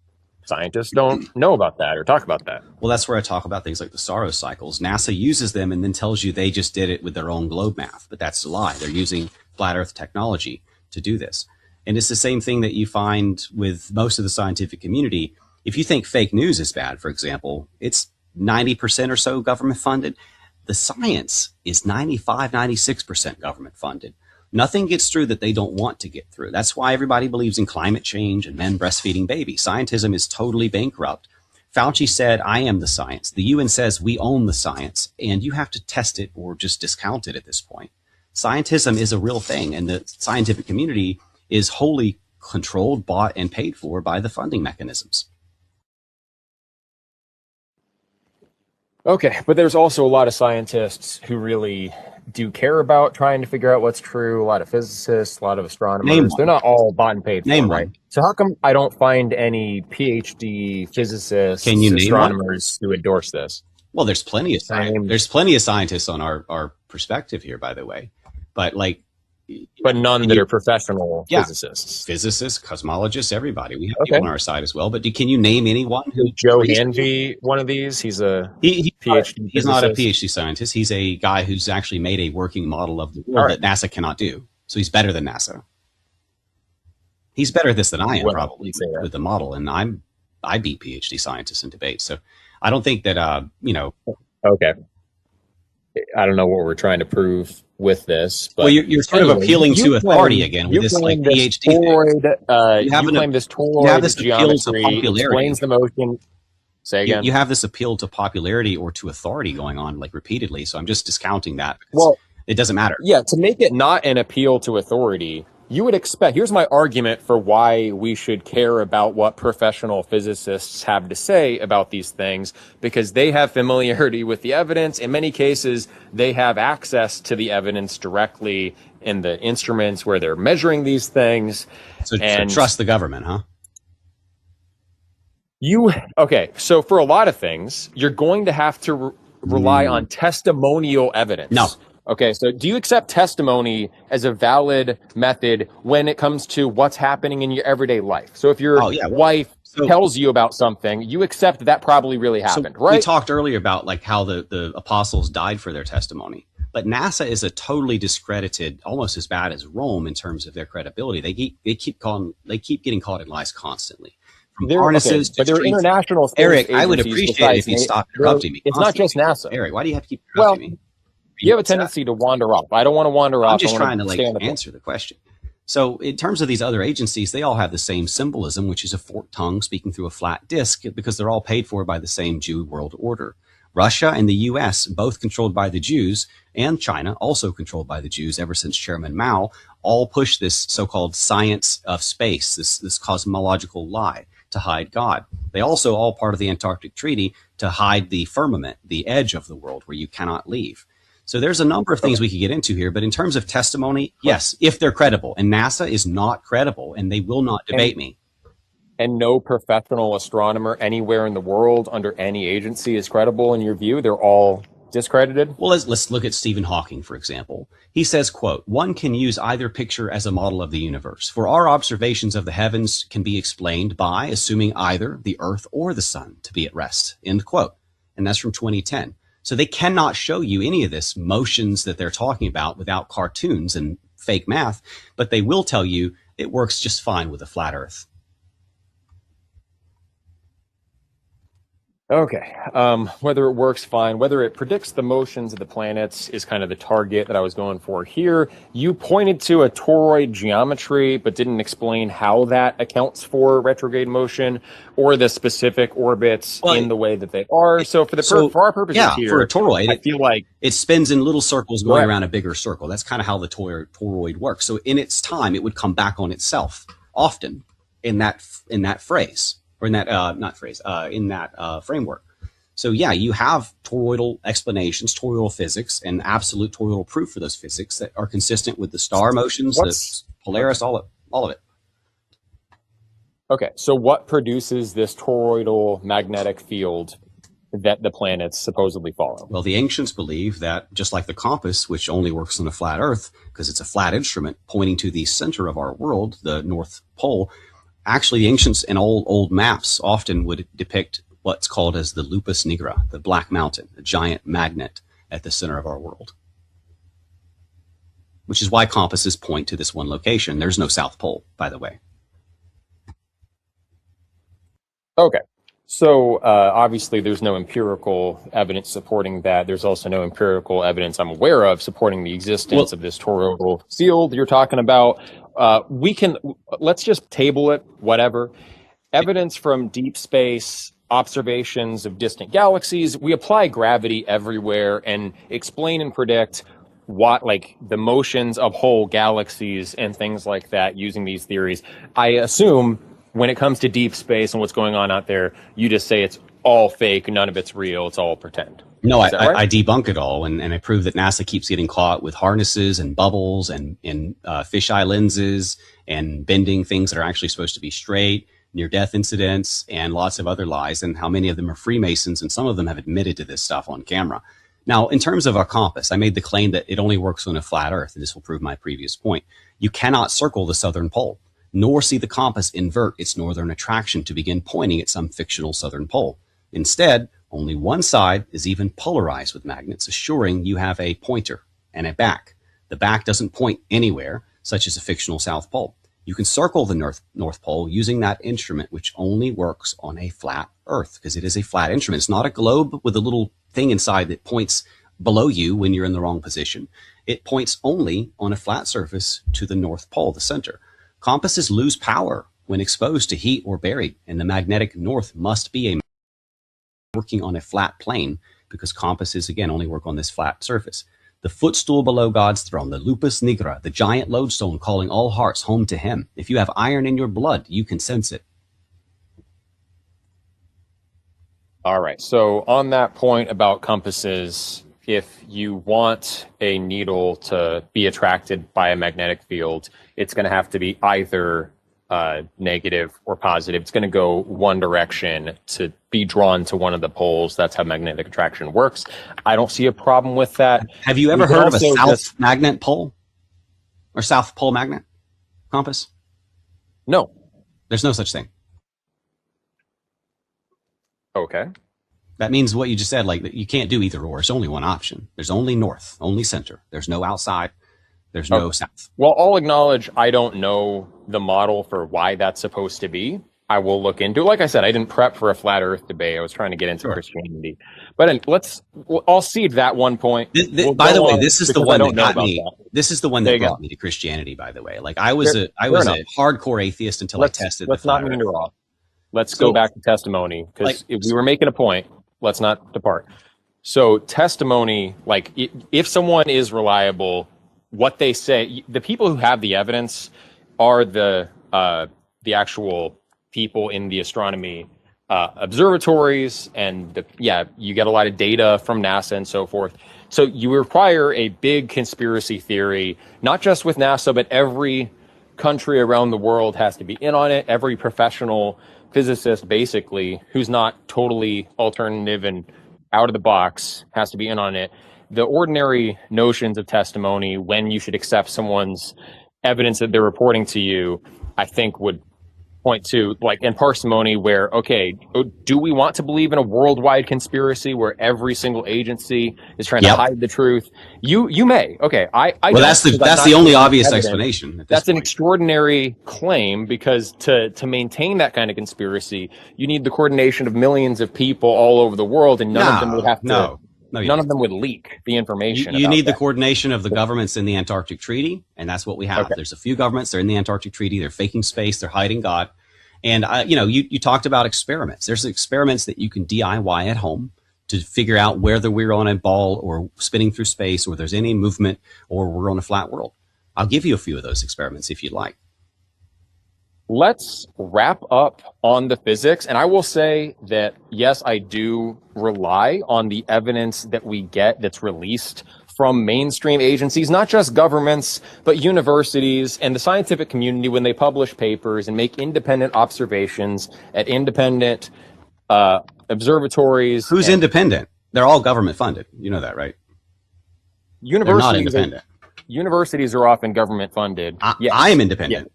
scientists don't know about that or talk about that? Well, that's where I talk about things like the Saros cycles. NASA uses them and then tells you they just did it with their own globe math, but that's a lie. They're using flat Earth technology to do this. And it's the same thing that you find with most of the scientific community. If you think fake news is bad, for example, it's 90% or so government funded. The science is 95, 96% government funded. Nothing gets through that they don't want to get through. That's why everybody believes in climate change and men breastfeeding babies. Scientism is totally bankrupt. Fauci said, I am the science. The UN says we own the science, and you have to test it or just discount it at this point. Scientism is a real thing, and the scientific community is wholly controlled, bought, and paid for by the funding mechanisms. Okay, but there's also a lot of scientists who really do care about trying to figure out what's true. A lot of physicists, a lot of astronomers. They're not all bought and paid for, right? So how come I don't find any PhD physicists, astronomers who endorse this? Well, there's plenty of scientists on our perspective here, by the way, but none that are professional physicists. Physicists, cosmologists, everybody. We have people on our side as well. But can you name anyone? Joe Hanvey, one of these? He's a PhD. He's not a PhD scientist. He's a guy who's actually made a working model of the world that NASA cannot do. So he's better than NASA. He's better at this than I am, probably, with the model. And I beat PhD scientists in debate. So I don't think that, Okay. I don't know what we're trying to prove with this. But you're sort of appealing to authority again with this PhD thing. You have this appeal to popularity. Explains the motion. Say again. You have this appeal to popularity or to authority going on repeatedly. So I'm just discounting that. Well, it doesn't matter. Yeah, to make it not an appeal to authority, you would expect. Here's my argument for why we should care about what professional physicists have to say about these things, because they have familiarity with the evidence. In many cases, they have access to the evidence directly in the instruments where they're measuring these things. So trust the government, huh? So for a lot of things, you're going to have to rely on testimonial evidence. No. Okay, so do you accept testimony as a valid method when it comes to what's happening in your everyday life? So if your wife tells you about something, you accept that probably really happened, right? We talked earlier about how the apostles died for their testimony. But NASA is a totally discredited, almost as bad as Rome in terms of their credibility. They keep getting caught in lies constantly. From harnesses to they're international. Eric, I would appreciate it if you stopped interrupting me. It's not just NASA. Eric, why do you have to keep interrupting me? You have a tendency to wander off. I don't want to wander off. I'm just trying to stay on the answer the question. So in terms of these other agencies, they all have the same symbolism, which is a forked tongue speaking through a flat disc, because they're all paid for by the same Jew world order. Russia and the US, both controlled by the Jews, and China, also controlled by the Jews ever since Chairman Mao, all push this so-called science of space, this cosmological lie to hide God. They also all part of the Antarctic Treaty to hide the firmament, the edge of the world where you cannot leave. So there's a number of things we could get into here, but in terms of testimony, yes, if they're credible. And NASA is not credible, and they will not debate me. And no professional astronomer anywhere in the world under any agency is credible in your view? They're all discredited? Well, let's look at Stephen Hawking, for example. He says, quote, "One can use either picture as a model of the universe, for our observations of the heavens can be explained by assuming either the Earth or the Sun to be at rest," end quote. And that's from 2010. So they cannot show you any of this motions that they're talking about without cartoons and fake math, but they will tell you it works just fine with a flat Earth. Okay. Whether it works fine, whether it predicts the motions of the planets is kind of the target that I was going for here. You pointed to a toroid geometry, but didn't explain how that accounts for retrograde motion or the specific orbits in the way that they are. So for our purposes here, for a toroid, I feel like it spins in little circles going around a bigger circle. That's kind of how the toroid works. So in its time, it would come back on itself often in that phrase. Or in that, in that framework. So yeah, you have toroidal explanations, toroidal physics, and absolute toroidal proof for those physics that are consistent with the star motions, the Polaris, all of it. Okay, so what produces this toroidal magnetic field that the planets supposedly follow? Well, the ancients believe that just like the compass, which only works on a flat Earth because it's a flat instrument pointing to the center of our world, the North Pole. Actually, the ancients and old maps often would depict what's called as the Lupus Nigra, the Black Mountain, a giant magnet at the center of our world. Which is why compasses point to this one location. There's no South Pole, by the way. Okay. So obviously there's no empirical evidence supporting that. There's also no empirical evidence I'm aware of supporting the existence of this toroidal field you're talking about. Let's just table it, whatever. Evidence from deep space, observations of distant galaxies. We apply gravity everywhere and explain and predict the motions of whole galaxies and things like that using these theories. I assume when it comes to deep space and what's going on out there, you just say it's all fake, none of it's real, it's all pretend. No, I debunk it all, and I prove that NASA keeps getting caught with harnesses and bubbles and fisheye lenses and bending things that are actually supposed to be straight, near-death incidents, and lots of other lies, and how many of them are Freemasons, and some of them have admitted to this stuff on camera. Now, in terms of our compass, I made the claim that it only works on a flat Earth, and this will prove my previous point. You cannot circle the southern pole, nor see the compass invert its northern attraction to begin pointing at some fictional southern pole. Instead, only one side is even polarized with magnets, assuring you have a pointer and a back. The back doesn't point anywhere, such as a fictional South Pole. You can circle the North Pole using that instrument, which only works on a flat Earth, because it is a flat instrument. It's not a globe with a little thing inside that points below you when you're in the wrong position. It points only on a flat surface to the North Pole, the center. Compasses lose power when exposed to heat or buried, and the magnetic north must be a working on a flat plane, because compasses, again, only work on this flat surface. The footstool below God's throne, the Lupus Nigra, the giant lodestone calling all hearts home to him. If you have iron in your blood, you can sense it. All right. So on that point about compasses, if you want a needle to be attracted by a magnetic field, it's going to have to be either negative or positive. It's going to go one direction to be drawn to one of the poles. That's how magnetic attraction works. I don't see a problem with that. Have you ever heard of a south magnet pole or South Pole magnet compass? No. There's no such thing. Okay. That means what you just said, like you can't do either or. It's only one option. There's only north, only center. There's no outside. There's no south. Well, I'll acknowledge I don't know the model for why that's supposed to be. I will look into it. Like I said, I didn't prep for a flat Earth debate. I was trying to get into Sure. Christianity, but I'll cede that one point. By the way, this is the one that got me. That. This is the one that brought me to Christianity. By the way, like I was a hardcore atheist until I tested. Let's not mean off. Let's go back to testimony, because if we were making a point, let's not depart. So testimony, like if someone is reliable, what they say, the people who have the evidence are the actual people in the astronomy observatories, and you get a lot of data from NASA and so forth. So you require a big conspiracy theory, not just with NASA, but every country around the world has to be in on it. Every professional physicist, basically, who's not totally alternative and out of the box, has to be in on it. The ordinary notions of testimony, when you should accept someone's evidence that they're reporting to you, I think would point to, like, in parsimony, where, okay, do we want to believe in a worldwide conspiracy where every single agency is trying to hide the truth? You may. Okay, that's the only obvious explanation. That's an extraordinary claim, because to maintain that kind of conspiracy, you need the coordination of millions of people all over the world, and none of them would have to. None of them would leak the information. You need the coordination of the governments in the Antarctic Treaty, and that's what we have. Okay. There's a few governments, they're in the Antarctic Treaty, they're faking space, they're hiding God. And, you talked about experiments. There's experiments that you can DIY at home to figure out whether we're on a ball or spinning through space, or there's any movement, or we're on a flat world. I'll give you a few of those experiments if you'd like. Let's wrap up on the physics. And I will say that, yes, I do rely on the evidence that we get that's released from mainstream agencies, not just governments, but universities and the scientific community, when they publish papers and make independent observations at independent observatories. Who's independent? They're all government funded. You know that, right? They're not independent. Universities are often government funded. Yes. I am independent. Yeah.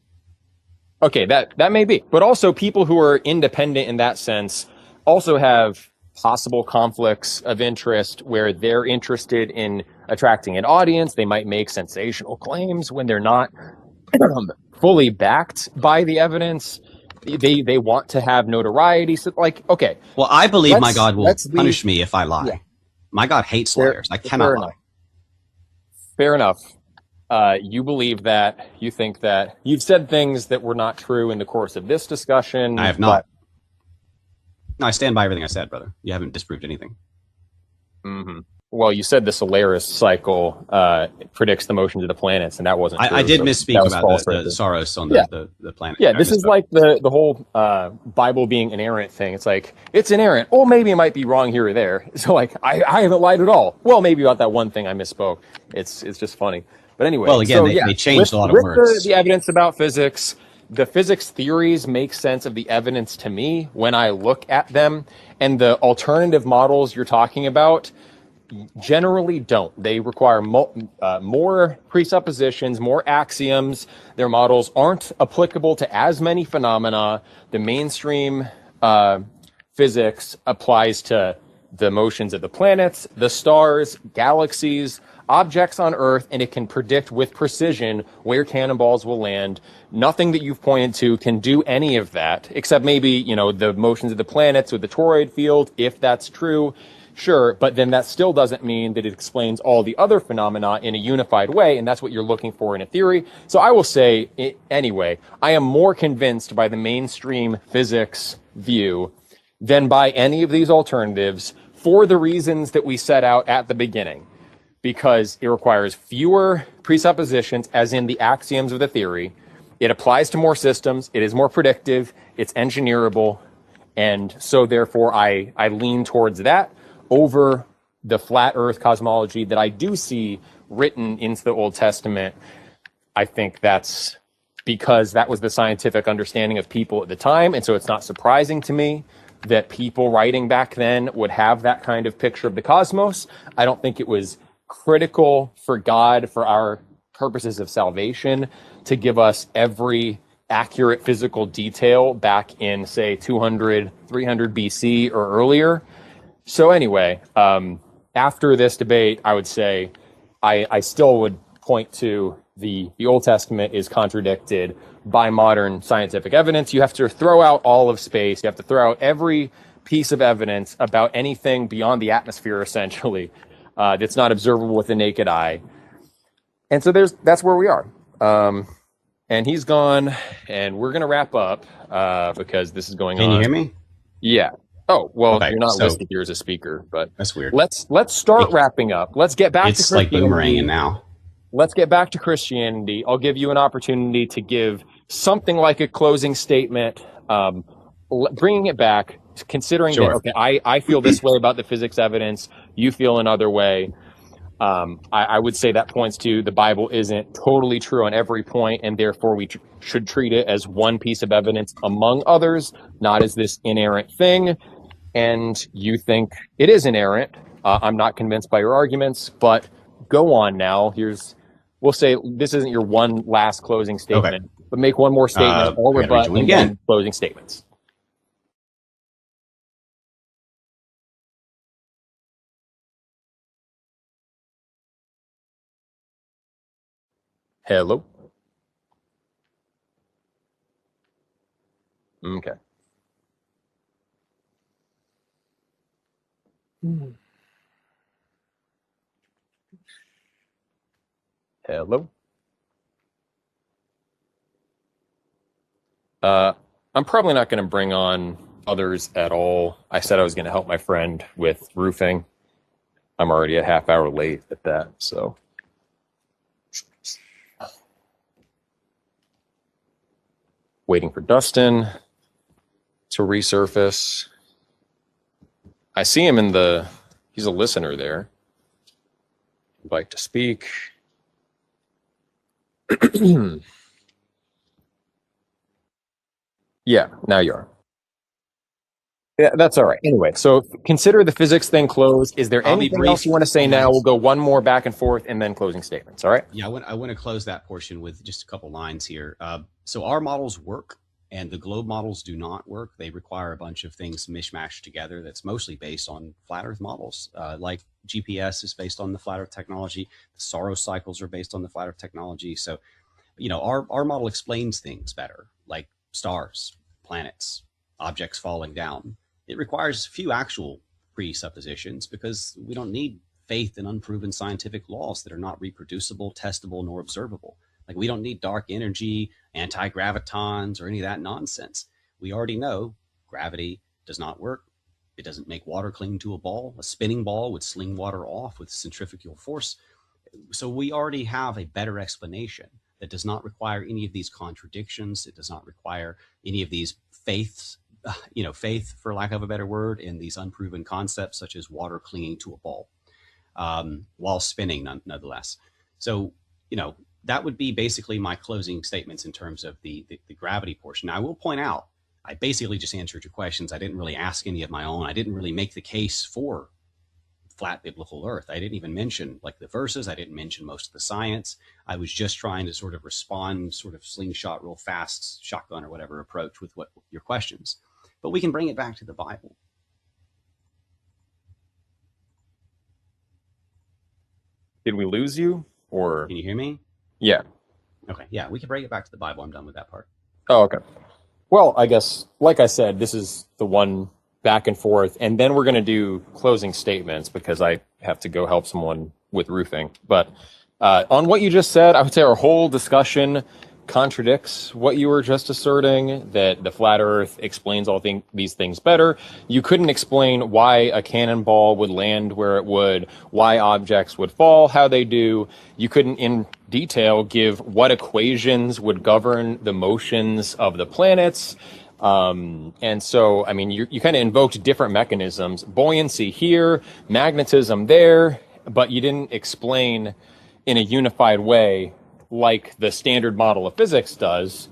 Okay, that may be. But also, people who are independent in that sense also have possible conflicts of interest where they're interested in attracting an audience. They might make sensational claims when they're not fully backed by the evidence. They want to have notoriety. So, like, okay. Well, I believe my God will punish me if I lie. Yeah. My God hates liars. I cannot lie. Fair enough. You believe that. You think that. You've said things that were not true in the course of this discussion. I have not. No, I stand by everything I said, brother. You haven't disproved anything. Mm-hmm. Well, you said the Solaris cycle predicts the motions of the planets, and that wasn't true. I did misspeak about the Saros on the planet. Yeah, this is like the whole Bible being inerrant thing. It's like, it's inerrant. Well, maybe it might be wrong here or there. So, like, I haven't lied at all. Well, maybe about that one thing I misspoke. It's just funny. But anyway. Well, again, they changed a lot of words. The evidence about physics, the physics theories make sense of the evidence to me when I look at them, and the alternative models you're talking about generally don't. They require more presuppositions, more axioms. Their models aren't applicable to as many phenomena. The mainstream physics applies to the motions of the planets, the stars, galaxies, objects on Earth, and it can predict with precision where cannonballs will land. Nothing that you've pointed to can do any of that, except maybe, the motions of the planets with the toroid field, if that's true. Sure, but then that still doesn't mean that it explains all the other phenomena in a unified way, and that's what you're looking for in a theory. So I will say, anyway, I am more convinced by the mainstream physics view than by any of these alternatives, for the reasons that we set out at the beginning. Because it requires fewer presuppositions, as in the axioms of the theory. It applies to more systems. It is more predictive. It's engineerable. And so therefore I lean towards that over the flat earth cosmology that I do see written into the Old Testament. I think that's because that was the scientific understanding of people at the time. And so it's not surprising to me that people writing back then would have that kind of picture of the cosmos. I don't think it was critical for God, for our purposes of salvation, to give us every accurate physical detail back in, say, 200, 300 BC or earlier. So anyway, after this debate, I would say I still would point to the Old Testament is contradicted by modern scientific evidence. You have to throw out all of space. You have to throw out every piece of evidence about anything beyond the atmosphere, essentially, that's not observable with the naked eye. And so that's where we are. And he's gone, and we're going to wrap up because this is going on. Can you hear me? Yeah. Oh, well, Okay, you're not so- listed here as a speaker, but That's weird. let's start wrapping up. Let's get back to It's like Christianity. boomeranging now. Let's get back to Christianity. I'll give you an opportunity to give something like a closing statement, bringing it back, considering Sure. that, okay, I feel this way about the physics evidence, you feel another way. I would say that points to the Bible isn't totally true on every point, and therefore we should treat it as one piece of evidence among others, not as this inerrant thing. And you think it is inerrant. I'm not convinced by your arguments, but go on now. We'll say this isn't your one last closing statement, but make one more statement, all I gotta rebut, rejoin and again. then closing statements. Hello? Okay. Hello? I'm probably not going to bring on others at all. I said I was going to help my friend with roofing. I'm already a half hour late at that, so. Waiting for Dustin to resurface. I see him he's a listener there. Invite to speak. Yeah, now you are. Yeah, that's all right. Anyway, so consider the physics thing closed. Is there I'll be anything brief else you want to say on now? that. We'll go one more back and forth and then closing statements. All right? Yeah, I want to close that portion with just a couple lines here. So our models work, and the globe models do not work. They require a bunch of things mishmashed together that's mostly based on flat Earth models. Like GPS is based on the flat Earth technology. The Saros cycles are based on the flat Earth technology. So, our model explains things better, like stars, planets, objects falling down. It requires few actual presuppositions because we don't need faith in unproven scientific laws that are not reproducible, testable, nor observable. Like we don't need dark energy, anti-gravitons, or any of that nonsense. We already know gravity does not work. It doesn't make water cling to a ball. A spinning ball would sling water off with centrifugal force. So we already have a better explanation that does not require any of these contradictions. It does not require any of these faith, for lack of a better word, in these unproven concepts such as water clinging to a ball while spinning, nonetheless. So, that would be basically my closing statements in terms of the gravity portion. Now, I will point out, I basically just answered your questions. I didn't really ask any of my own. I didn't really make the case for flat biblical earth. I didn't even mention like the verses. I didn't mention most of the science. I was just trying to sort of respond, sort of slingshot real fast, shotgun or whatever approach with what your questions. But we can bring it back to the Bible. Did we lose you? Or Can you hear me? yeah. Okay. Yeah, we can bring it back to the Bible. I'm done with that part. Oh, okay. Well, I guess, like I said, this is the one back and forth, and then we're going to do closing statements because I have to go help someone with roofing. But on what you just said, I would say our whole discussion contradicts what you were just asserting, that the flat earth explains these things better. You couldn't explain why a cannonball would land where it would, why objects would fall how they do. You couldn't in detail give what equations would govern the motions of the planets. And so, I mean, you kind of invoked different mechanisms, buoyancy here, magnetism there, but you didn't explain in a unified way like the standard model of physics does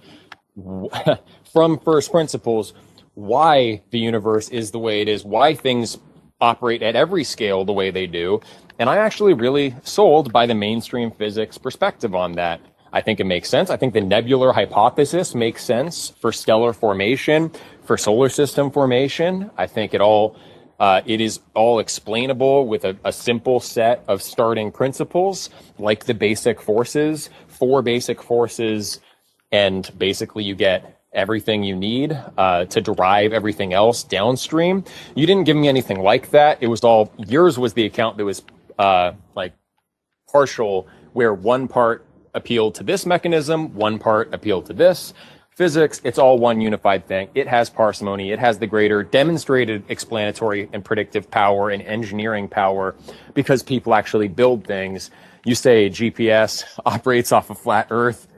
from first principles why the universe is the way it is, why things operate at every scale the way they do. And I'm actually really sold by the mainstream physics perspective on that. I think it makes sense. I think the nebular hypothesis makes sense for stellar formation, for solar system formation. I think it all It is all explainable with a simple set of starting principles, like the basic forces, 4 basic forces, and basically you get everything you need to derive everything else downstream. You didn't give me anything like that. It was all, yours was the account that was like partial, where one part appealed to this mechanism, one part appealed to this. Physics, it's all one unified thing. It has parsimony. It has the greater demonstrated explanatory and predictive power and engineering power because people actually build things. You say GPS operates off of flat Earth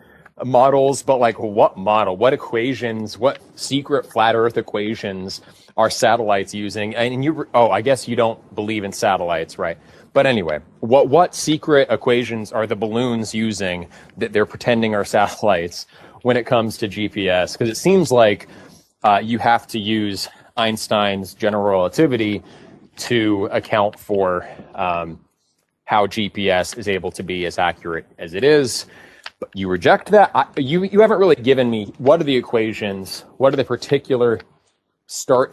models, but like what model, what equations, what secret flat Earth equations are satellites using? And I guess you don't believe in satellites, right? But anyway, what secret equations are the balloons using that they're pretending are satellites when it comes to GPS? Because it seems like you have to use Einstein's general relativity to account for how GPS is able to be as accurate as it is. But you reject that. You haven't really given me what are the equations, what are the particular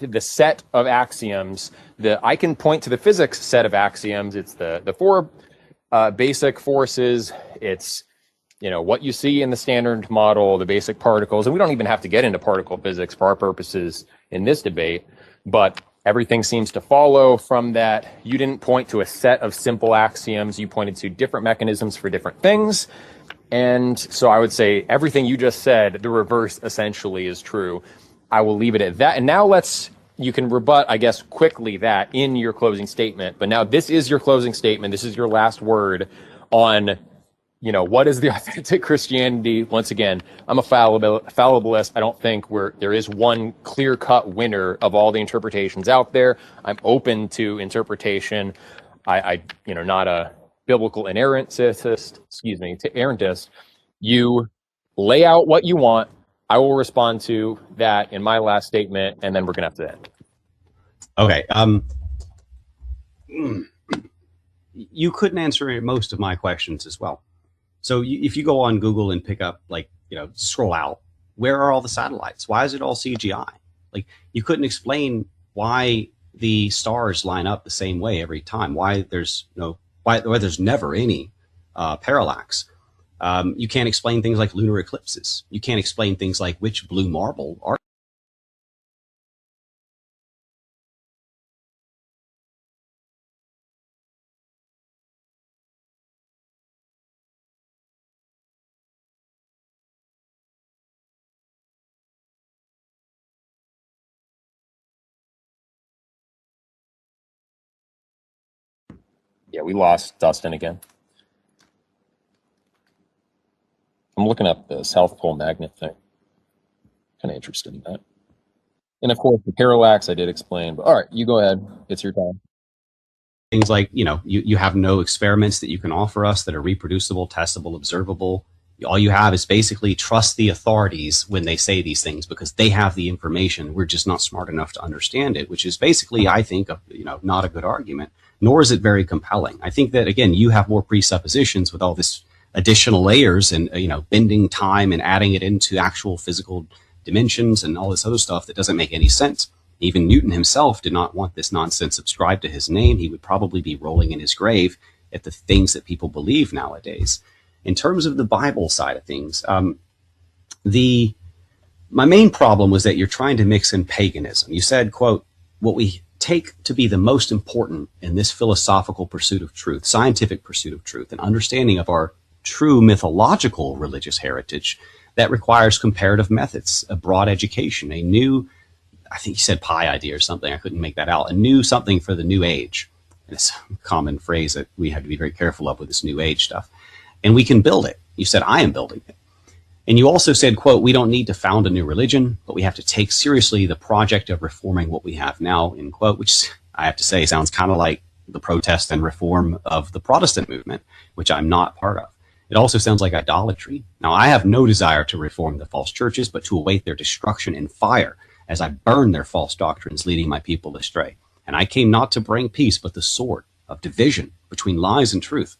the set of axioms that I can point to the physics set of axioms. It's the 4 basic forces. It's, what you see in the standard model, the basic particles, and we don't even have to get into particle physics for our purposes in this debate, but everything seems to follow from that. You didn't point to a set of simple axioms. You pointed to different mechanisms for different things. And so I would say everything you just said, the reverse essentially is true. I will leave it at that. And now you can rebut, I guess, quickly that in your closing statement. But now this is your closing statement. This is your last word on, what is the authentic Christianity? Once again, I'm a fallibilist. I don't think there is one clear-cut winner of all the interpretations out there. I'm open to interpretation. I not a biblical inerrantist, You lay out what you want. I will respond to that in my last statement, and then we're going to have to end. Okay. You couldn't answer most of my questions as well. So if you go on Google and pick up, scroll out, where are all the satellites? Why is it all CGI? You couldn't explain why the stars line up the same way every time, why there's never any parallax. You can't explain things like lunar eclipses. You can't explain things like which blue marble are. Yeah, we lost Dustin again. I'm looking up the South Pole magnet thing. Kind of interested in that. And of course, the parallax I did explain. But all right, you go ahead. It's your time. Things like, you have no experiments that you can offer us that are reproducible, testable, observable. All you have is basically trust the authorities when they say these things because they have the information. We're just not smart enough to understand it, which is basically, I think, not a good argument, nor is it very compelling. I think that, again, you have more presuppositions with all this additional layers and, bending time and adding it into actual physical dimensions and all this other stuff that doesn't make any sense. Even Newton himself did not want this nonsense subscribed to his name. He would probably be rolling in his grave at the things that people believe nowadays. In terms of the Bible side of things, my main problem was that you're trying to mix in paganism. You said, quote, what we take to be the most important in this philosophical pursuit of truth, scientific pursuit of truth, and understanding of our true mythological religious heritage that requires comparative methods, a broad education, a new, I think you said pie idea or something. I couldn't make that out. A new something for the new age. It's a common phrase that we have to be very careful of with this new age stuff. And we can build it. You said, I am building it. And you also said, quote, we don't need to found a new religion, but we have to take seriously the project of reforming what we have now, end quote, which I have to say sounds kind of like the protest and reform of the Protestant movement, which I'm not part of. It also sounds like idolatry. Now, I have no desire to reform the false churches, but to await their destruction in fire as I burn their false doctrines, leading my people astray. And I came not to bring peace, but the sword of division between lies and truth.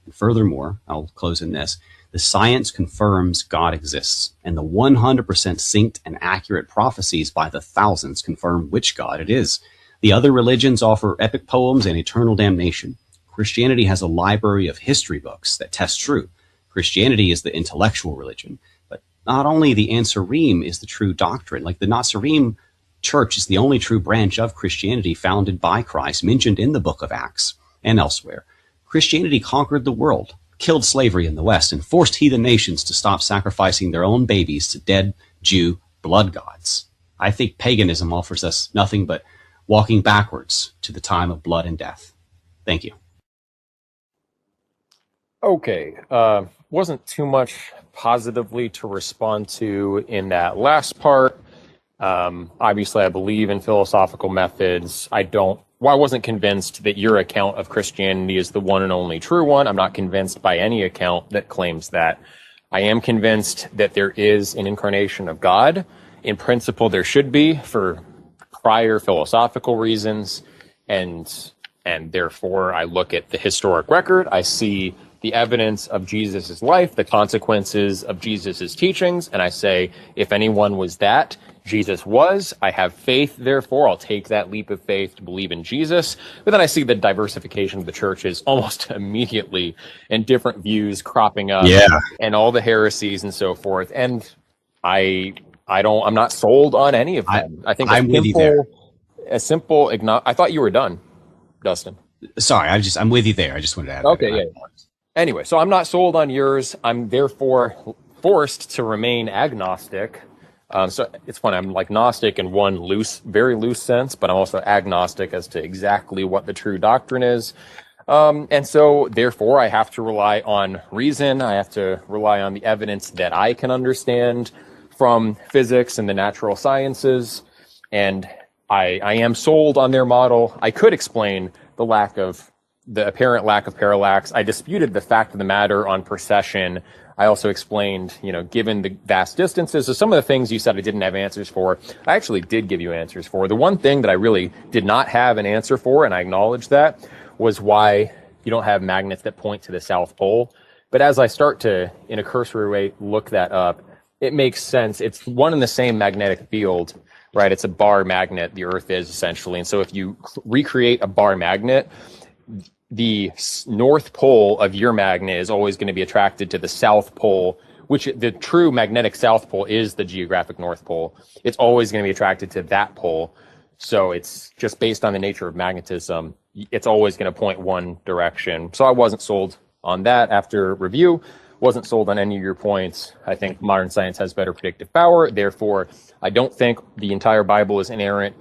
And furthermore, I'll close in this, the science confirms God exists, and the 100% synced and accurate prophecies by the thousands confirm which God it is. The other religions offer epic poems and eternal damnation. Christianity has a library of history books that test truth. Christianity is the intellectual religion. But not only the Ansarim is the true doctrine, like the Nazarene Church is the only true branch of Christianity founded by Christ, mentioned in the book of Acts and elsewhere. Christianity conquered the world, killed slavery in the West, and forced heathen nations to stop sacrificing their own babies to dead Jew blood gods. I think paganism offers us nothing but walking backwards to the time of blood and death. Thank you. Okay. Wasn't too much positively to respond to in that last part. Obviously, I believe in philosophical methods. I wasn't convinced that your account of Christianity is the one and only true one. I'm not convinced by any account that claims that. I am convinced that there is an incarnation of God. In principle, there should be for prior philosophical reasons. And therefore, I look at the historic record. I see the evidence of Jesus' life, the consequences of Jesus' teachings. And I say, if anyone was that, Jesus was. I have faith, therefore I'll take that leap of faith to believe in Jesus. But then I see the diversification of the churches almost immediately and different views cropping up, and all the heresies and so forth. And I'm not sold on any of them. I think I'm with you there. I thought you were done, Dustin. Sorry, I'm with you there. I just wanted to add. Okay, yeah. Anyway, so I'm not sold on yours. I'm therefore forced to remain agnostic. So it's funny, I'm like Gnostic in one very loose sense, but I'm also agnostic as to exactly what the true doctrine is. And so therefore I have to rely on reason. I have to rely on the evidence that I can understand from physics and the natural sciences. And I am sold on their model. I could explain the apparent lack of parallax. I disputed the fact of the matter on precession. I also explained, given the vast distances, so some of the things you said I didn't have answers for, I actually did give you answers for. The one thing that I really did not have an answer for, and I acknowledge that, was why you don't have magnets that point to the South Pole. But as I start to, in a cursory way, look that up, it makes sense. It's one and the same magnetic field, right? It's a bar magnet, the Earth is essentially. And so if you recreate a bar magnet, the North Pole of your magnet is always going to be attracted to the South Pole, which the true magnetic South Pole is the geographic North Pole. It's always going to be attracted to that pole. So it's just based on the nature of magnetism. It's always going to point one direction. So I wasn't sold on that after review. Wasn't sold on any of your points. I think modern science has better predictive power. Therefore, I don't think the entire Bible is inerrant.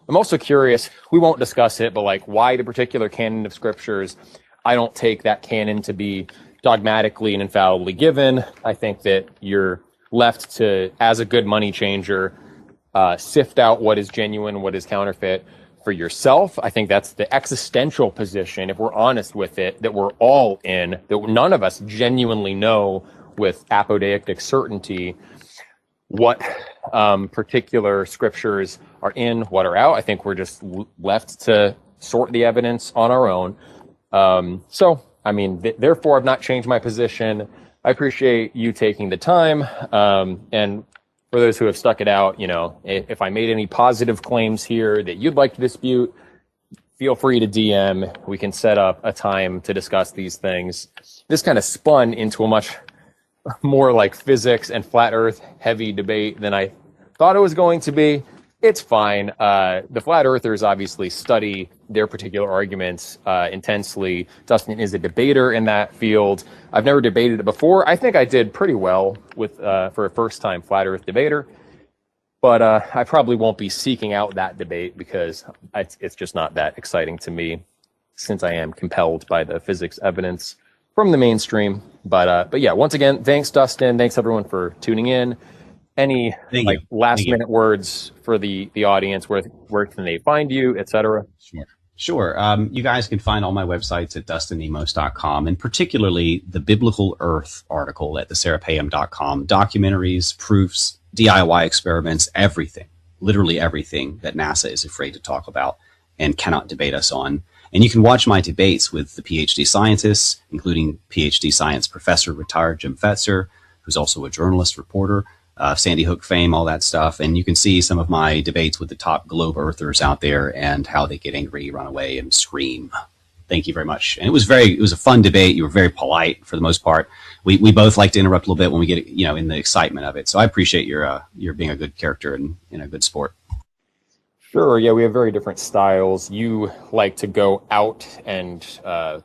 I'm also curious, we won't discuss it, but why the particular canon of scriptures, I don't take that canon to be dogmatically and infallibly given. I think that you're left to, as a good money changer, sift out what is genuine, what is counterfeit for yourself. I think that's the existential position, if we're honest with it, that we're all in, that none of us genuinely know with apodeictic certainty what particular scriptures are in, what are out. I think we're just left to sort the evidence on our own. Therefore, I've not changed my position. I appreciate you taking the time. And for those who have stuck it out, if I made any positive claims here that you'd like to dispute, feel free to DM. We can set up a time to discuss these things. This kind of spun into a much more like physics and flat earth heavy debate than I thought it was going to be. It's fine. The flat earthers obviously study their particular arguments intensely. Dustin is a debater in that field. I've never debated it before. I think I did pretty well with for a first-time flat earth debater, but I probably won't be seeking out that debate because it's just not that exciting to me, since I am compelled by the physics evidence from the mainstream. But yeah, once again, thanks, Dustin. Thanks everyone for tuning in. Any last minute words for the audience? Where can they find you, etc.? Sure. You guys can find all my websites at dustinnemos.com, and particularly the Biblical Earth article at theserapeum.com. Documentaries, proofs, DIY experiments, everything, literally everything that NASA is afraid to talk about and cannot debate us on. And you can watch my debates with the PhD scientists, including PhD science professor retired Jim Fetzer, who's also a journalist reporter. Sandy Hook fame, all that stuff. And you can see some of my debates with the top globe earthers out there and how they get angry, run away, and scream. Thank you very much. And it was a fun debate. You were very polite for the most part. We both like to interrupt a little bit when we get, in the excitement of it. So I appreciate your being a good character and a good sport. Sure. Yeah, we have very different styles. You like to go out and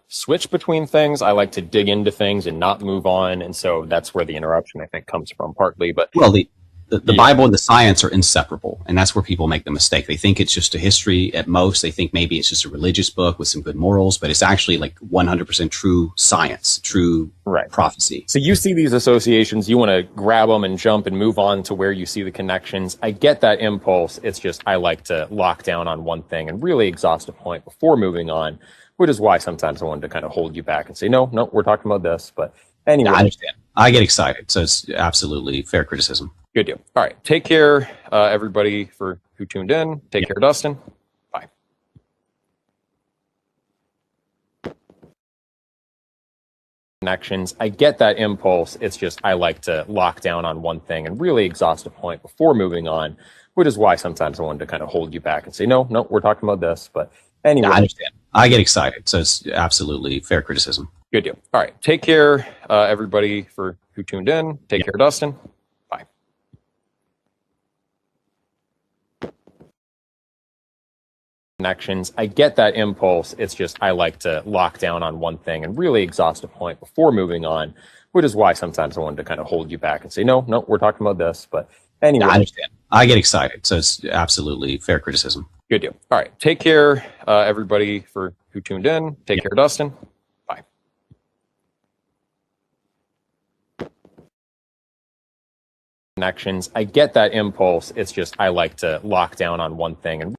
switch between things. I like to dig into things and not move on. And so that's where the interruption, I think, comes from partly. But well, the Bible and the science are inseparable, and that's where people make the mistake. They think it's just a history at most. They think maybe it's just a religious book with some good morals, but it's actually like 100% true science, true prophecy. So you see these associations, you want to grab them and jump and move on to where you see the connections. I get that impulse. It's just I like to lock down on one thing and really exhaust a point before moving on, which is why sometimes I wanted to kind of hold you back and say, no, we're talking about this. But anyway. I understand. I get excited, so it's absolutely fair criticism. Good deal. All right. Take care, everybody, for who tuned in. Take care, Dustin. Bye. Connections. I get that impulse. It's just I like to lock down on one thing and really exhaust a point before moving on, which is why sometimes I wanted to kind of hold you back and say, no, we're talking about this. But anyway. I understand. I get excited, so it's absolutely fair criticism. Good deal. All right. Take care, everybody, for who tuned in. Take care, Dustin. Bye. Connections. I get that impulse. It's just I like to lock down on one thing and really exhaust a point before moving on, which is why sometimes I wanted to kind of hold you back and say, no, we're talking about this. But anyway. I understand. I get excited, so it's absolutely fair criticism. Good deal. All right. Take care, everybody, for who tuned in. Take care, Dustin. Bye. Connections. I get that impulse. It's just I like to lock down on one thing and